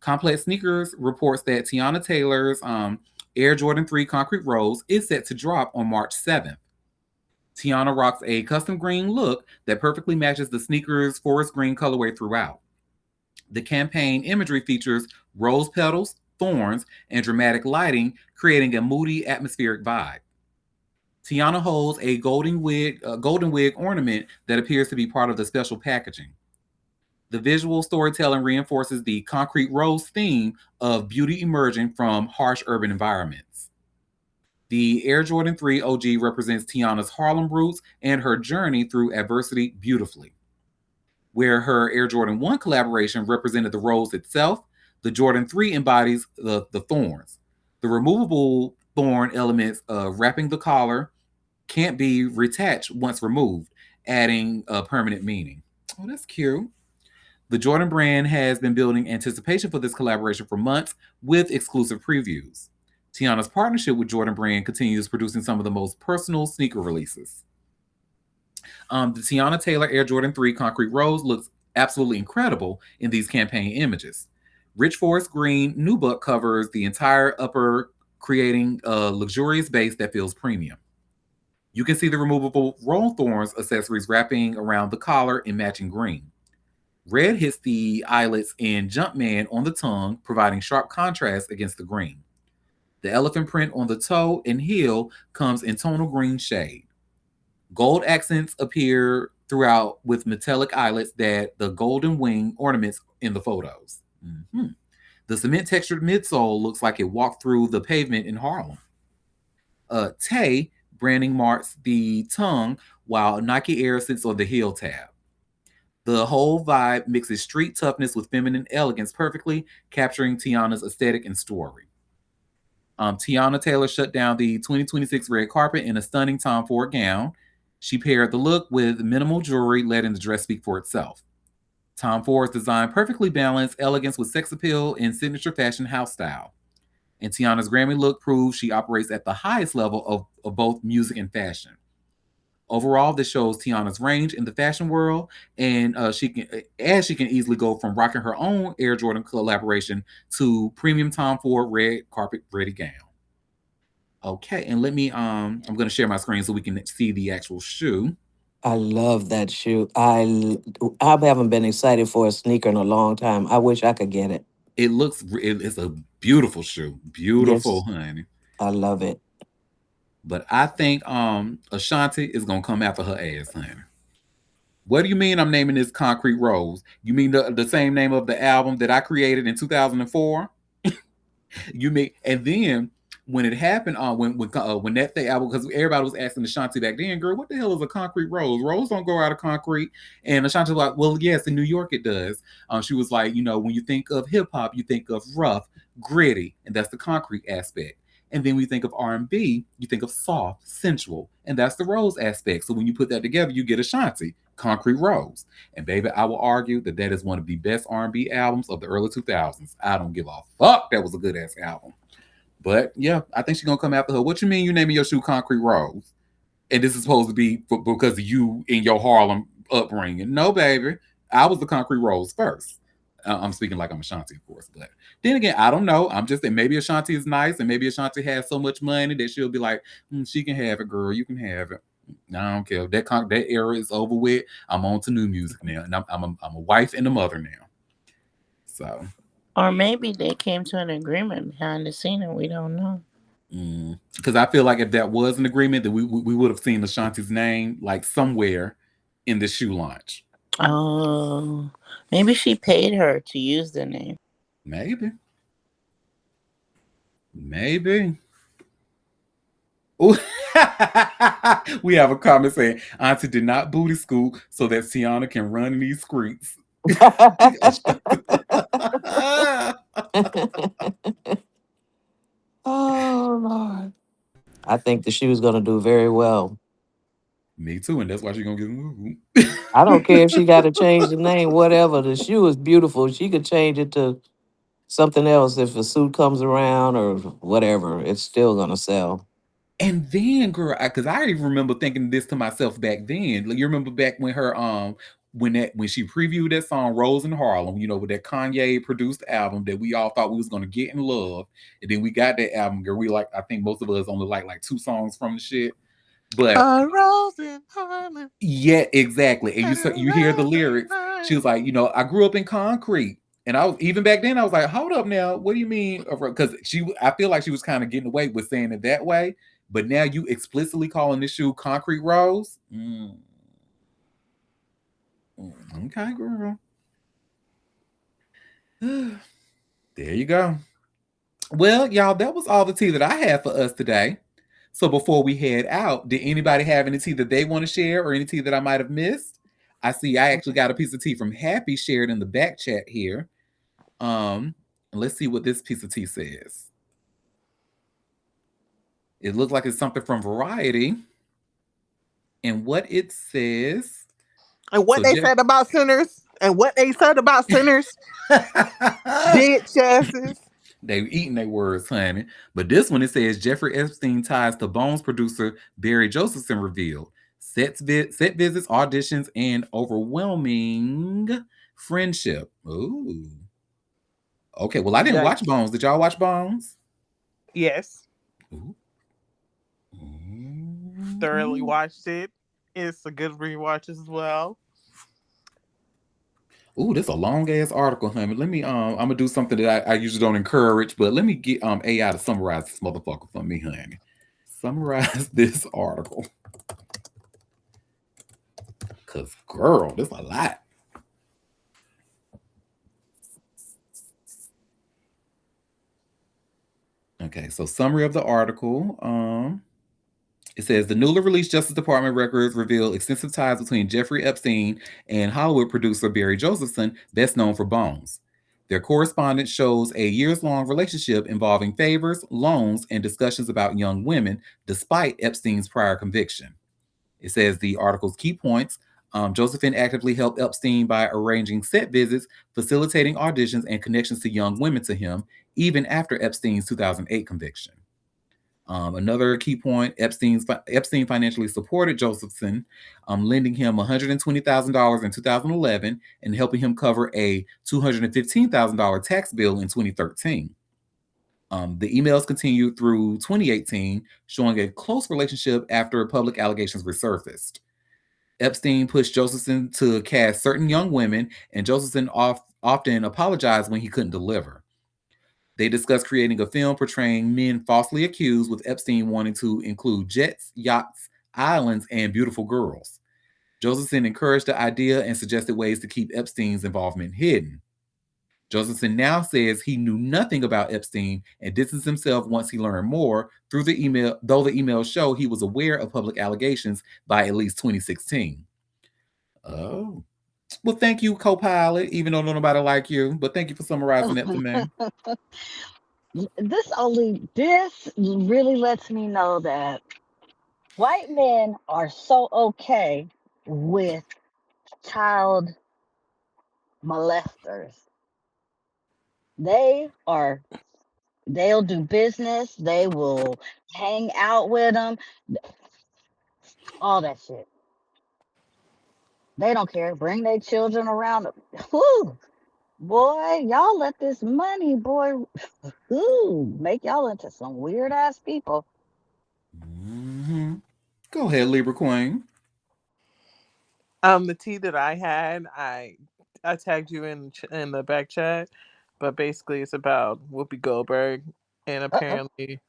Complex Sneakers reports that Tiana Taylor's Air Jordan 3 Concrete Rose is set to drop on March 7th. Tiana rocks a custom green look that perfectly matches the sneaker's forest green colorway throughout. The campaign imagery features rose petals, thorns, and dramatic lighting, creating a moody, atmospheric vibe. Tiana holds a golden wig ornament that appears to be part of the special packaging. The visual storytelling reinforces the concrete rose theme of beauty emerging from harsh urban environments. The Air Jordan 3 OG represents Tiana's Harlem roots and her journey through adversity beautifully. Where her Air Jordan 1 collaboration represented the rose itself, the Jordan 3 embodies the thorns. The removable thorn elements wrapping the collar can't be retouched once removed, adding a permanent meaning. Oh, that's cute. The Jordan brand has been building anticipation for this collaboration for months with exclusive previews. Tiana's partnership with Jordan brand continues producing some of the most personal sneaker releases. The Tiana Taylor Air Jordan 3 Concrete Rose looks absolutely incredible in these campaign images. Rich forest green nubuck covers the entire upper, creating a luxurious base that feels premium. You can see the removable roll thorns accessories wrapping around the collar in matching green. Red hits the eyelets and Jumpman on the tongue, providing sharp contrast against the green. The elephant print on the toe and heel comes in tonal green shade. Gold accents appear throughout with metallic eyelets that the golden wing ornaments in the photos. Mm-hmm. The cement textured midsole looks like it walked through the pavement in Harlem. Tay branding marks the tongue while Nike Air sits on the heel tab. The whole vibe mixes street toughness with feminine elegance perfectly, capturing Tiana's aesthetic and story. Tiana Taylor shut down the 2026 red carpet in a stunning Tom Ford gown. She paired the look with minimal jewelry, letting the dress speak for itself. Tom Ford's design perfectly balanced elegance with sex appeal and signature fashion house style. And Tiana's Grammy look proves she operates at the highest level of both music and fashion. Overall, this shows Tiana's range in the fashion world, and she can easily go from rocking her own Air Jordan collaboration to premium Tom Ford red carpet ready gown. Okay, and let me I'm gonna share my screen so we can see the actual shoe.
I love that shoe. I haven't been excited for a sneaker in a long time. I wish I could get it.
It's a beautiful shoe, beautiful,
Yes,
honey.
I love it.
But I think Ashanti is gonna come after her ass, honey. What do you mean I'm naming this Concrete Rose? You mean the same name of the album that I created in 2004? You mean, and then when it happened, when that thing album, because everybody was asking Ashanti back then, girl, what the hell is a concrete rose? Rose don't grow out of concrete. And Ashanti was like, well, yes, in New York it does. She was like, when you think of hip hop, you think of rough, gritty, and that's the concrete aspect. And then when you think of R&B, you think of soft, sensual, and that's the rose aspect. So when you put that together, you get Ashanti, Concrete Rose. And baby, I will argue that that is one of the best R&B albums of the early 2000s. I don't give a fuck. That was a good ass album. But yeah, I think she's gonna come after her. What you mean you naming your shoe Concrete Rose? And this is supposed to be because of you in your Harlem upbringing. No, baby. I was the Concrete Rose first. I'm speaking like I'm Ashanti, of course. But then again, I don't know. I'm just saying maybe Ashanti is nice and maybe Ashanti has so much money that she'll be like, she can have it, girl. You can have it. I don't care. That era is over with. I'm on to new music now. And I'm a wife and a mother now. So.
Or maybe they came to an agreement behind the scene and we don't know.
Because I feel like if that was an agreement, that we would have seen Ashanti's name like somewhere in the shoe launch.
Oh, maybe she paid her to use the name.
Maybe. Ooh. We have a comment saying Auntie did not booty school so that Tiana can run in these streets. She goes straight to-
Oh Lord. I think that she was gonna do very well.
Me too, and that's why she's gonna get.
I don't care if she got to change the name, whatever. The shoe is beautiful. She could change it to something else if a suit comes around or whatever. It's still gonna sell.
And then, girl, because I even remember thinking this to myself back then. Like, you remember back when her when she previewed that song "Rose in Harlem," with that Kanye produced album that we all thought we was gonna get in love, and then we got that album, girl. We I think most of us only like two songs from the shit, but
A rose in Harlem.
yeah, exactly. And
A
you hear the
rose in
lyrics. She
Harlem.
was like, I grew up in concrete. And I was even back then. I was like, "Hold up, now. What do you mean?" Because I feel like she was kind of getting away with saying it that way. But now you explicitly calling this shoe Concrete Rose. Okay, girl. There you go. Well, y'all, that was all the tea that I had for us today. So before we head out, did anybody have any tea that they want to share or any tea that I might have missed? I see I actually got a piece of tea from Happy shared in the back chat here. Let's see what this piece of tea says. It looks like it's something from Variety. And what it says.
And what
So
they said about sinners. And what they said about sinners. Bitch asses.
They eating their words, honey. But this one, it says Jeffrey Epstein ties to Bones producer Barry Josephson revealed. Set visits, auditions, and overwhelming friendship. Ooh. Okay, well, I didn't watch
Yikes.
Bones. Did y'all watch Bones?
Yes.
Ooh.
Thoroughly watched it. It's a good rewatch as well.
Ooh, this is a long ass article, honey. Let me I'm gonna do something that I usually don't encourage, but let me get AI to summarize this motherfucker for me, honey. Summarize this article. Cause girl, this a lot. Okay, so summary of the article. It says the newly released Justice Department records reveal extensive ties between Jeffrey Epstein and Hollywood producer Barry Josephson, best known for Bones. Their correspondence shows a years long relationship involving favors, loans, and discussions about young women, despite Epstein's prior conviction. It says the article's key points. Josephine actively helped Epstein by arranging set visits, facilitating auditions, and connections to young women to him, even after Epstein's 2008 conviction. Another key point: Epstein financially supported Josephson, lending him $120,000 in 2011 and helping him cover a $215,000 tax bill in 2013. The emails continued through 2018, showing a close relationship after public allegations resurfaced. Epstein pushed Josephson to cast certain young women, and Josephson often apologized when he couldn't deliver. They discussed creating a film portraying men falsely accused, with Epstein wanting to include jets, yachts, islands, and beautiful girls. Josephson encouraged the idea and suggested ways to keep Epstein's involvement hidden. Josephson now says he knew nothing about Epstein and distanced himself once he learned more through the email, though the emails show he was aware of public allegations by at least 2016. Oh. Well, thank you, co-pilot, even though nobody like you, but thank you for summarizing that for me.
This really lets me know that white men are so okay with child molesters. They are, they'll do business, they will hang out with them, all that shit. They don't care. Bring their children around. Whew, boy, y'all let this money, boy, make y'all into some weird ass people.
Mm-hmm. Go ahead, Libra Queen.
The tea that I had, I tagged you in the back chat, but basically it's about Whoopi Goldberg, and
Uh-oh.
apparently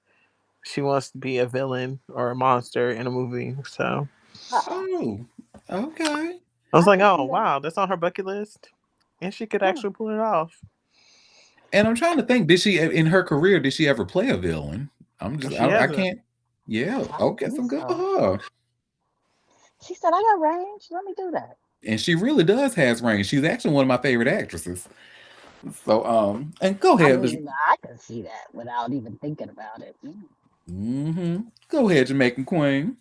she wants to be a villain or a monster in a movie. So
Uh-oh.
Oh, okay.
I was
I
like,
can
oh
see that.
wow, that's on her bucket list, and she could
Huh.
actually pull it off.
And I'm trying to think, did she in her career, did she ever play a villain?
She
I
hasn't.
can't. Yeah.
I
Okay, so
think
good for
so.
her.
She said, I got range. Let me do that.
And she really does has range. She's actually one of my favorite actresses. So and go
I
ahead.
mean, I can see that without even thinking about it.
Mm-hmm. Go ahead, Jamaican Queen.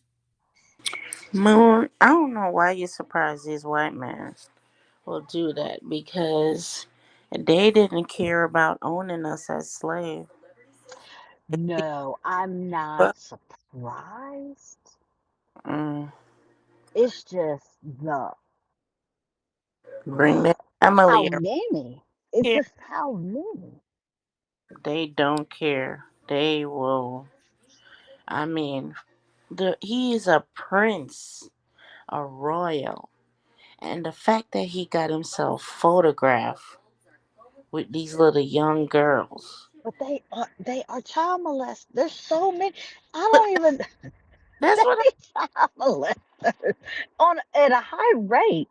Moon, I don't know why you're surprised these white men will do that because they didn't care about owning us as slaves.
No, I'm not
But
surprised.
mm,
It's just the
bring their
how
family around
many. It's
here.
just how many.
They don't care. They will. I mean, he is a prince, a royal, and the fact that he got himself photographed with these little young girls.
But they are child molesters. There's so many. I
But
don't even
that's what.
they child molesters on at a high rate.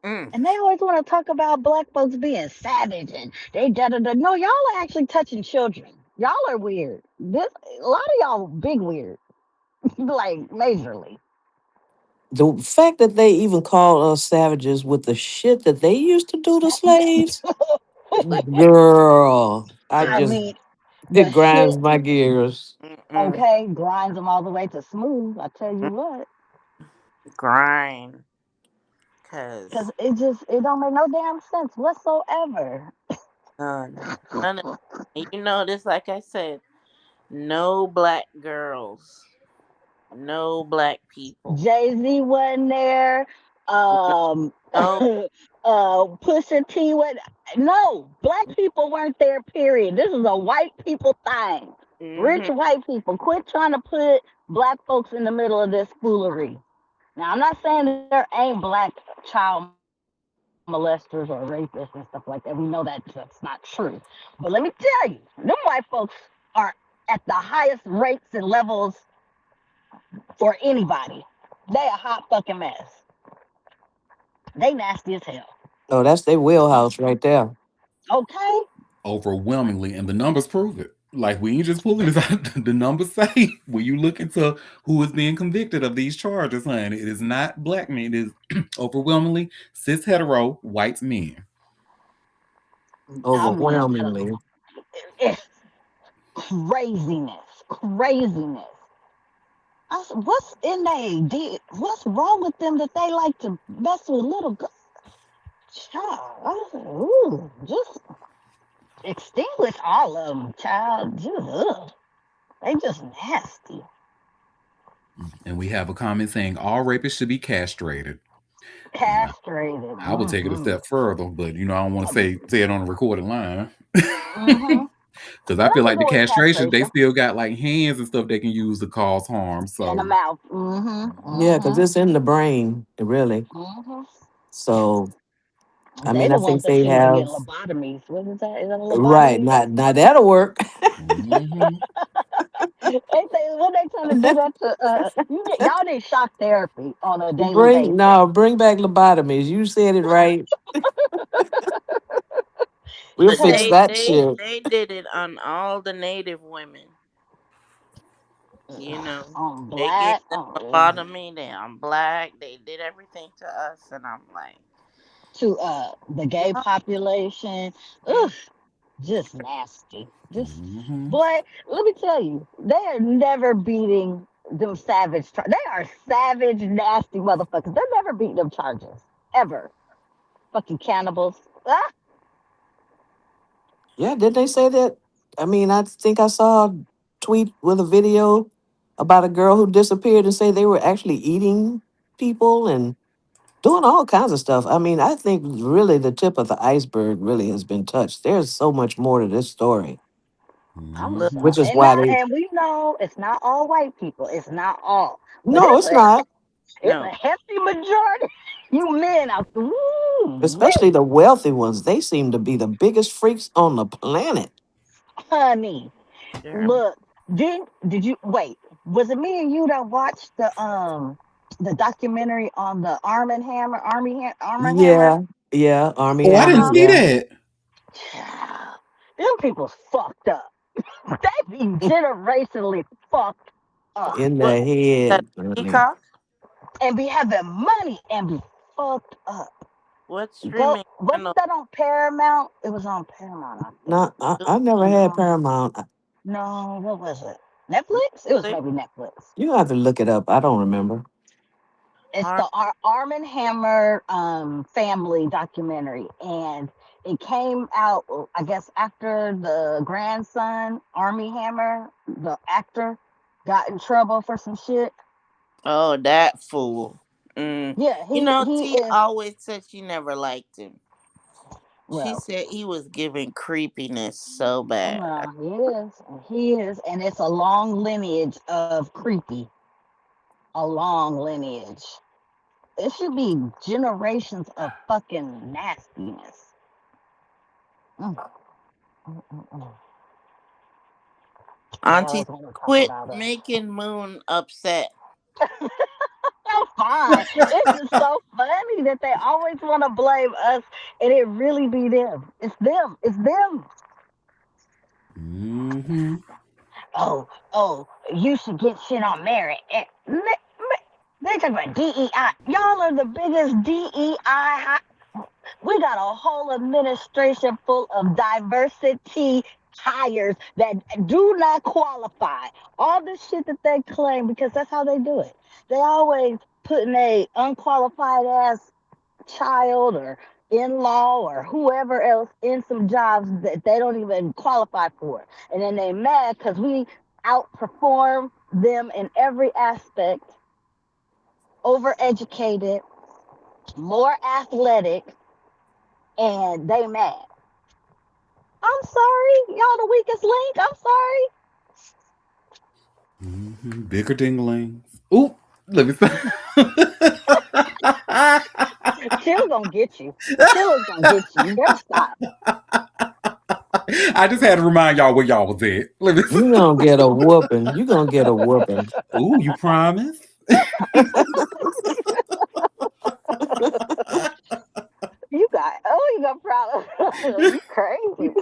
Mm,
And they always want to talk about black folks being savage and they da da da. No, y'all are actually touching children. Y'all are weird. This a lot of y'all big weird, like majorly.
The fact that they even call us savages with the shit that they used to do to slaves, girl, I
I
girl.
just
mean,
it
the
grinds
shit.
my gears.
Mm-mm.
Okay, grinds them all the way to smooth. I tell you what,
Grind,
because
cause
it don't make no damn sense whatsoever.
none of. And you know this, like I said, no black girls, no black people,
Jay Z wasn't there.
no,
Um,
no.
Pusha T went. No, black people weren't there. Period. This is a white people thing. Rich
Mm-hmm.
white people. Quit trying to put black folks in the middle of this foolery. Now, I'm not saying there ain't black child molesters or rapists and stuff like that. We know that that's not true. But let me tell you, them white folks are at the highest rates and levels for anybody. They a hot fucking mess. They nasty as hell.
Oh, that's their wheelhouse right there.
Okay?
Overwhelmingly, and the numbers prove it. Like we ain't just pulling this out. The numbers say when you look into who is being convicted of these charges, honey, it is not black men. It is overwhelmingly cis hetero white men.
I mean,
Overwhelmingly.
it's craziness. Craziness. I said, what's in they did? What's wrong with them that they like to mess with little girls? Child, I said, ooh, just extinguish all of them, child. Just, ugh. They just nasty.
And we have a comment saying all rapists should be castrated. Now,
Castrated.
I would take it a
Mm-hmm.
step further, but I don't want to say it on a recorded line.
Mm-hmm.
Because I feel
Nothing to
like the
do with
castration, they
castration.
still got like hands and stuff they can use to cause harm.
In the
So,
mouth. Mm-hmm.
Yeah, because
Mm-hmm.
it's in the brain, really.
Mm-hmm.
So, I
They
mean,
the
I
ones
think
that
they
should be
have
getting lobotomies. What is that? Is that a
right.
lobotomy?
Now that'll work.
mhm.
Ain't they when they trying to do that to y'all need shock therapy on a daily
Bring
basis.
no, bring back lobotomies. You said it right. We'll
But
fix
Because
that shit.
they did it on all the native women. You know, they gave
black
them lobotomy. They on black. They did everything to us, and I'm like,
to the gay
yeah.
population.
Mm,
Ugh, just nasty. Just
Mhm.
boy, let me tell you, they are never beating them savage. They are savage, nasty motherfuckers. They're never beating them charges ever. Fucking cannibals. Ah,
Yeah, did they say that? I mean, I think I saw a tweet with a video about a girl who disappeared and say they were actually eating people and doing all kinds of stuff. I mean, I think really the tip of the iceberg really has been touched. There's so much more to this story,
I'm
look,
Mhm.
which is
and
why
not,
they.
and we know it's not all white people. It's not all, but
No, it's not.
it's a
no,
hefty majority. You men out there, woo,
Especially
wee,
the wealthy ones. They seem to be the biggest freaks on the planet.
honey.
they're
Look, did you wait? Was it me and you that watched the documentary on the Arm and Hammer Arm and Hammer?
Yeah, yeah. Army
Oh, I
Hammer.
didn't
Child,
see
Yeah.
that.
child, them people's fucked up. They be generationally fucked.
in
What,
their
that
head, honey.
Peacock?
And be having money and be fucked up.
What
Go,
streaming
wasn't
channel
that on Paramount? It was on Paramount, I think.
No, I,
do
I never had
No,
Paramount.
no, what was it? Netflix? It was
it?
maybe Netflix.
You have to look it up. I don't remember.
It's
Har-
the Arm and Hammer family documentary, and it came out, I guess, after the grandson Army Hammer, the actor, got in trouble for some shit.
Oh, that fool. Mm.
Yeah,
You
he
know,
he
T
is.
always said she never liked him. She
Well,
said he was giving creepiness so bad.
he is, and it's a long lineage of creepy, a long lineage. It should be generations of fucking nastiness. Mm, mm, mm, mm. They
Auntie,
always want to talk
quit
about us.
making Moon upset.
I'm fine. It's just so funny that they always want to blame us, and it really be them. It's them. It's them.
Mm-hmm.
Oh, you should get shit on merit. They talk about DEI. Y'all are the biggest DEI. We got a whole administration full of diversity hires that do not qualify. All the shit that they claim, because that's how they do it. They always putting a unqualified ass child or in-law or whoever else in some jobs that they don't even qualify for. And then they mad because we outperform them in every aspect, overeducated, more athletic, and they mad. I'm sorry, y'all the weakest link. I'm sorry.
Mm-hmm. Bigger dinglings. Ooh, let me stop.
Chill gonna get you. Chill is gonna get you. You better stop.
I just had to remind y'all where y'all was at. Let me.
You gonna get a whooping. You gonna get a whooping.
Ooh, you promise?
You got problem. You crazy.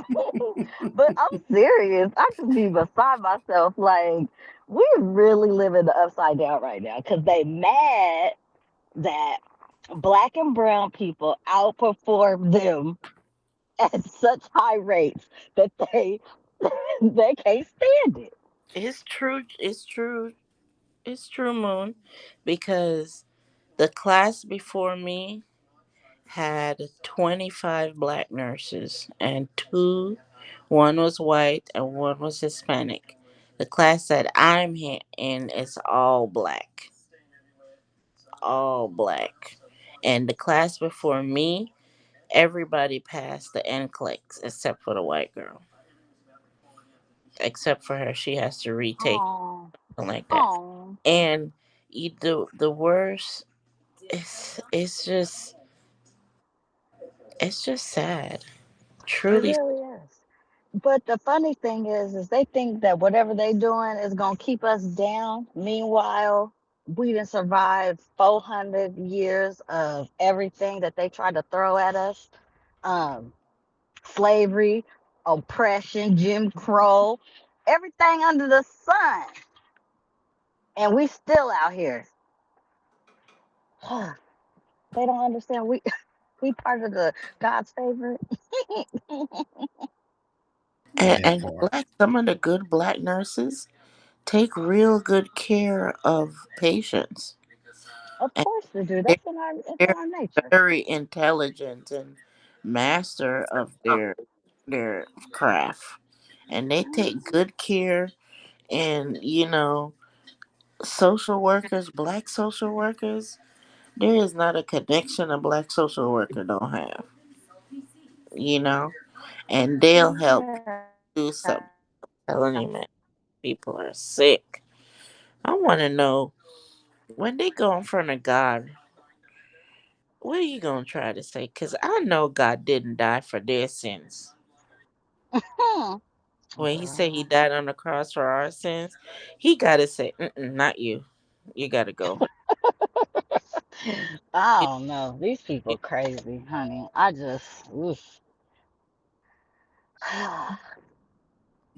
But I'm serious. I just be beside myself. Like, we really live in the upside down right now because they mad that black and brown people outperform them at such high rates that they can't stand it.
It's true. It's true. It's true, Moon. Because the class before me had 25 black nurses, and one was white and one was Hispanic. The class that in is all black. All black. And the class before me, everybody passed the NCLEX except for the white girl. Except for her, she has to retake
Oh,
something like that.
oh,
And the worst, it's just sad.
it
Truly.
really is. But the funny thing is they think that whatever they doing is gonna keep us down. Meanwhile, we done survived 400 years of everything that they tried to throw at us. Um, Slavery, oppression, Jim Crow, everything under the sun, and we still out here. They don't understand we part of the God's favorite.
That
And
part.
some of the good black nurses take real good care of patients.
Of
And
course they do.
they're,
It's in
they're
our nature.
very intelligent and master of their craft. And they take good care, and social workers, black social workers, there is not a connection a black social worker don't have, you know? And they'll help
Yeah.
do something. Telling you, man, people are sick. I want to know when they go in front of God, what are you going to try to say? Because I know God didn't die for their sins.
Hmm.
When he said he
Girl.
died on the cross for our sins, he got to say, mm-mm, not you. You got to go.
I
You-
don't know. These people
you-
crazy, honey. I just oof.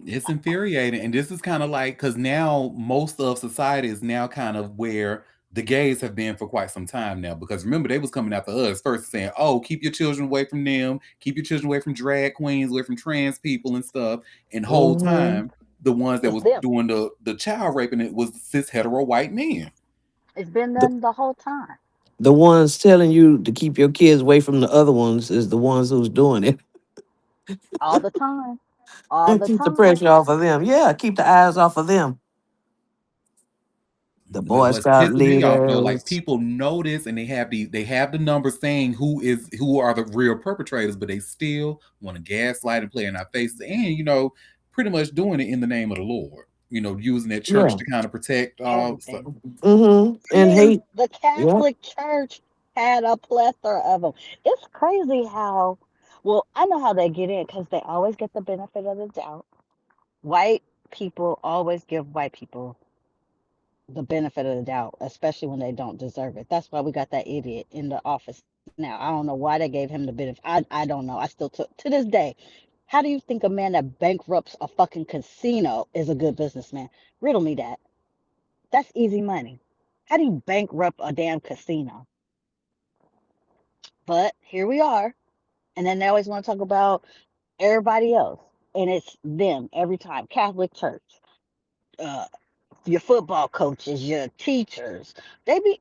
It's infuriating, and this is kind of like because now most of society is now kind of where the gays have been for quite some time now. Because remember, they was coming after us first, saying, "Oh, keep your children away from them, keep your children away from drag queens, away from trans people and stuff." And whole
Hmm.
time, the ones that
It's
was
them.
doing the child raping it was cis hetero white men.
It's been
The,
them the whole time.
the ones telling you to keep your kids away from the other ones is the ones who's doing it.
All the time. All
And
the
keep the
time.
pressure off of them. Yeah, keep the eyes off of them. The Boy
What's
Scout
pissing me off though, like
leaders.
people notice and they have the numbers saying who are the real perpetrators, but they still want to gaslight and play in our faces, and pretty much doing it in the name of the Lord. Using that church
Yeah.
to kind of protect.
Everything.
Hmm. And
And
hate.
the
Yeah.
Catholic Church had a plethora of them. It's crazy how, well, I know how they get in because they always get the benefit of the doubt. White people always give white people the benefit of the doubt, especially when they don't deserve it. That's why we got that idiot in the office now. I don't know why they gave him the benefit. I don't know. I still to this day. How do you think a man that bankrupts a fucking casino is a good businessman? Riddle me that. That's easy money. How do you bankrupt a damn casino? But here we are. And then they always want to talk about everybody else. And it's them every time. Catholic Church, uh, your football coaches, your teachers. They be,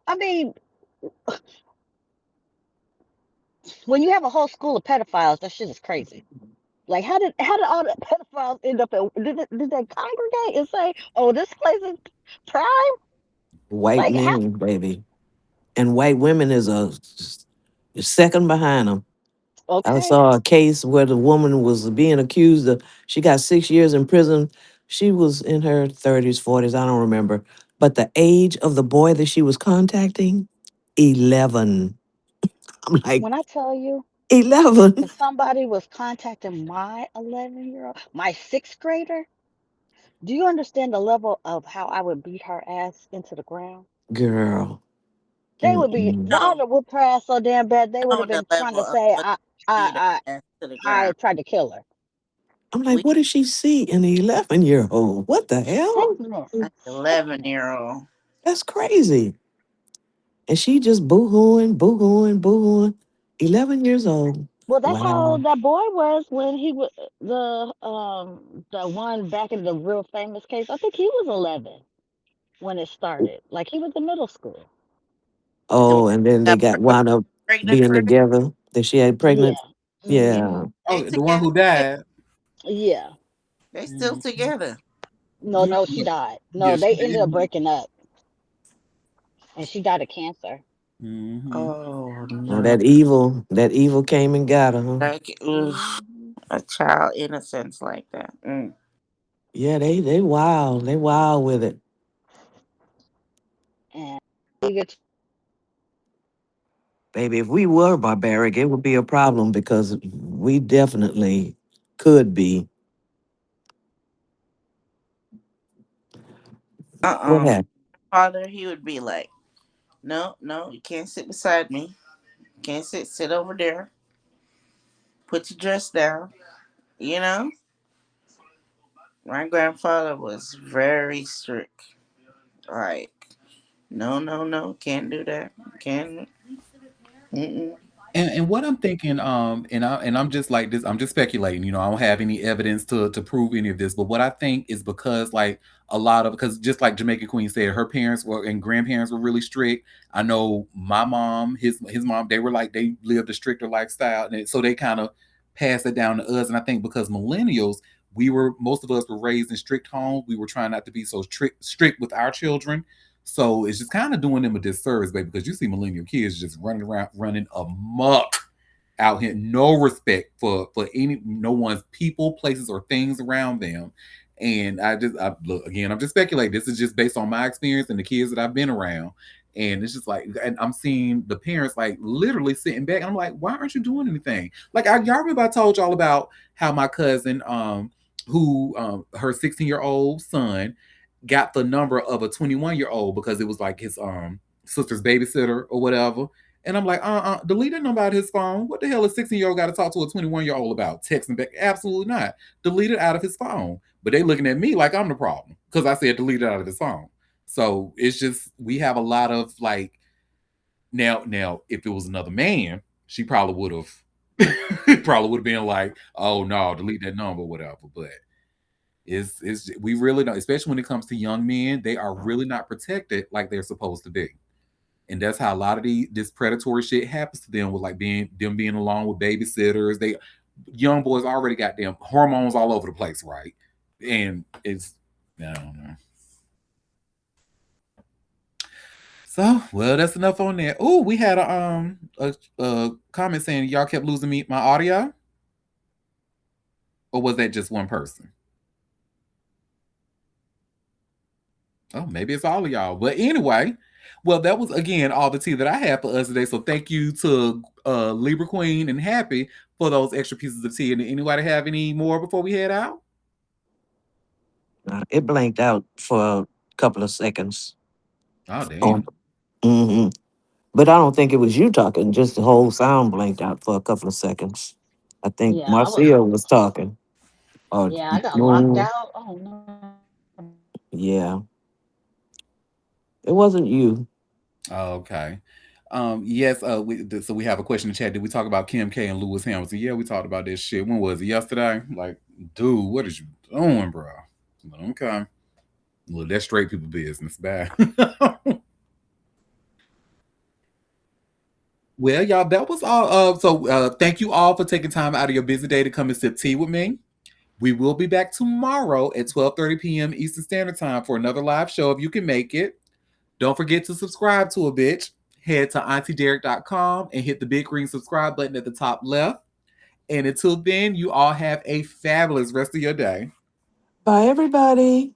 I mean, when you have a whole school of pedophiles, that shit is crazy. Like, how did all the pedophiles end up at? Did they congregate and say, "Oh, this place is prime"?
White
Like, how?
men, baby. And white women is second behind them. I
Okay,
saw a case where the woman was being accused of, she got 6 years in prison. She was in her 30s, 40s, I don't remember. But the age of the boy that she was contacting, 11. I'm like,
when I tell you,
11?
if somebody was contacting my 11-year-old, my sixth grader, do you understand the level of how I would beat her ass into the ground?
Girl.
They would be.
Mm-mm.
I'd
No,
have whooped her ass so damn bad they would
know
have
the
been trying
level
to
of
say
what beat her
I
ass to the
I
ground.
tried to kill her.
I'm like,
We
what did she see in the 11-year-old? What the hell?
Sickness,
an
sickness.
11-year-old.
That's crazy. And she just boo-hooing, boo-hooing, boo-hooing. 11 years old.
Well, that's how
Wow.
old that boy was when he was the one back in the real famous case. I think he was 11 when it started. Like he was in middle school.
And
Oh, and then they
got
got wound up
pregnant
being
for him.
together. That she had pregnant.
Yeah.
Yeah.
They
Oh, the one
together
who
still.
died.
Yeah.
They still
Mhm.
together.
No, no, she died.
Yeah,
No,
she
they ended up
did.
breaking up, and she died of cancer.
Hmm.
Oh
Oh,
no.
that evil came and got her, huh?
Like, oof,
Hmm.
a child innocence like that. Mm.
Yeah, they wild. They wild with it.
And you get
Baby, if we were barbaric, it would be a problem because we definitely could be. What
Uh-uh.
happened?
Father, he would be like, no, no, you can't sit beside me. Can't sit over there. Put your dress down. You know? My grandfather was very strict. Like, no, no, no, can't do that. Can't. Mm-mm.
And what I'm thinking, and I'm just like this, I'm just speculating, I don't have any evidence to prove any of this, but what I think is because like a lot of because just like Jamaica Queen said, her parents were and grandparents were really strict. I know my mom, his mom, they were like they lived a stricter lifestyle, so they kind of passed it down to us. And I think because millennials, most of us were raised in strict homes, we were trying not to be so strict with our children. So it's just kind of doing them a disservice, baby, because you see millennial kids just running around, running amok out here, no respect for any no one's people, places, or things around them. And I look again, I'm just speculating. This is just based on my experience and the kids that I've been around. And it's just like, and I'm seeing the parents like literally sitting back. And I'm like, why aren't you doing anything? Like, y'all remember I told y'all about how my cousin, who her 16-year-old son got the number of a 21-year-old because it was like his sister's babysitter or whatever. And I'm like, delete that number out of his phone. What the hell is 16-year-old got to talk to a 21-year-old about? Texting back? Absolutely not. Delete it out of his phone. But they looking at me like I'm the problem because I said delete it out of his phone. So it's just we have a lot of like now if it was another man, she probably would have been like, oh no, delete that number, whatever. But it's we really don't, especially when it comes to young men, they are really not protected like they're supposed to be. And that's how a lot of this predatory shit happens to them with like being along with babysitters. They young boys already got them hormones all over the place, right? And it's I don't know. So well, that's enough on that. Oh, we had a comment saying y'all kept losing me my audio, or was that just one person? Oh, maybe it's all of y'all. But anyway, well, that was again all the tea that I had for us today. So thank you to Libra Queen and Happy for those extra pieces of tea. And anybody have any more before we head out?
It blanked out for a couple of seconds.
Oh damn.
Mm-hmm. But I don't think it was you talking. Just the whole sound blanked out for a couple of seconds. I think
Yeah, I was.
Marcia was talking. Or
Yeah, I got locked
no,
out. Oh no.
yeah, it wasn't you.
Okay. Yes, so we have a question in the chat. Did we talk about Kim K and Lewis Hamilton? Yeah, we talked about this shit. When was it? Yesterday? Like, dude, what is you doing, bro? Okay. Well, that's straight people business. Bad. Well, y'all, that was all. Thank you all for taking time out of your busy day to come and sip tea with me. We will be back tomorrow at 12:30 p.m. Eastern Standard Time for another live show if you can make it. Don't forget to subscribe to a bitch. Head to auntiederek.com and hit the big green subscribe button at the top left. And until then, you all have a fabulous rest of your day.
Bye, everybody.